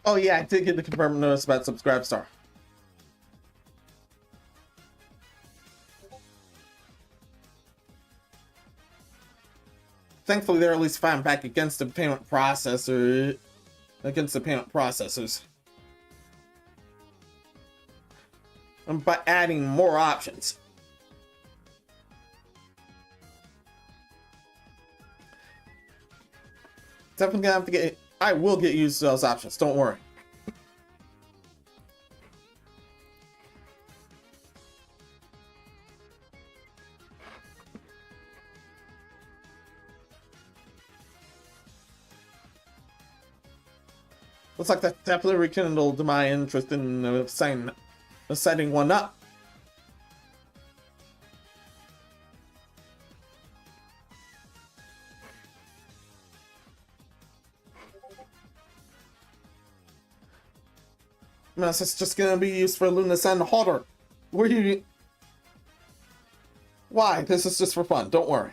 Oh yeah, I did get the confirmed notice about Subscribe Star. Thankfully, they're at least fighting back against the payment processor, against the payment processors, and by adding more options. Definitely gonna have to get. I will get used to those options. Don't worry. Looks like that definitely rekindled my interest in setting one up. Menos is just gonna be used for Luna's and Hotter. Where you... Why? This is just for fun, don't worry.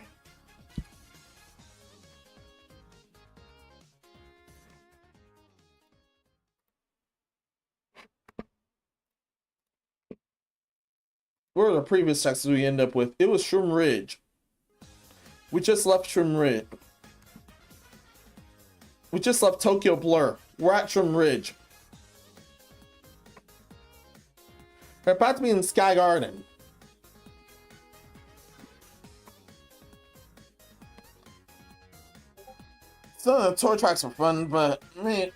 Where were the previous texts we end up with? It was Shroom Ridge. We just left Shroom Ridge. We just left Tokyo Blur. We're at Shroom Ridge. We're about to be in Sky Garden. Some of the tour tracks were fun, but man,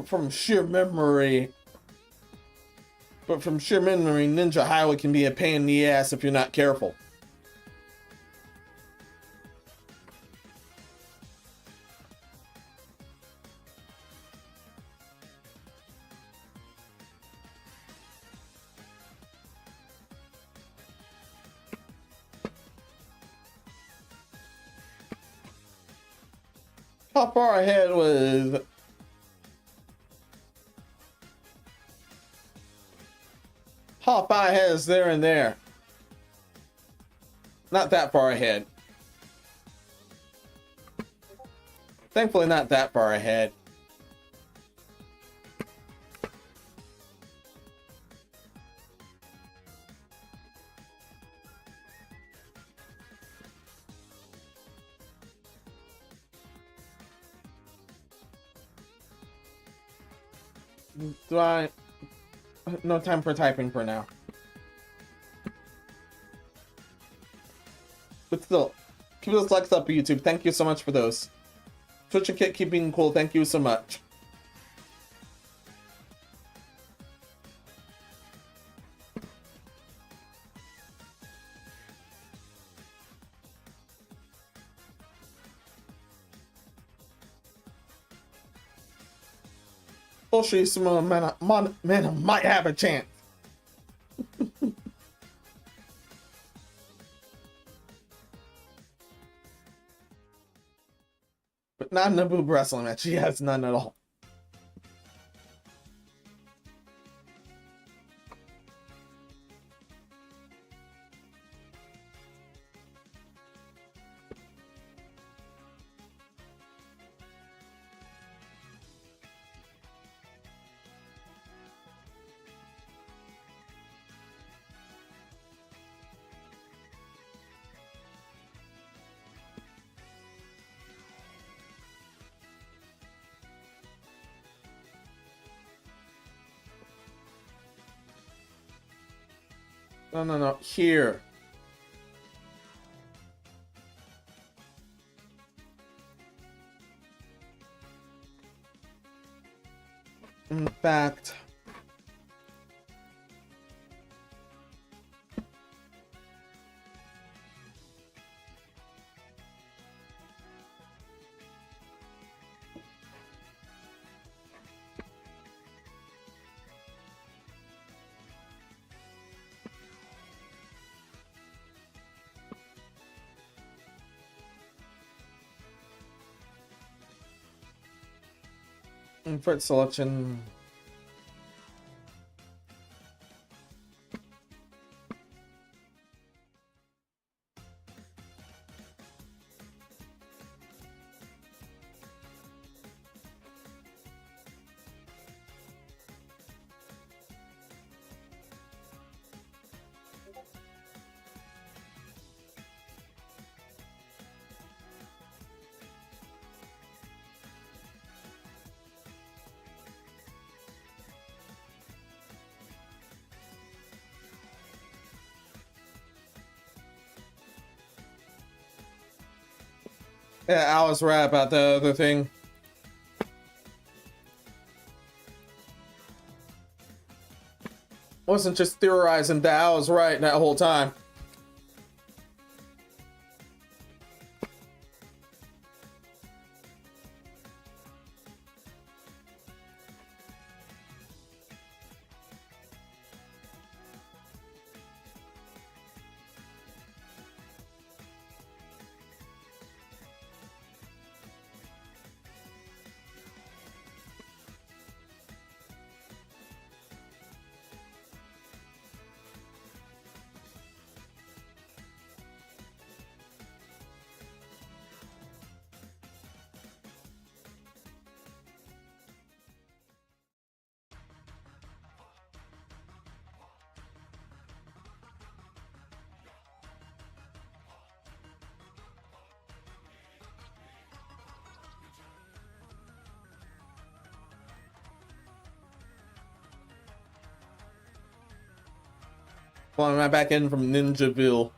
from sheer memory, Ninja Highway can be a pain in the ass if you're not careful. How far ahead was... How far ahead is there and there? Not that far ahead. Thankfully not that far ahead. Do I... No time for typing for now. But still, keep those likes up, YouTube. Thank you so much for those. Twitch and Kit, keep being cool. Thank you so much. Oshisumo Mana might have a chance. But not in a boob wrestling match. She has none at all. No. Here. In fact... Input selection. Yeah, I was right about the other thing. Wasn't just theorizing that I was right that whole time. Flying right back in from Ninjaville.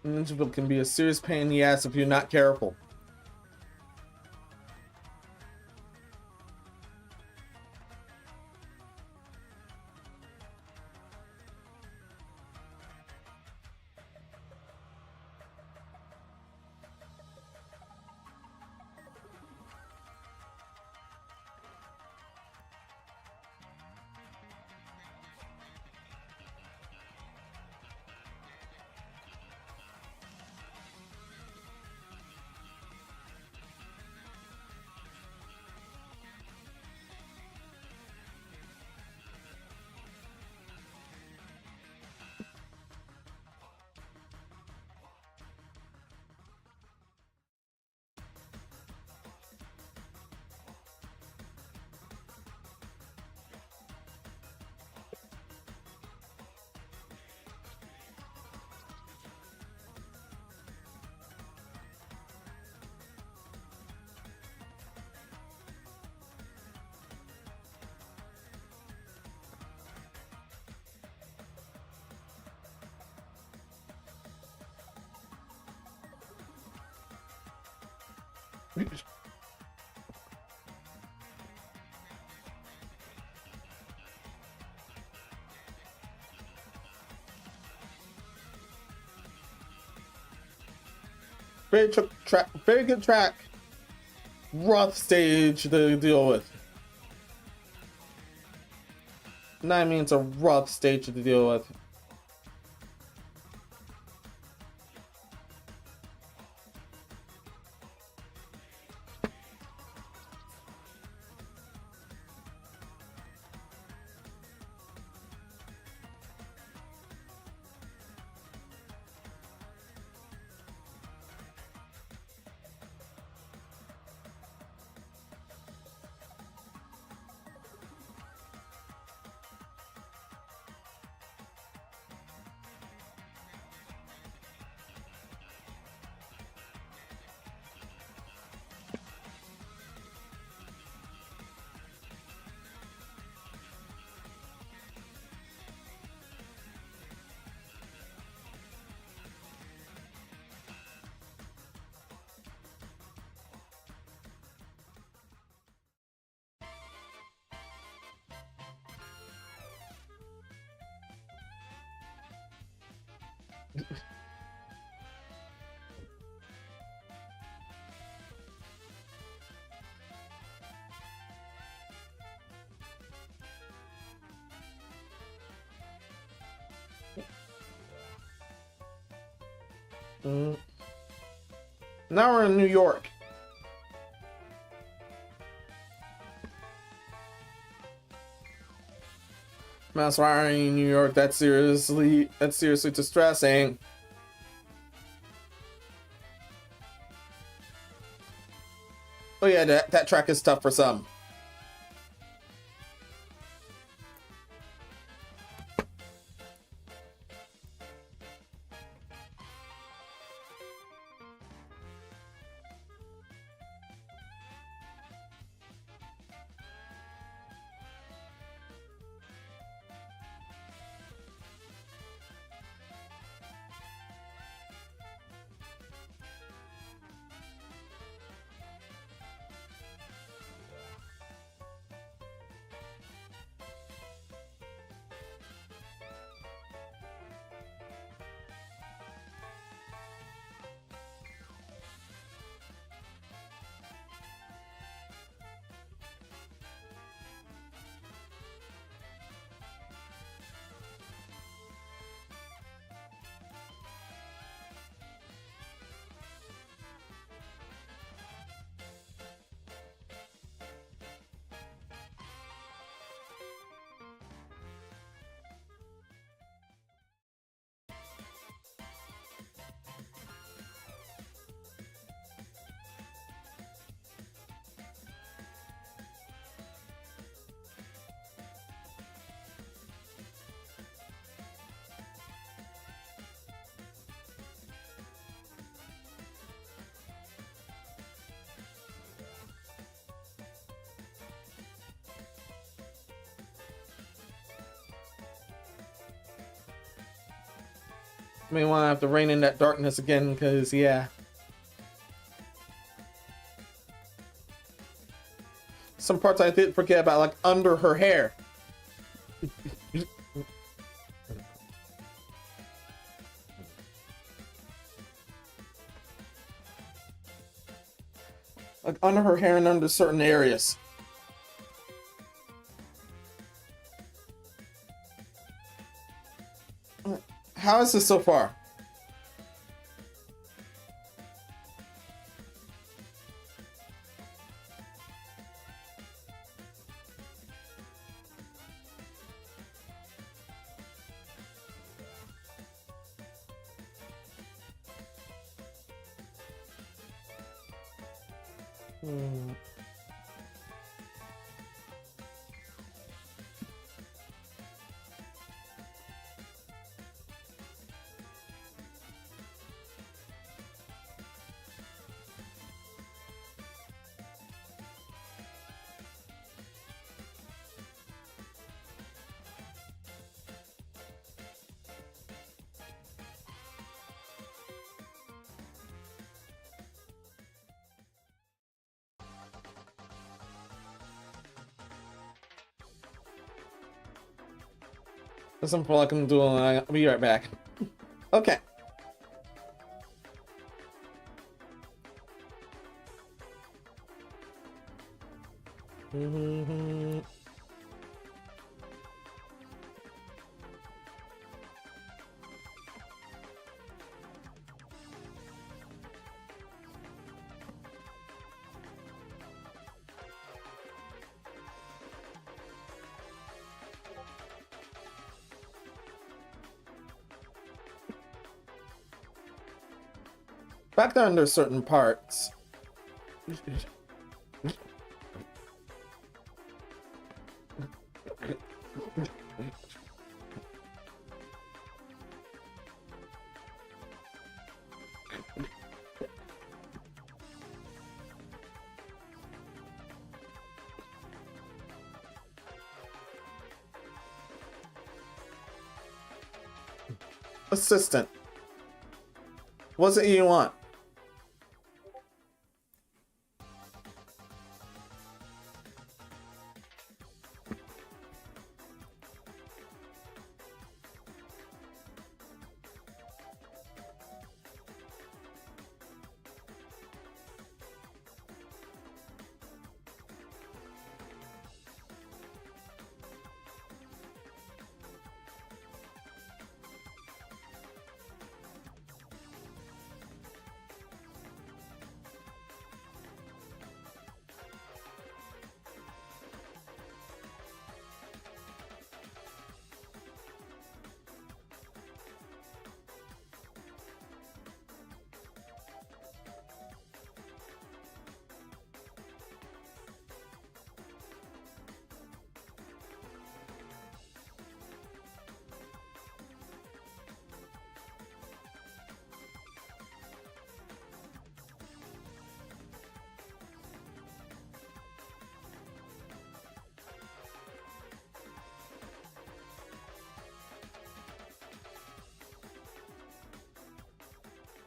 Ninjaville can be a serious pain in the ass if you're not careful. Very good track. Rough stage to deal with. I mean, it's a rough stage to deal with. Now we're in New York. Mouse wiring in New York, that's seriously distressing. Oh yeah, that track is tough for some. May want to have to rein in that darkness again, because, yeah. Some parts I did forget about, like under her hair. Like under her hair and under certain areas. How is this so far? Doesn't feel like I'm doing. I'll be right back. Okay. Back down to certain parts. Assistant. What's it you want?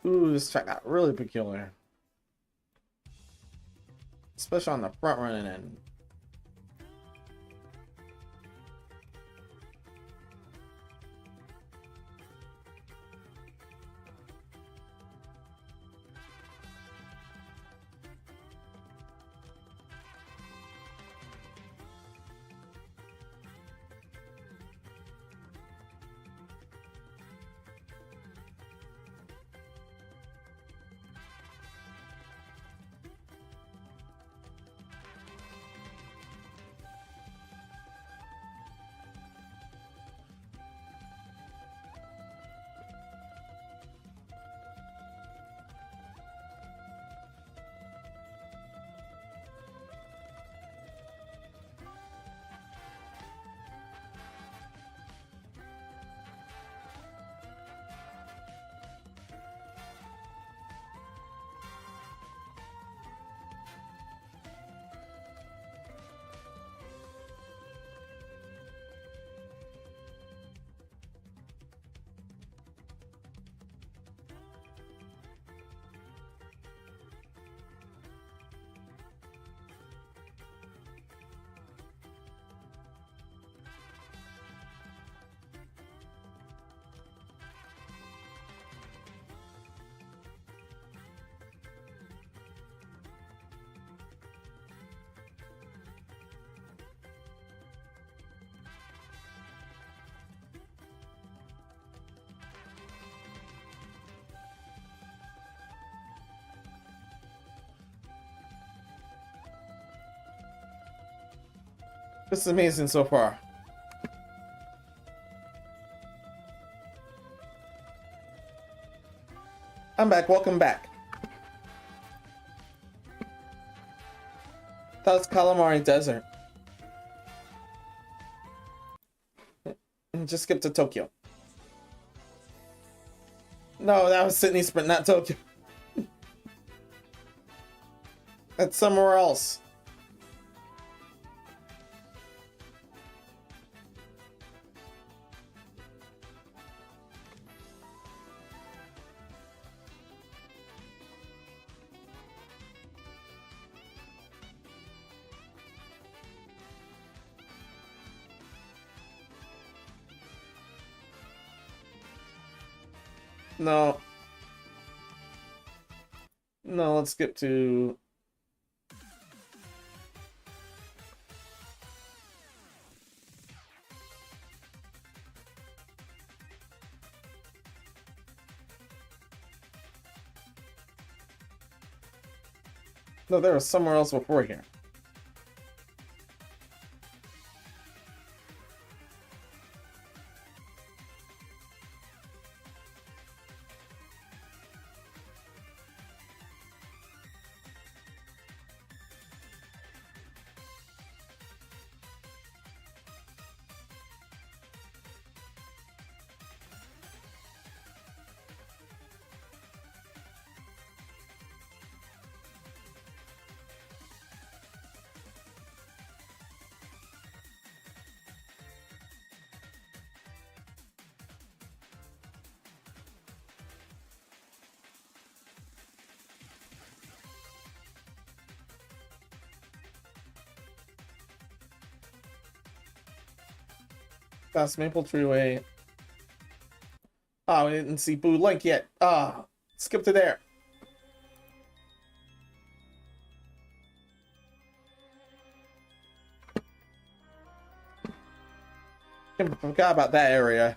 Ooh, this track got really peculiar. Especially on the front running end. This is amazing so far. I'm back. Welcome back. That was Calamari Desert. Just skip to Tokyo. No, that was Sydney Sprint, not Tokyo. That's somewhere else. No. No, let's skip to... No, there was somewhere else before here. That's Maple Tree Way. Oh, we didn't see Boo Link yet. Ah, skip to there. I forgot about that area.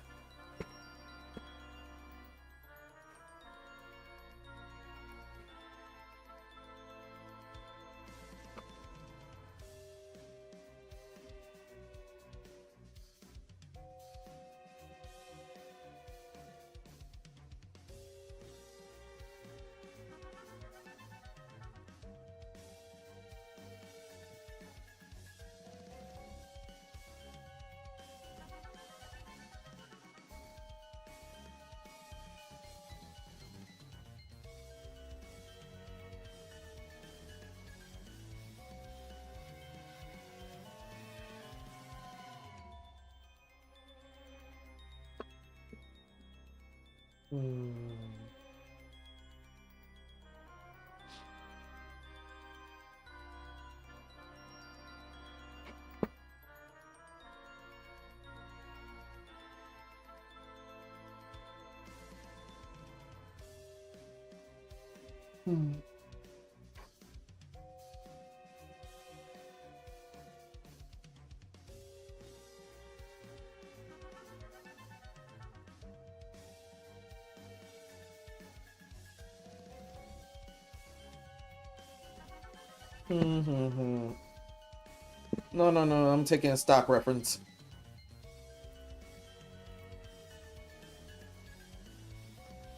No, I'm taking a stock reference.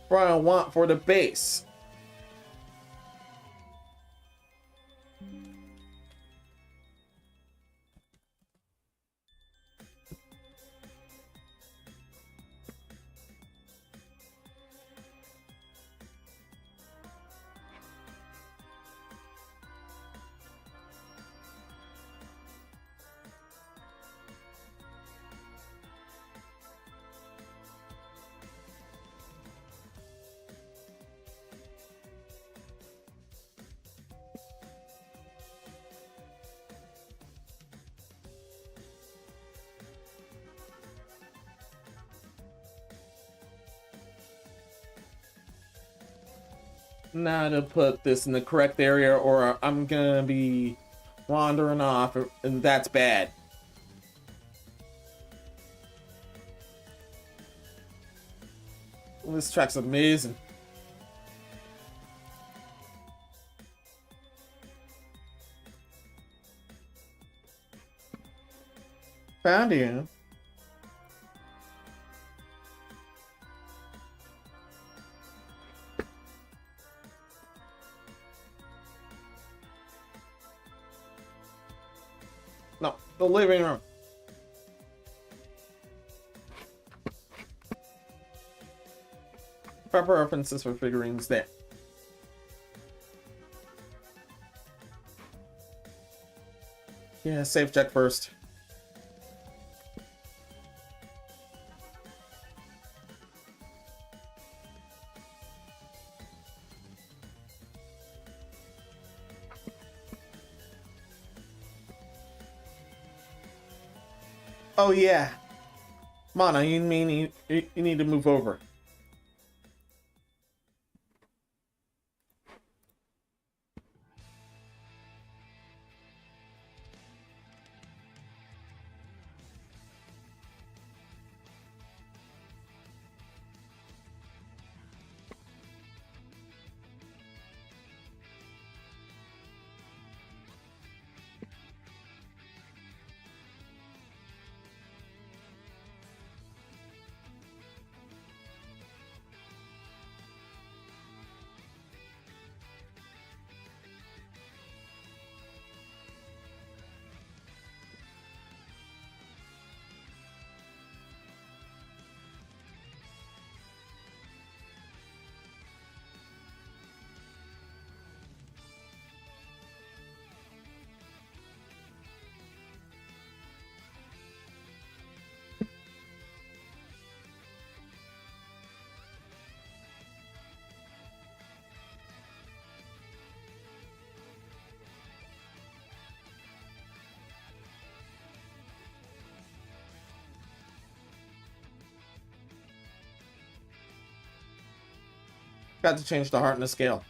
What I want for the base. Now to put this in the correct area or I'm gonna be wandering off and that's bad. This track's amazing. found you. No, the living room. Proper references for figurines there. Yeah, safe check first. Oh yeah. Mana, you mean you need to move over. Got to change the heart and the scale.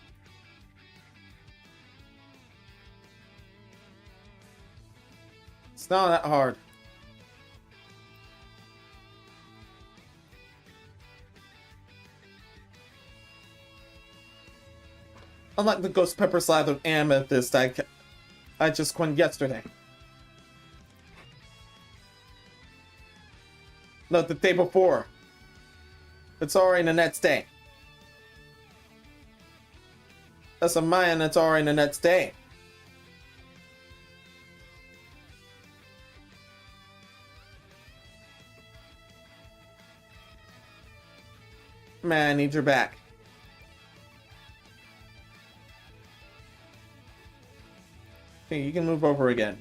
It's not that hard. Unlike the ghost pepper slathered amethyst I just coined yesterday. No, the day before. It's alright the next day. That's a Mayan, it's alright the next day. Man, I need your back. Okay, you can move over again.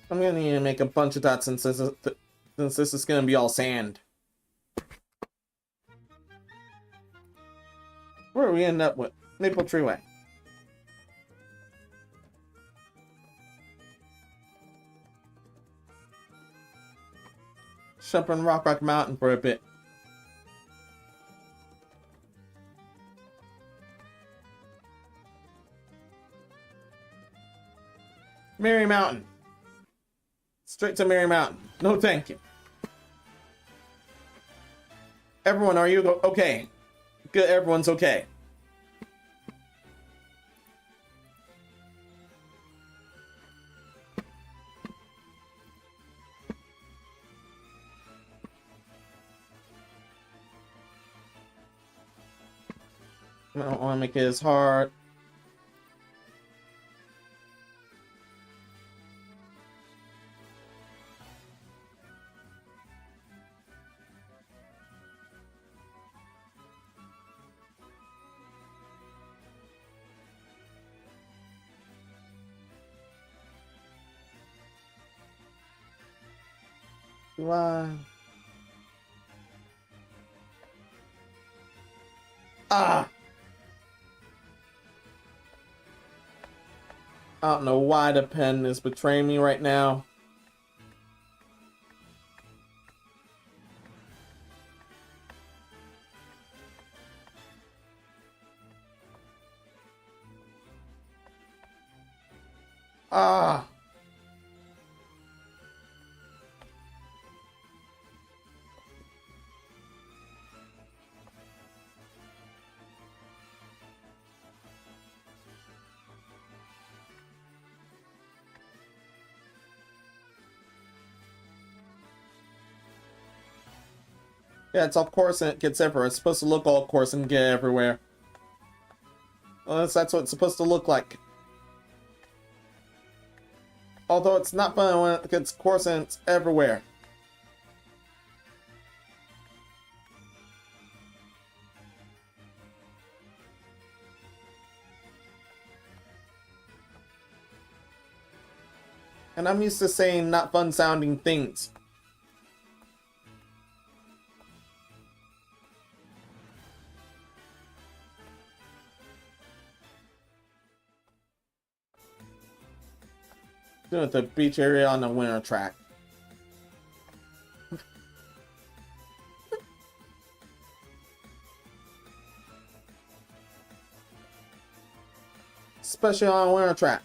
I'm gonna need to make a bunch of dots since this is gonna be all sand. Where do we end up with? Maple Tree Way. Jump on Rock Mountain for a bit. Mary Mountain. Straight to Mary Mountain. No thank you. Everyone, are you okay? Good, everyone's okay. I don't want to make it as hard. Why? Ah! I don't know why the pen is betraying me right now. Ah! Yeah, it's all coarse and it gets everywhere. It's supposed to look all coarse and get everywhere. Well, that's what it's supposed to look like. Although it's not fun when it gets coarse and it's everywhere. And I'm used to saying not fun sounding things. Doing it the beach area on the winter track. Especially on a winter track.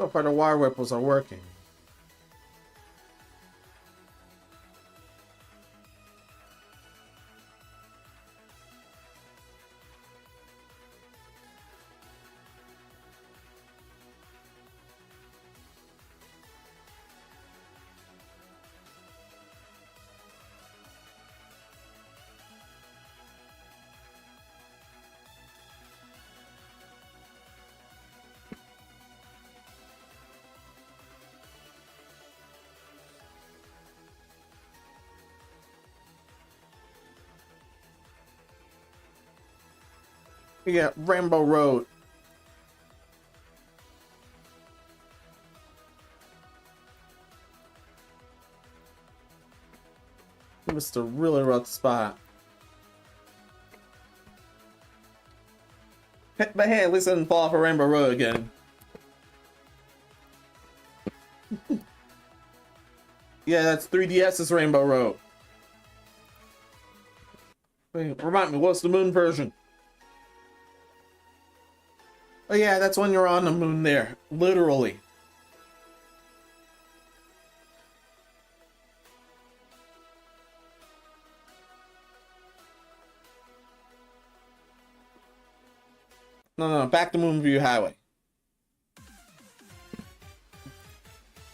So far, the wire ripples are working. Yeah, Rainbow Road. It was a really rough spot. But hey, at least I didn't fall off a Rainbow Road again. Yeah, that's 3DS's Rainbow Road. Wait, remind me, what's the moon version? Oh yeah, that's when you're on the moon there. Literally. No, back to Moonview Highway.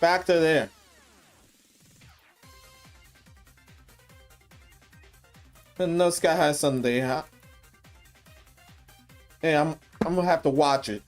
Back to there. And no Sky High Sunday, huh? Hey, I'm gonna have to watch it.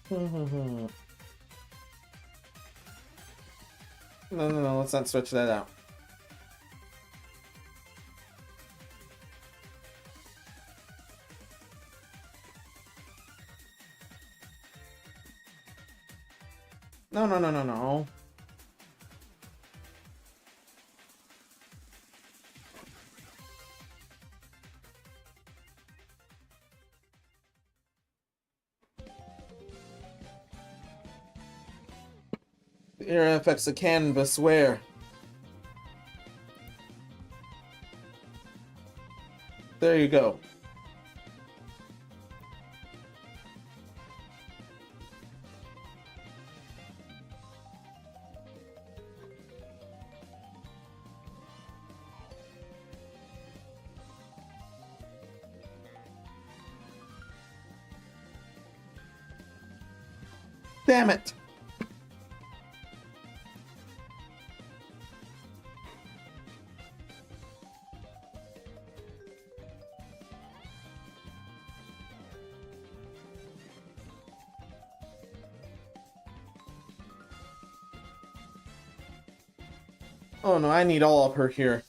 No, let's not switch that out. No. The air affects the canvas where? There you go. Damn it! Oh no, I need all of her here.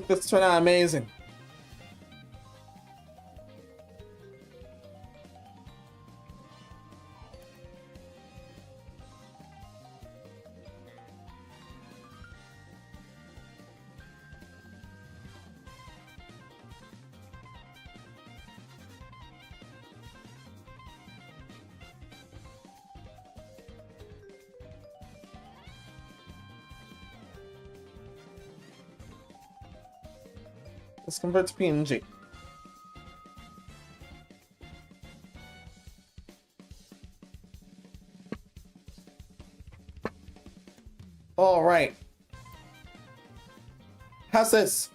This turned out amazing. Let's convert to PNG. All right. How's this?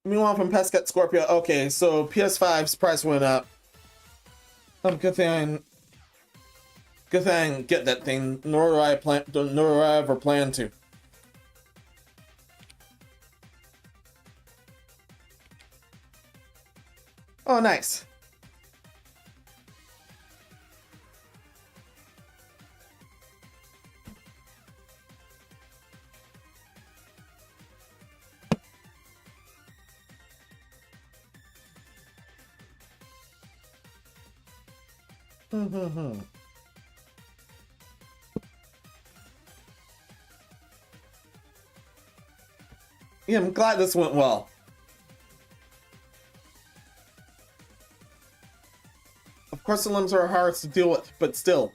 Meanwhile, from Pescat Scorpio. Okay, so PS5's price went up. Good thing get that thing. Nor do I ever plan to. Oh, nice. Yeah, I'm glad this went well. Of course, the limbs are hard to deal with, but still.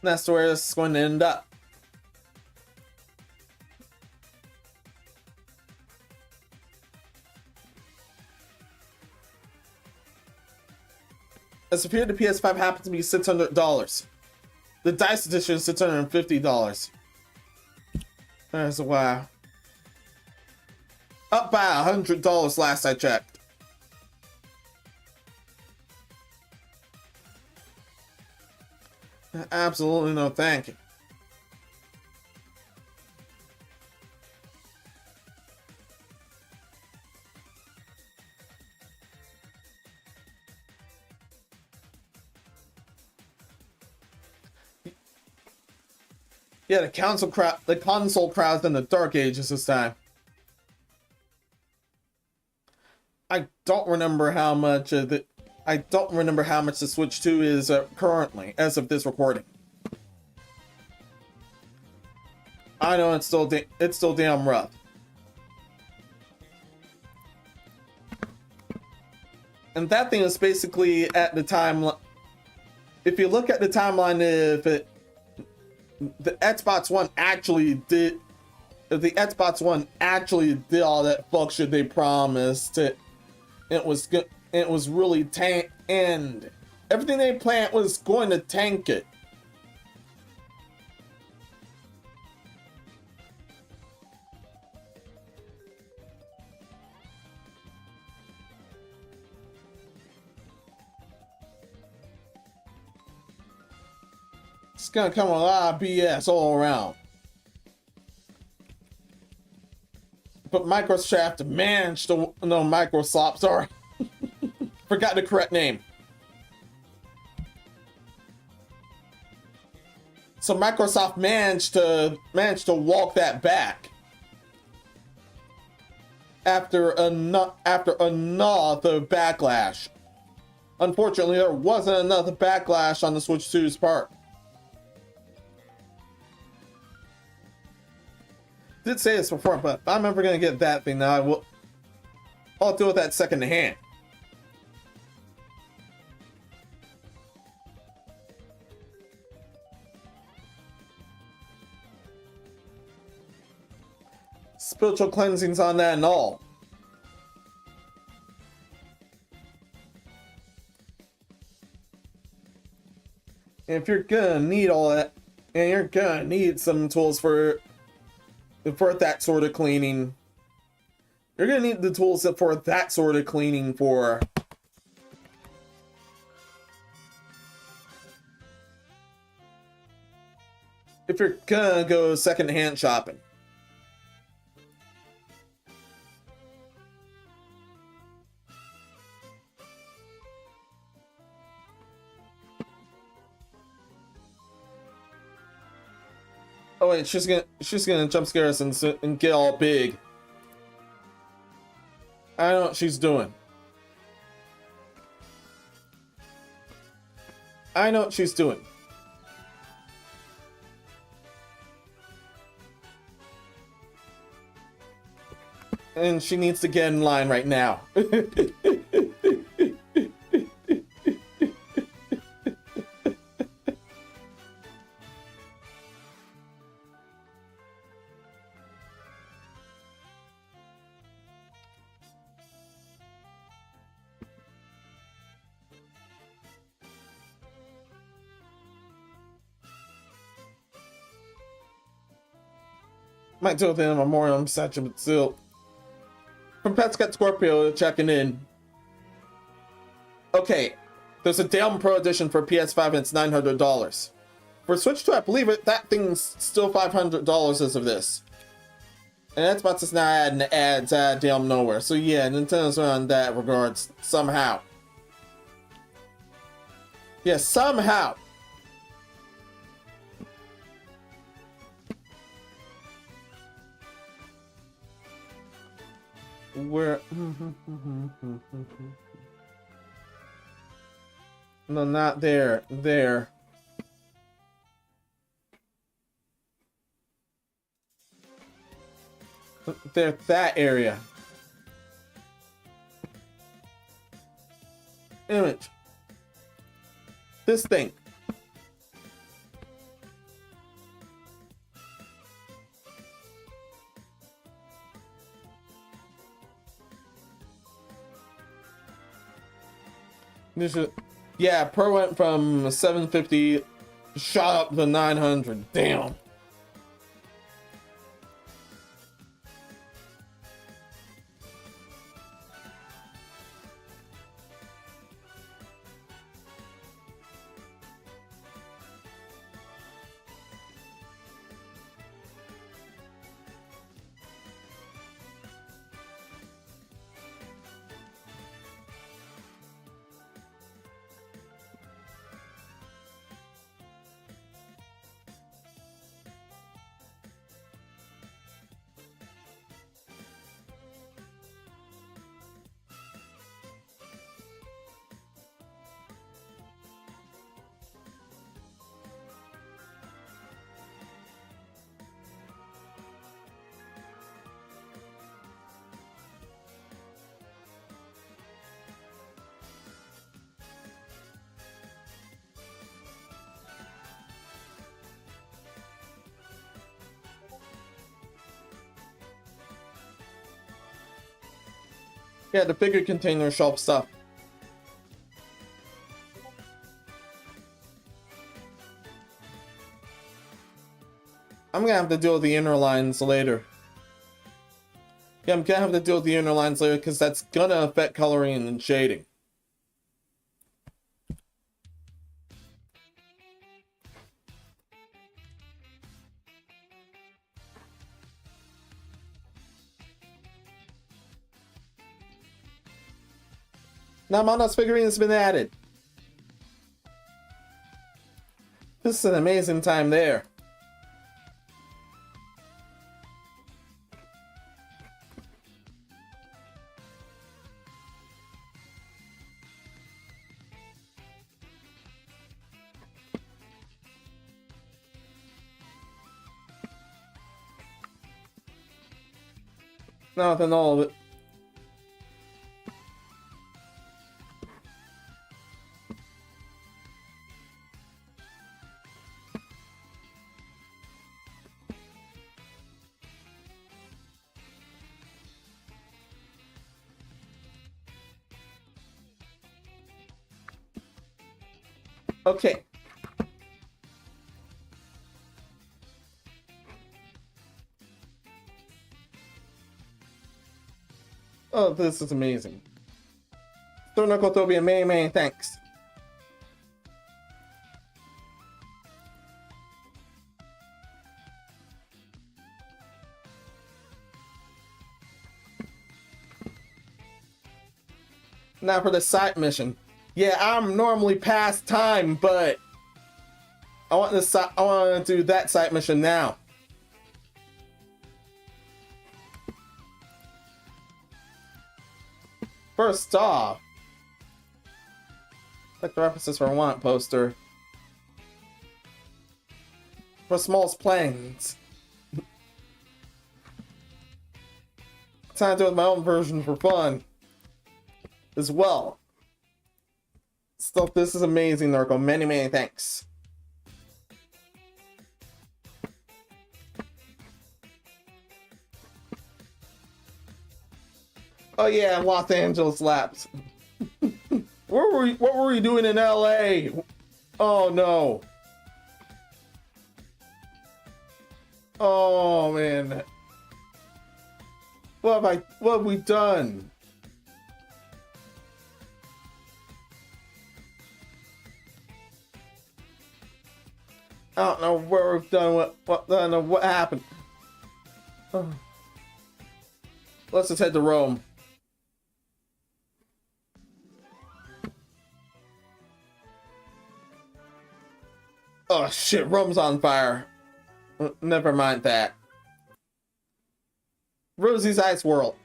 That's where it's going to end up. It's appeared the PS5 happens to be $600. The Dice Edition is $650. That's a wow. Up by $100 last I checked. Absolutely no thank you. Yeah, the console crowd's in the Dark Ages this time. I don't remember how much the Switch 2 is currently, as of this recording. I know it's still damn rough. And that thing is basically at the time. If you look at the timeline, the Xbox One actually did. If the Xbox One actually did all that fuck shit they promised, it was good. It was really and everything they planned was going to tank it. It's gonna come a lot of BS all around. But Microsoft managed to, no, Microsoft, sorry. Forgot the correct name. So Microsoft managed to walk that back after another backlash. Unfortunately, there wasn't another backlash on the Switch 2's part. Did say this before, but if I'm ever gonna get that thing now, I'll deal with that second hand. Spiritual cleansings on that and all. If you're gonna need all that, and you're gonna need some tools for that sort of cleaning, you're gonna need the tools for that sort of cleaning for if you're gonna go secondhand shopping. Oh wait, she's gonna jump scare us and get all big. I know what she's doing. I know what she's doing. And she needs to get in line right now. Might do it in a memorial section, but still. From Petscat Scorpio checking in. Okay, there's a Down Pro edition for PS5 and it's $900. For Switch 2, I believe that thing's still $500 as of this. And Xbox is now adding ads damn nowhere. So yeah, Nintendo's on that regards somehow. Yeah, somehow. Where? No, not there. There. There, that area. Image. This thing. This is, yeah, Pro went from 750, shot up to 900. Damn. Yeah, the bigger container shelf stuff. I'm gonna have to deal with the inner lines later. Yeah, I'm gonna have to deal with the inner lines later because that's gonna affect coloring and shading. Now Madhouse figurine has been added. This is an amazing time there. Not than all of it. Okay. Oh, this is amazing. Thornokotobia, many thanks. Now for the side mission. Yeah, I'm normally past time, but I want to do that side mission now. First off, like the references for a want poster for smallest planes. Time to do my own version for fun as well. So this is amazing, Narco. Many, many thanks. Oh yeah, Los Angeles Labs. What were you doing in LA? Oh no. Oh man. What have we done? I don't know where we've done what happened. Oh. Let's just head to Rome. Oh shit, Rome's on fire. Never mind that. Rosie's Ice World.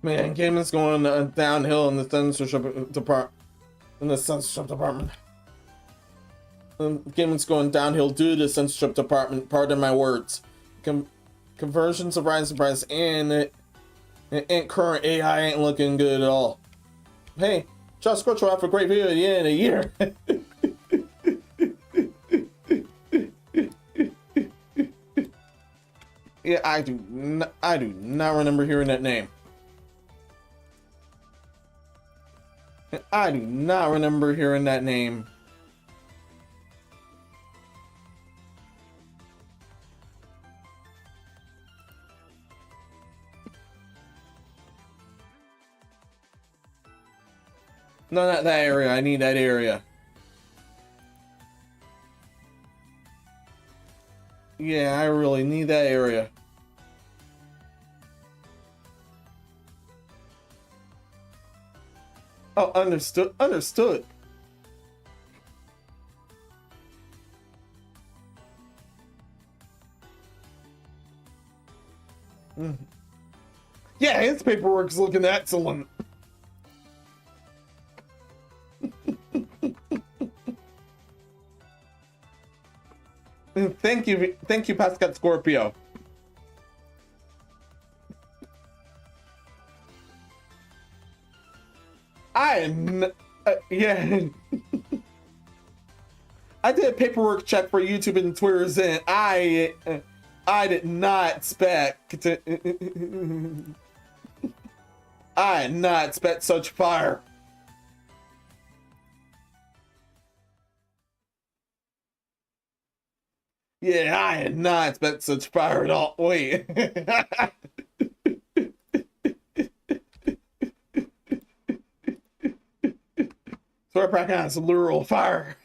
Man, gaming's going downhill in the censorship department. Gaming's going downhill due to the censorship department. Pardon my words. Conversions of Rise of Price and current AI ain't looking good at all. Hey, Josh Scorch will have a great video at the end of the year. Yeah, I do not remember hearing that name. I do not remember hearing that name. No, not that area. I need that area. Yeah, I really need that area. Oh, understood. Understood. Yeah, his paperwork's looking excellent. Thank you, Pascal Scorpio. Yeah. I did a paperwork check for YouTube and Twitter's, and I did not expect to. I did not expect such fire. Yeah, I did not expect such fire at all. Wait. So we're back on some literal fire.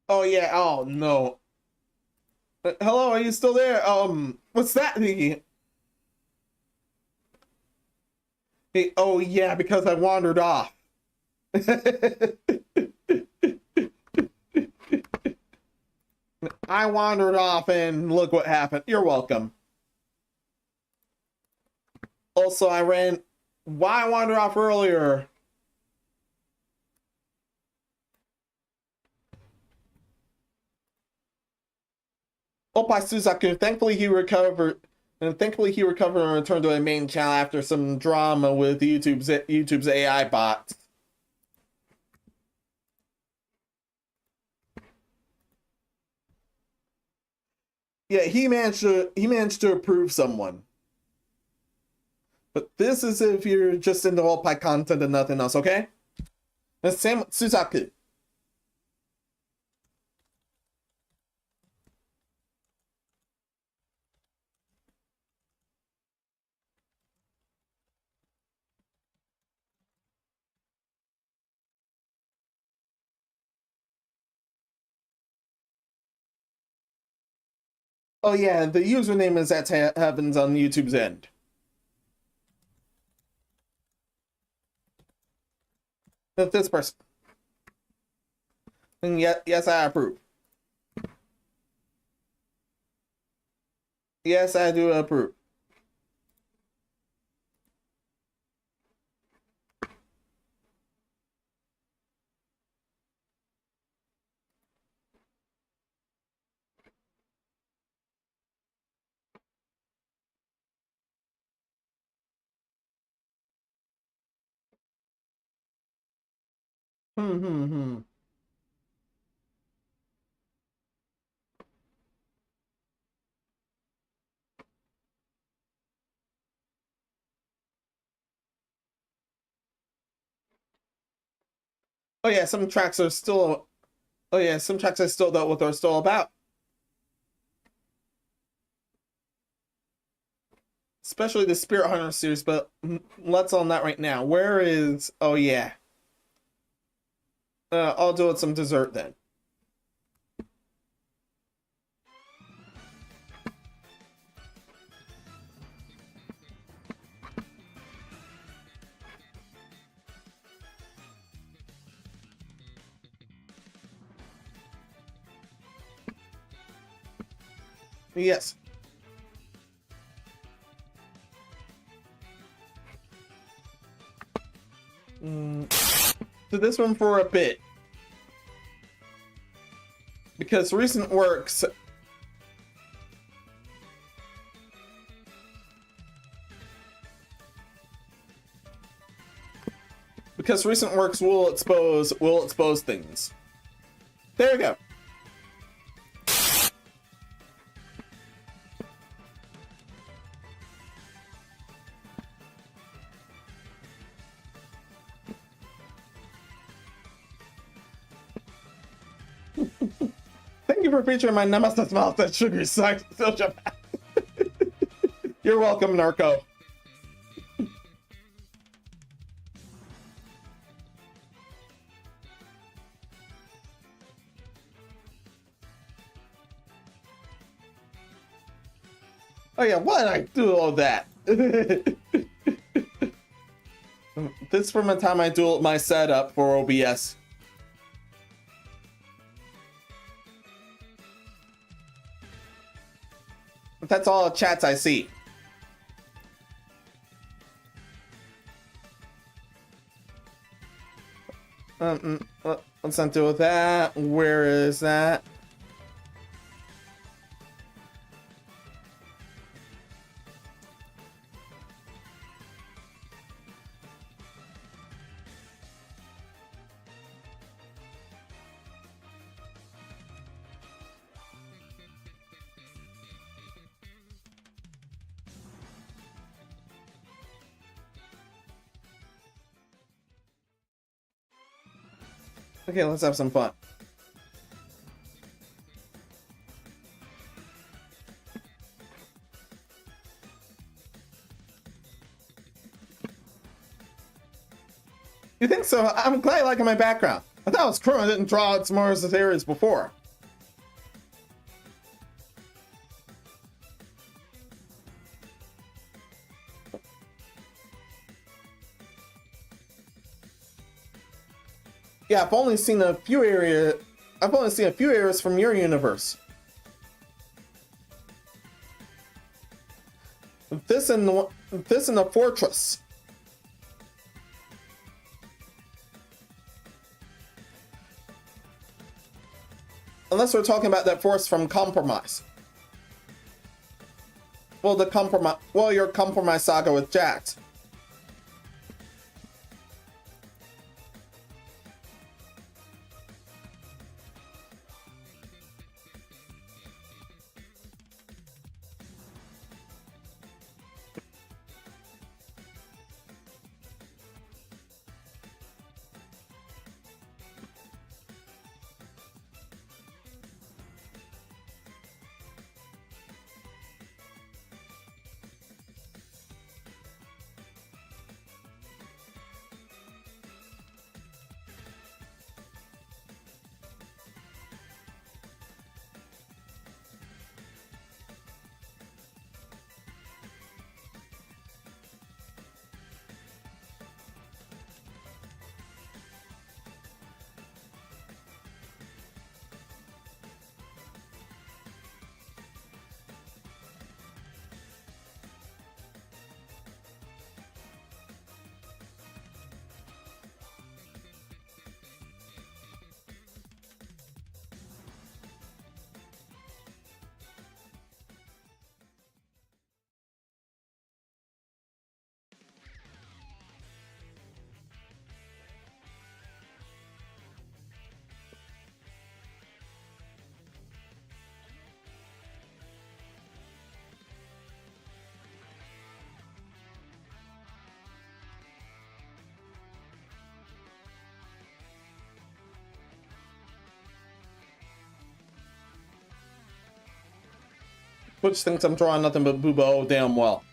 Oh yeah, oh no. Hello, are you still there? What's that? Hey, oh yeah, because I wandered off. I wandered off and look what happened. You're welcome. Also, why I wandered off earlier. Oppai Suzaku, thankfully he recovered and returned to a main channel after some drama with YouTube's AI bots. Yeah, he managed to approve someone. But this is if you're just into Oppai content and nothing else, okay? And same with Suzaku. Oh yeah, the username is at Heavens on YouTube's end. With this person. And yes, I approve. Yes, I do approve. Hmm. Oh yeah, some tracks are still. Oh yeah, some tracks I still know what they're still about. Especially the Spirit Hunter series, but let's on that right now. Where is? Oh yeah. I'll do it some dessert then. Yes. So this one for a bit. Because recent works will expose things. There you go. Thank you for featuring my Nemesis mouth that sugary social. You're welcome, Narco. Oh yeah, why did I do all that? This from the time I dueled my setup for OBS. That's all the chats I see. Let's not deal with that. Where is that? Okay, let's have some fun. You think so? I'm glad you like my background. I thought it was cool I didn't draw it more as areas before. Yeah, I've only seen a few areas from your universe. This in the fortress. Unless we're talking about that force from Compromise. Well, your Compromise saga with Jax. Twitch thinks I'm drawing nothing but booba oh damn well.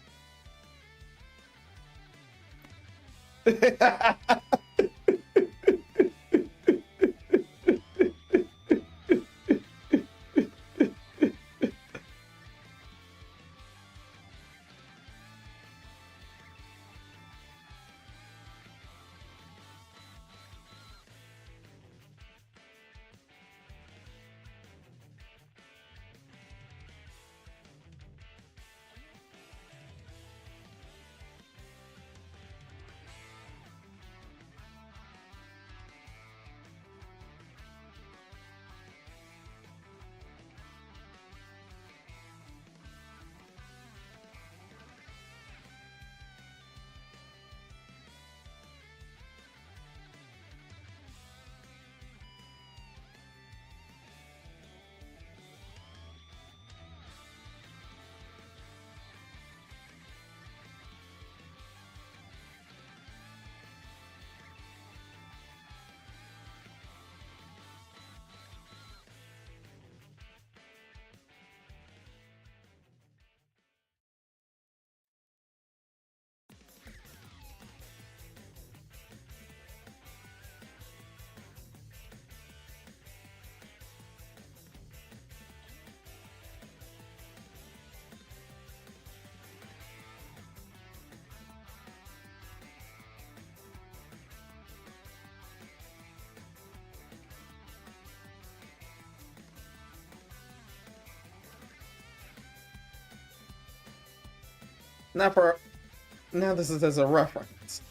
Now this is as a reference.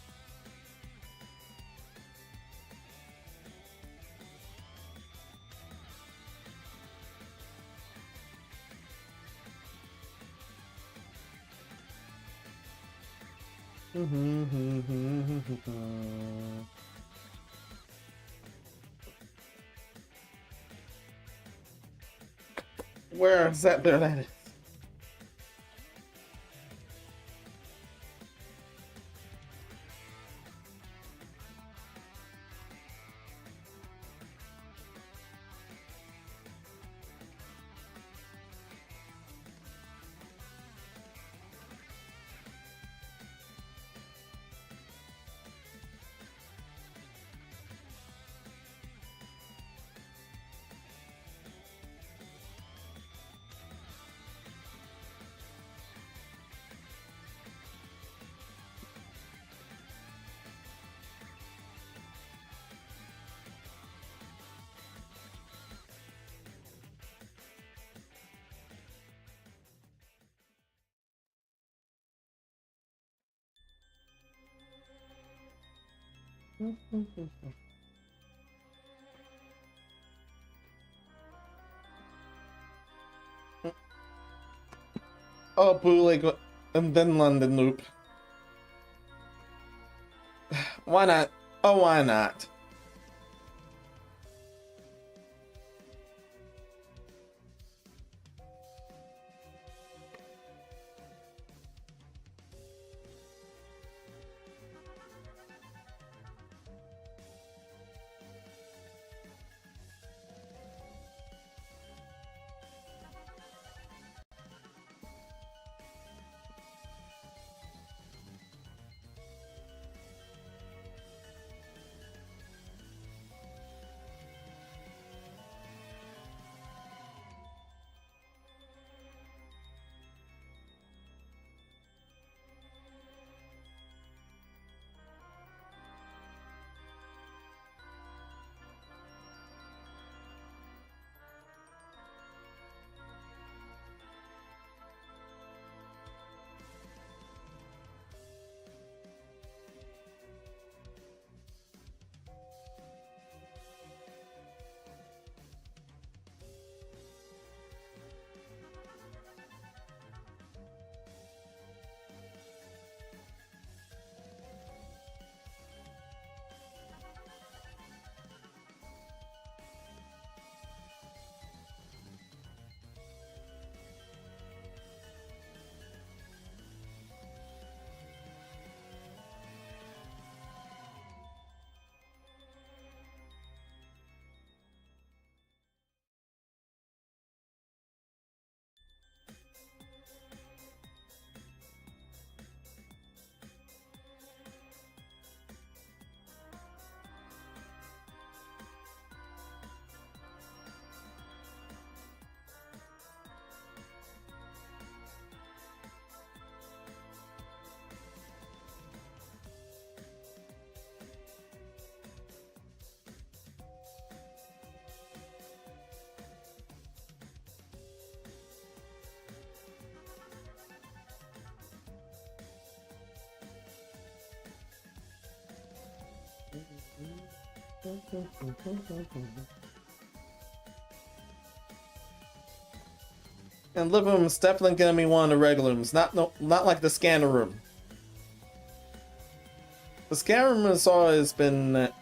Where is that? There that is. Oh, bootleg, and then London loop. Why not? Oh, why not? And living room is definitely gonna be one of the regular rooms, not like the scanner room. The scanner room has always been. The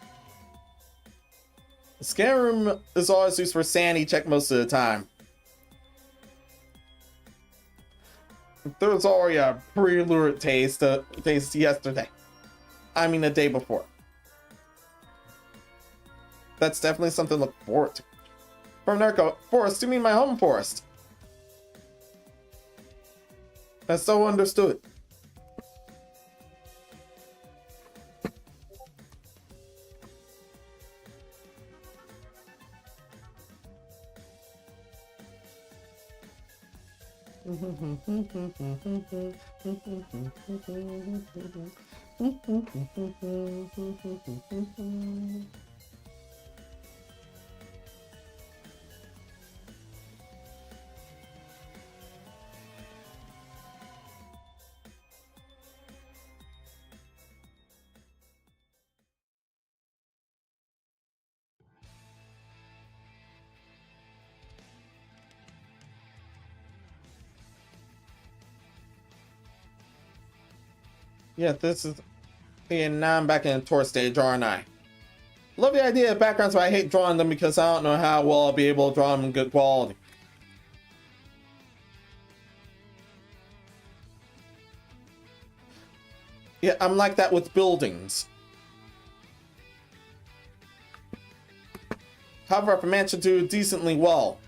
scanner room is always used for sanity check most of the time. There was already a pre-lurid taste yesterday. I mean, the day before. That's definitely something to look forward to. From Narco, forest, you mean my home forest? That's so understood. Yeah, this is. Yeah, now I'm back in the tour stage, aren't I? Love the idea of backgrounds, but I hate drawing them because I don't know how well I'll be able to draw them in good quality. Yeah, I'm like that with buildings. However, if I manage to do decently well.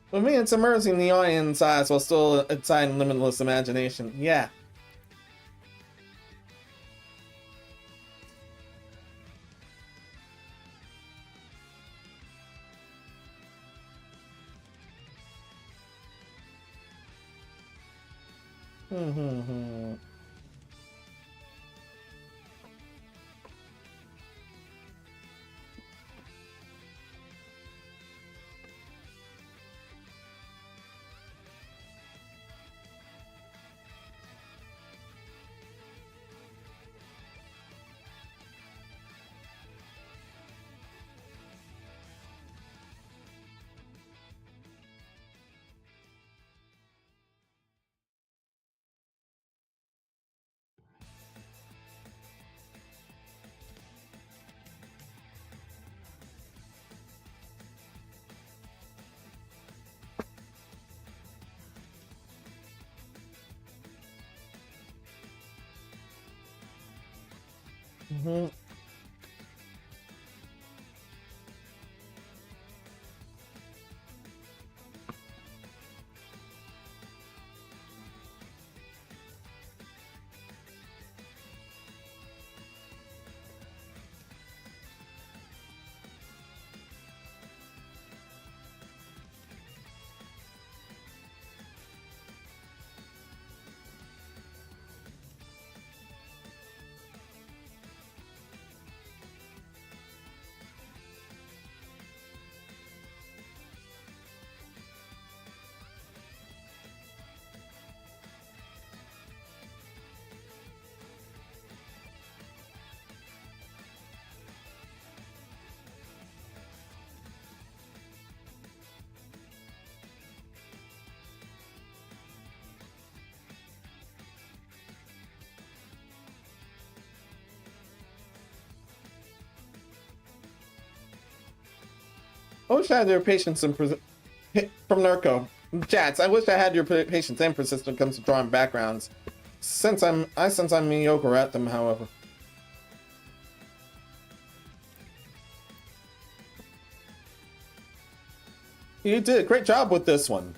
For me, it's immersing the audience eyes while still inciting limitless imagination. Yeah. I wish I had your patience and from Narco. Chats, I wish I had your patience and persistence when it comes to drawing backgrounds. Since I'm mediocre at them, however. You did a great job with this one.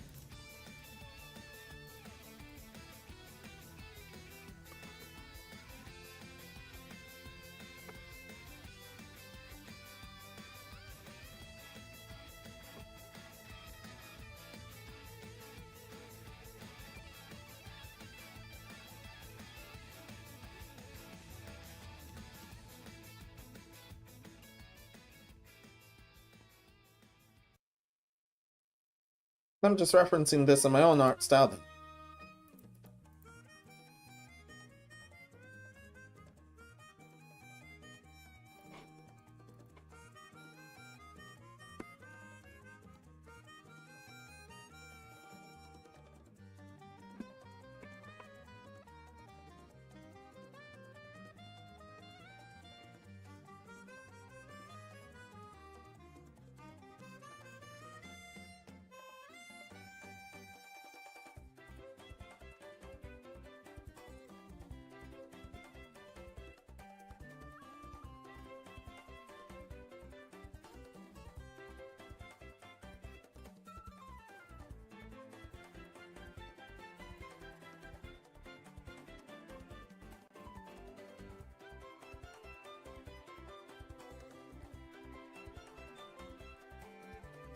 I'm just referencing this in my own art style then.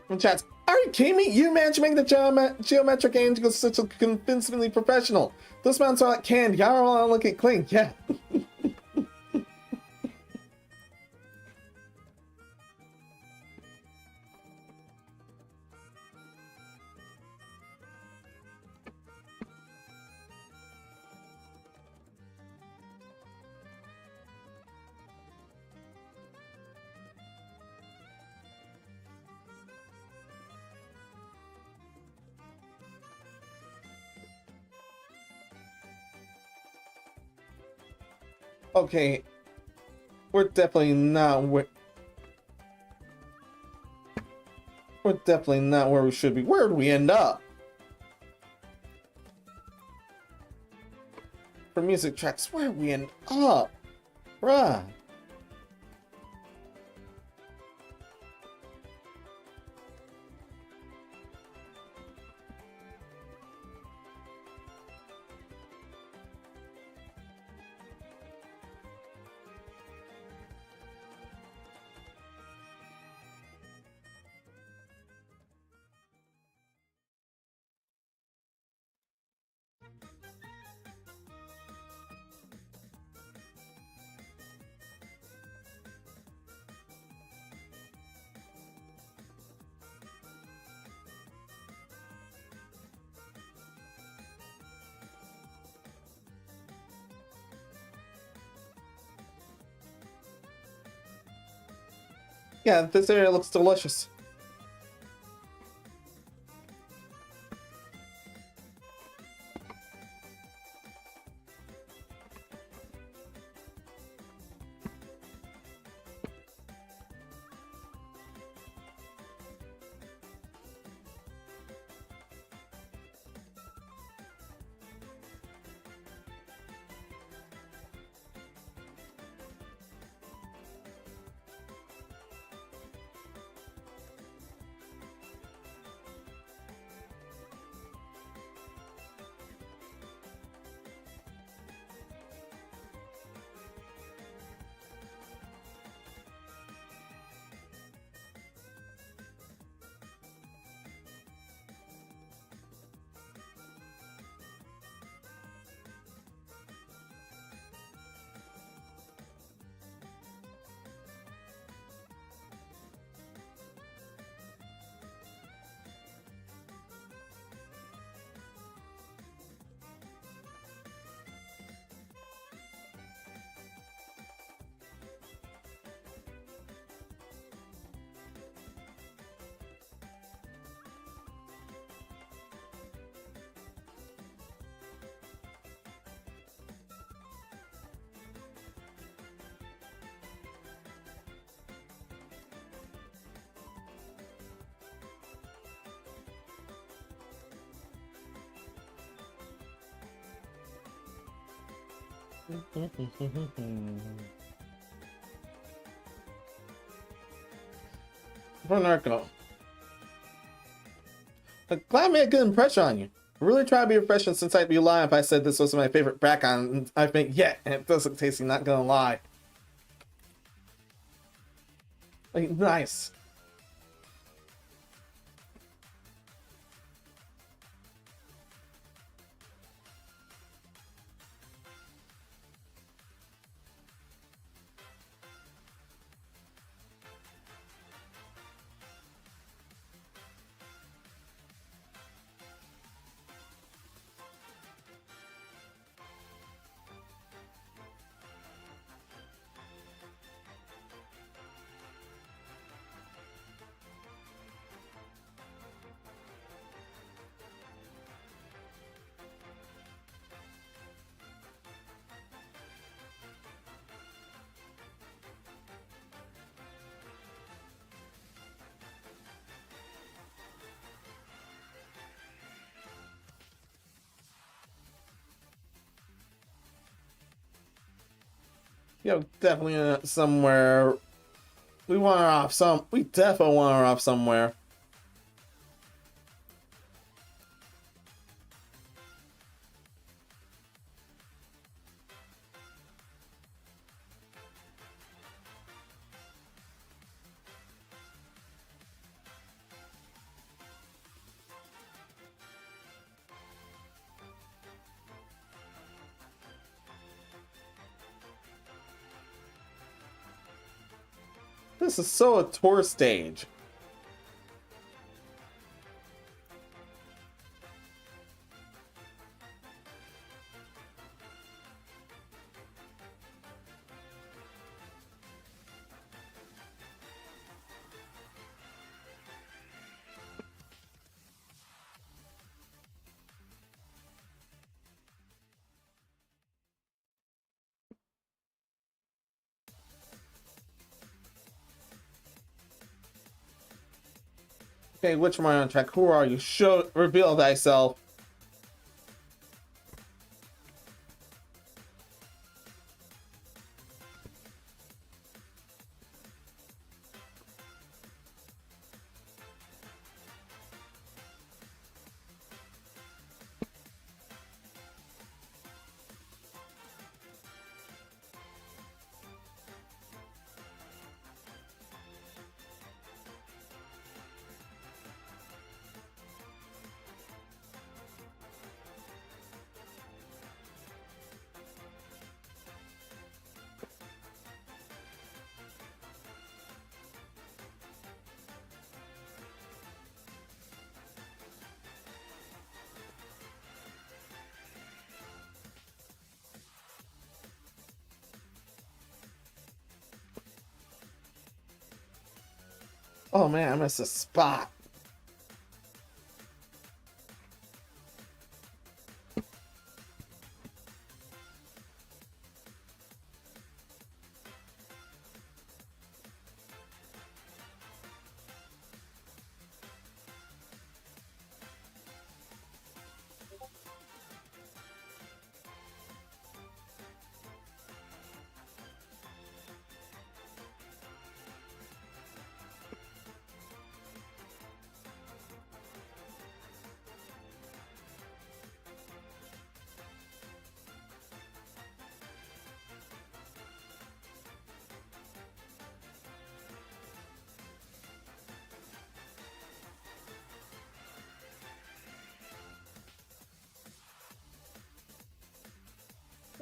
In chat, are you kidding me? You managed to make the geometric angles such a convincingly professional. Those mounts are like candy. I don't want to look at clean. Yeah. Okay, we're definitely not where we should be. Where did we end up? For music tracks, where did we end up? Bruh. Yeah, this area looks delicious. For Narco. I'm glad I made a good impression on you. I really try to be refreshing since I'd be lying if I said this was my favorite background I've made yet, and it does look tasty, not gonna lie. Like, nice. Definitely somewhere. We want her off some. We definitely want her off somewhere. This is so a tour stage. Okay, which am I on track? Who are you? Show, reveal thyself. Oh man, I missed a spot.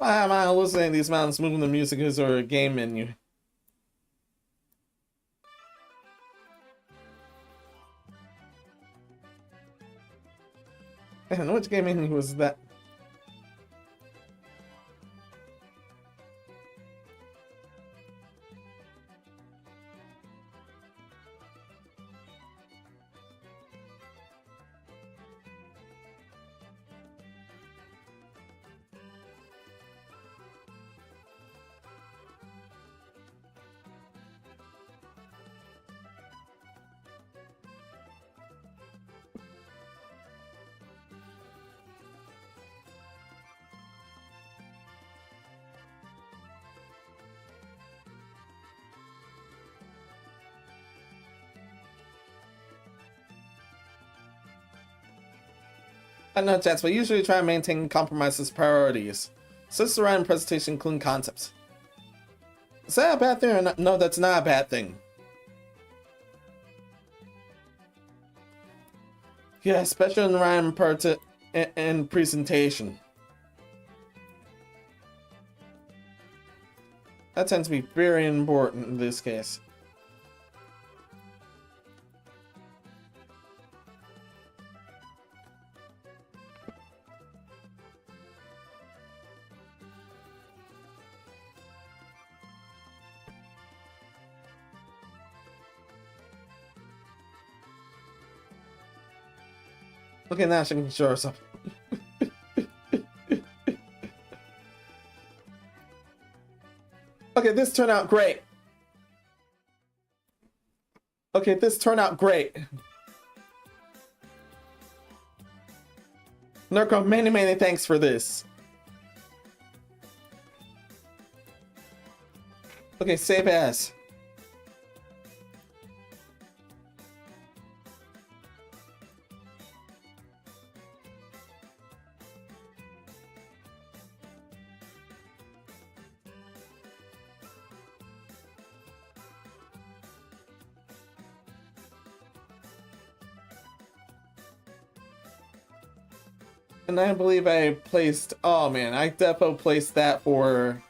Why am I hallucinating these mountains moving the music is or a game menu? Man, which game menu was that? I know, Jets, but usually try to maintain compromises priorities. So this is the random presentation, including concepts. Is that a bad thing or not? No, that's not a bad thing. Yeah, especially in the random part and presentation. That tends to be very important in this case. Okay, now she can show herself. Okay, this turned out great. Okay, this turned out great. Nurko, many thanks for this. Okay, save as. And I believe I placed, oh man, I definitely placed that for...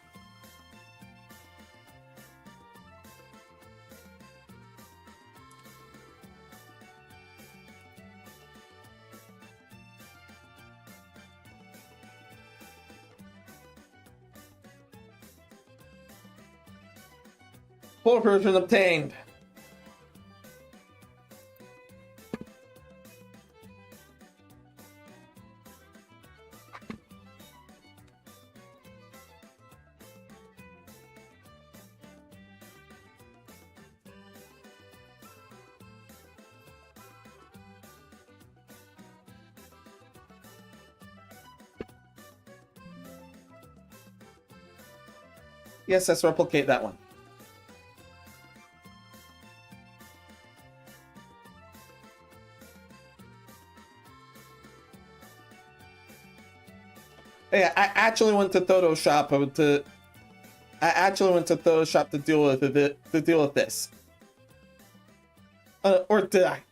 Full version obtained. Yes, let's replicate that one. Yeah, I actually went to Photoshop to deal with it, to deal with this. Or did I?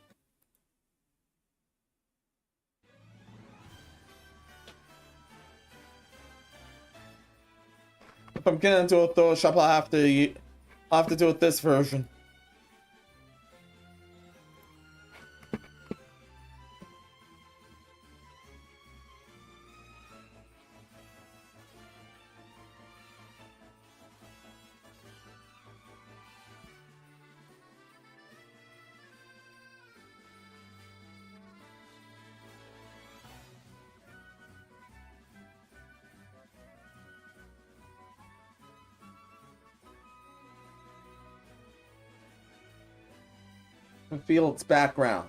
If I'm getting into a Photoshop, I'll have to do with this version. And feel its background.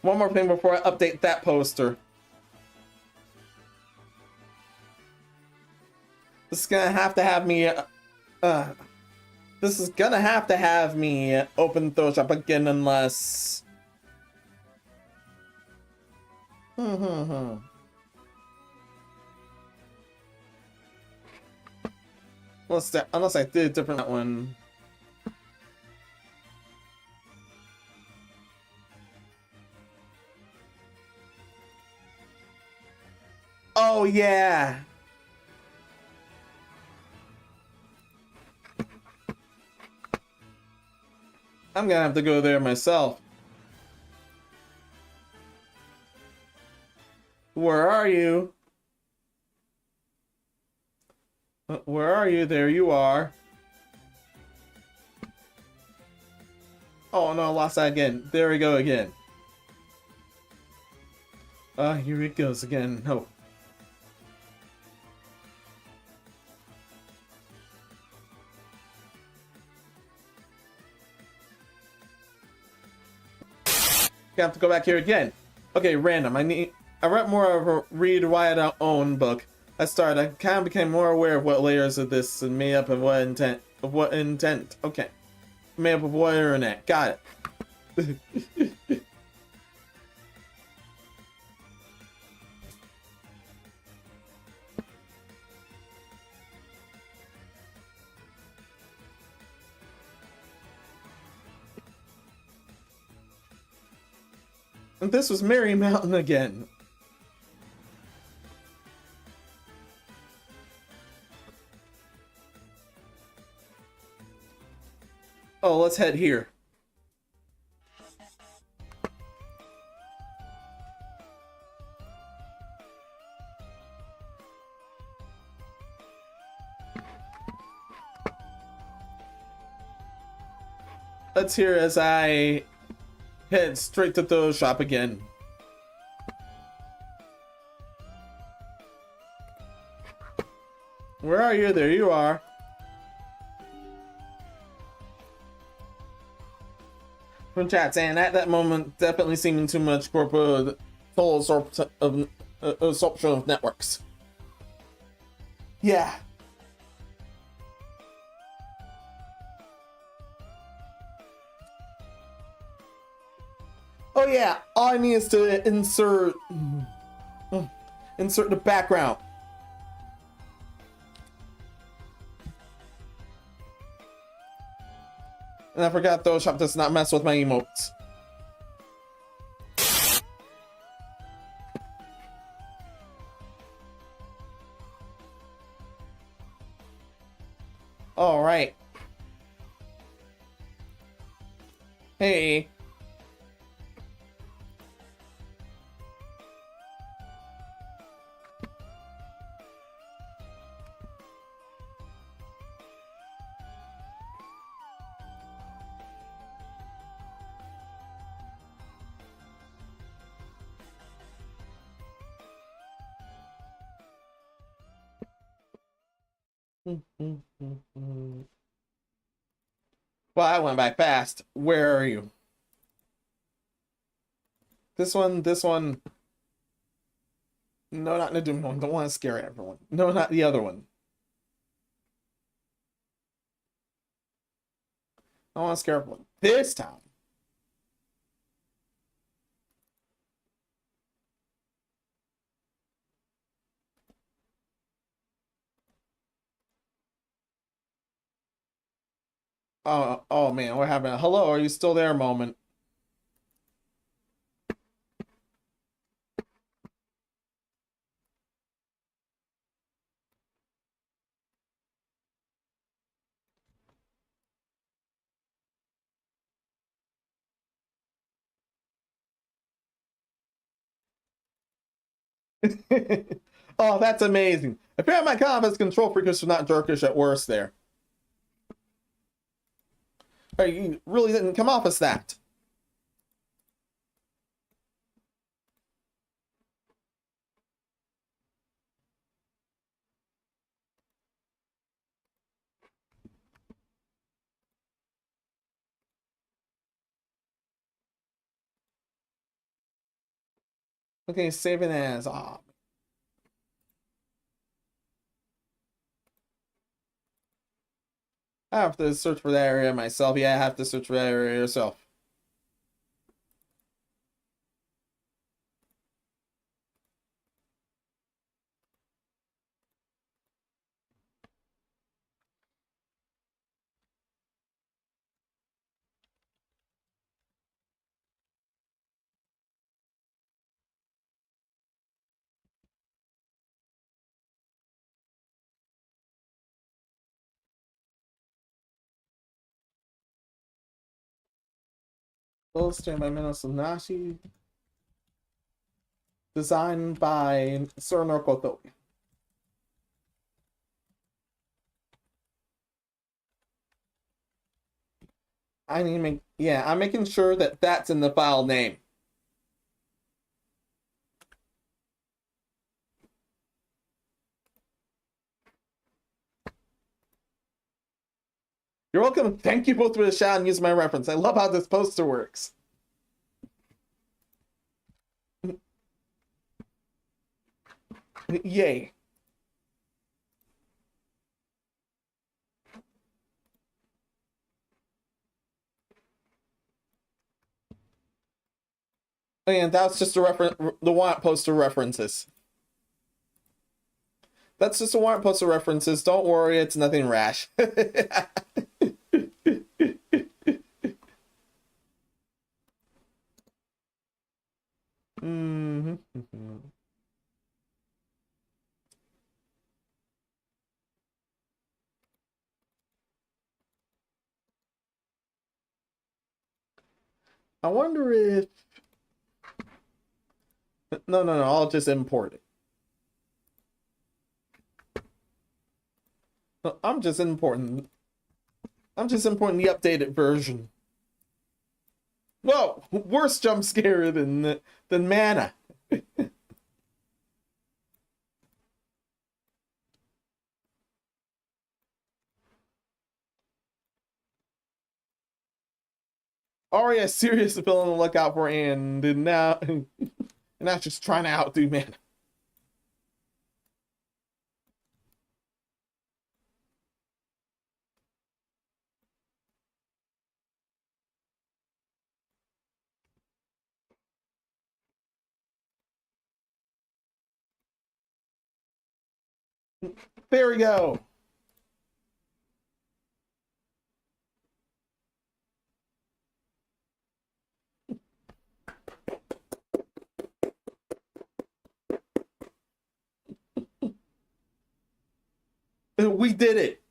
One more thing before I update that poster. This is gonna have to have me this is gonna have to have me open Photoshop again unless unless I did a different one. Oh yeah. I'm gonna have to go there myself. Where are you? Where are you? There you are. Oh no, I lost that again. There we go again. Here it goes again. No. You have to go back here again. Okay, random. I read more of a read why I own book. I kind of became more aware of what layers of this and made up of what intent. Okay. Made up of what internet. Got it. And this was Mary Mountain again. Oh, let's head here. Let's hear as I head straight to the shop again. Where are you? There you are. From chat saying at that moment definitely seeming too much corporate total absorption of networks. Yeah. Oh yeah, all I need is to insert the background. And I forgot Photoshop does not mess with my emotes. All right. Hey. Well, I went back fast. Where are you? This one. No, not the Doom one. Don't want to scare everyone. No, not the other one. I want to scare everyone. This time. Oh man, what happened? Hello, are you still there? Moment. Oh, that's amazing. Apparently my confidence control freakers are not jerkish at worst there. Oh, you really didn't come off as that. Okay, saving as I have to search for that area myself. Yeah, I have to search for that area yourself. Illustrated by Menos, designed by Sir Norkoto. I need to make, yeah, I'm making sure that that's in the file name. You're welcome. Thank you both for the shout and use my reference. I love how this poster works. Yay. And that's just a reference, the want poster references. That's just a want poster references. Don't worry, it's nothing rash. Mm-hmm. I wonder if... No, I'll just import it. No, I'm just importing the updated version. Whoa! Worse jump scare than Mana. Arya serious to be on the lookout for, and now not just trying to outdo Mana. There we go. We did it.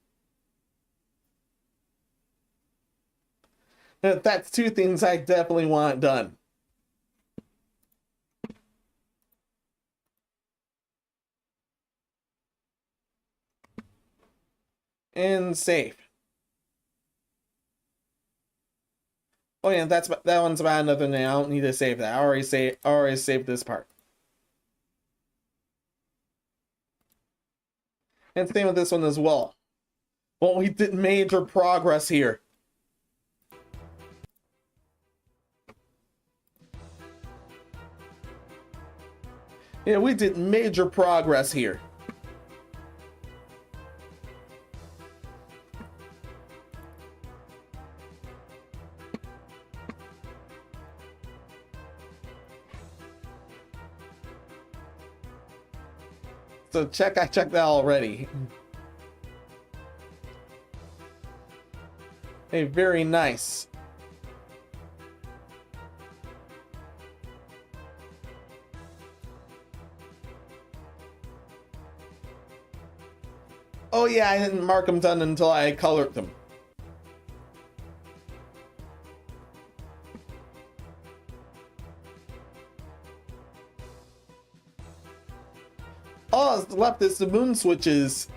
That's two things I definitely want done. And save. Oh yeah, that one's about another thing. I don't need to save that. I already saved this part. And same with this one as well. Well, we did major progress here. Yeah, we did major progress here. So I checked that already. Hey, very nice. Oh yeah, I didn't mark them done until I colored them. All that's left is the moon switches.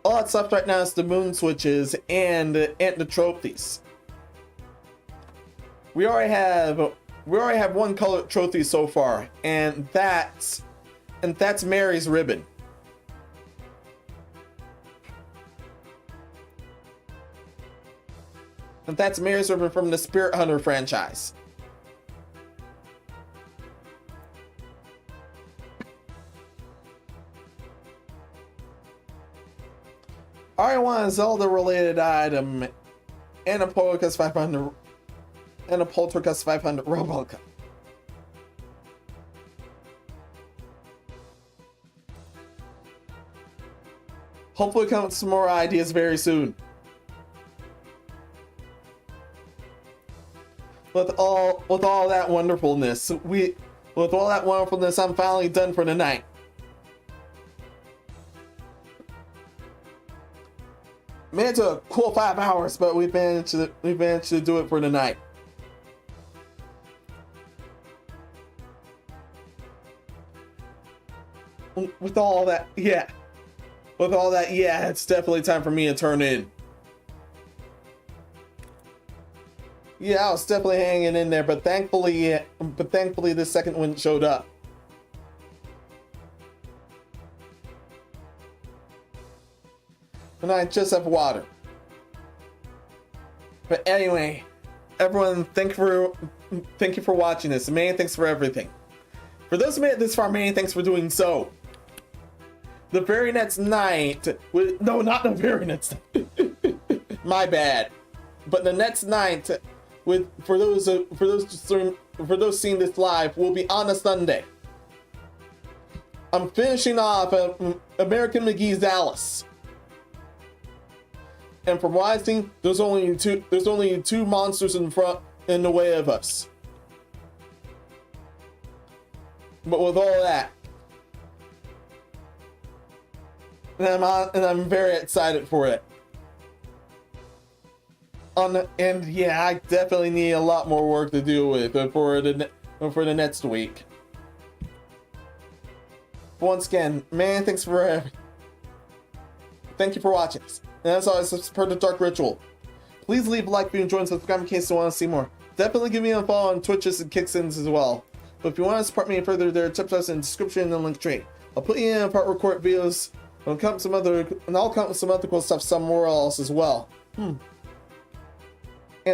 All that's left right now is the moon switches and the trophies. We already have one colored trophy so far, and that's Mary's ribbon. And that's Mary's ribbon from the Spirit Hunter franchise. I want a Zelda related item and a Poltergust 500 replica. Hopefully come with some more ideas very soon. With all that wonderfulness, I'm finally done for the night. Made it to a cool 5 hours, but we managed to do it for the night. With all that, yeah, it's definitely time for me to turn in. Yeah, I was definitely hanging in there, but thankfully the second one showed up. And I just have water. But anyway, everyone, thank you for watching this. Many thanks for everything. For those who made it this far, many thanks for doing so. The very next night, no, not the very next night. My bad. But the next night, for those seeing this live, will be on a Sunday. I'm finishing off American McGee's Alice. And from what I've seen, there's only two monsters in the way of us. But with all that, and I'm very excited for it. And yeah, I definitely need a lot more work to do with for the next week. Once again, man, thanks for everything. Thank you for watching this. And as always, this is per the Dark Ritual. Please leave a like if you enjoyed and subscribe in case you want to see more. Definitely give me a follow on Twitches and Kicksins as well. But if you want to support me further, there are tips in the description and the link tree. I'll put you in a part record videos, and I'll come with some other cool stuff somewhere else as well. And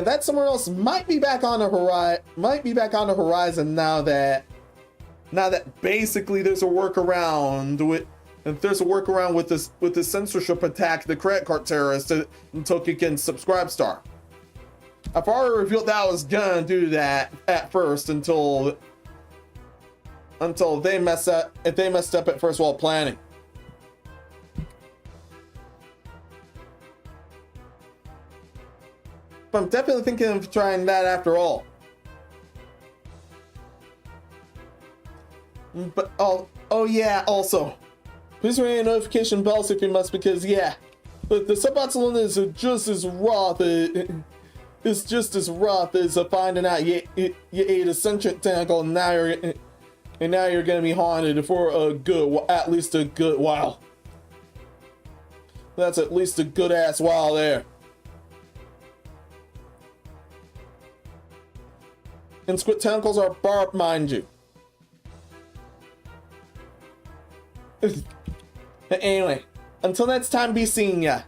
that somewhere else might be back on the horizon now that basically there's a workaround with the censorship attack, the credit card terrorist took against Subscribestar. I've already revealed that I was gonna do that at first until they messed up at first while planning. But I'm definitely thinking of trying that after all. But oh yeah, also, please ring a notification bells if you must, because yeah, the sub-Epsilon is just as rough. It's just as rough as finding out you ate a sentient tentacle, and now you're gonna be haunted for at least a good while. That's at least a good ass while there. And squid tentacles are barbed, mind you. Anyway, until next time, be seeing ya.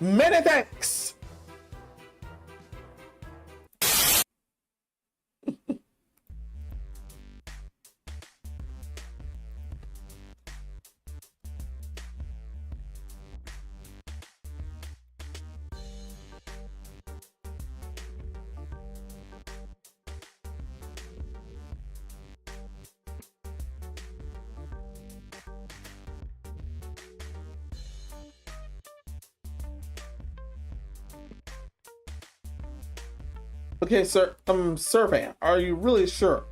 Many thanks! Okay, sir, survey, are you really sure?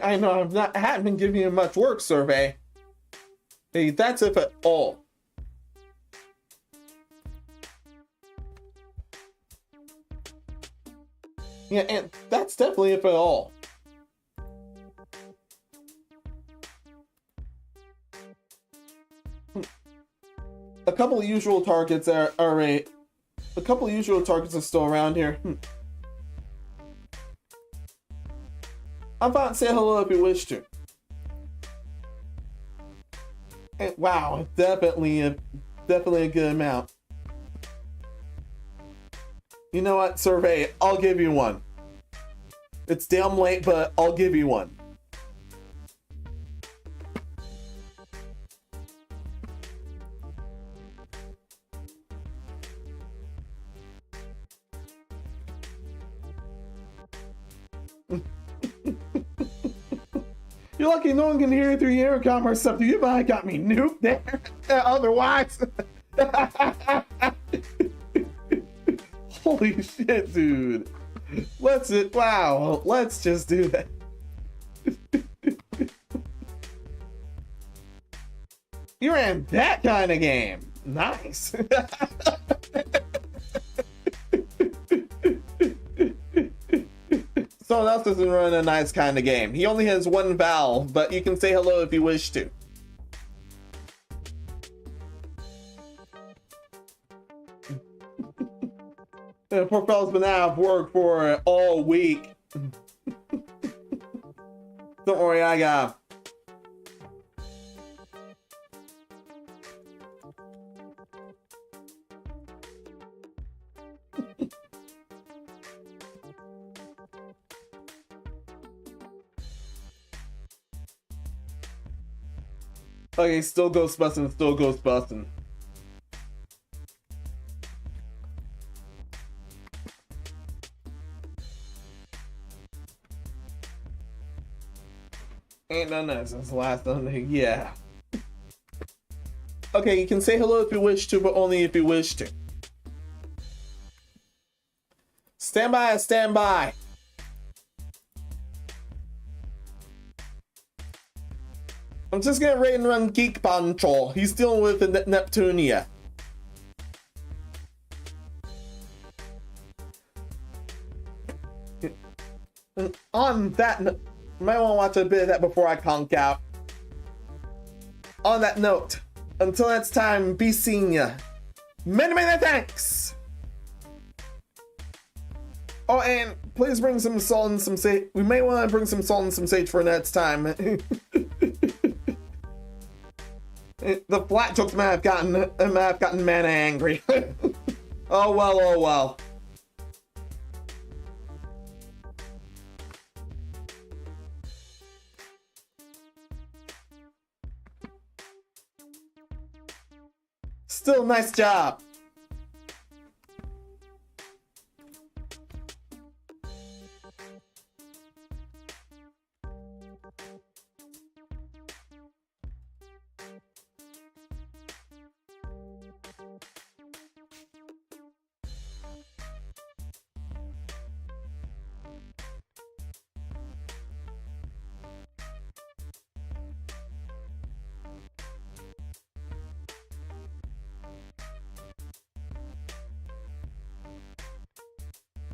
I know I haven't been giving you much work, survey. Hey, that's if at all. Yeah, and that's definitely if at all. A couple of usual targets are still around here. I'm about to say hello if you wish to. And wow, definitely a good amount. You know what, survey, I'll give you one. It's damn late, but I'll give you one. You're lucky no one can hear you through your intercom or something. You might have got me nuked there. Otherwise. Holy shit, dude. Let's just do that. You're in that kind of game. Nice. someone else doesn't run a nice kind of game. He only has one vowel, but you can say hello if you wish to. The poor fellow's been out of work for all week. Don't worry, I got him. Okay, still ghost busting, still ghost busting. Ain't done that since last Sunday, yeah. Okay, you can say hello if you wish to, but only if you wish to. Stand by, stand by. I'm just gonna rate and run Geek Patrol. He's dealing with the Neptunia. And on that note, you might want to watch a bit of that before I conk out. On that note, until next time, be seeing ya. Many, many thanks! Oh, and please bring some salt and some sage. We may want to bring some salt and some sage for next time. The flat jokes might have gotten man angry. Oh well, oh well. Still, nice job.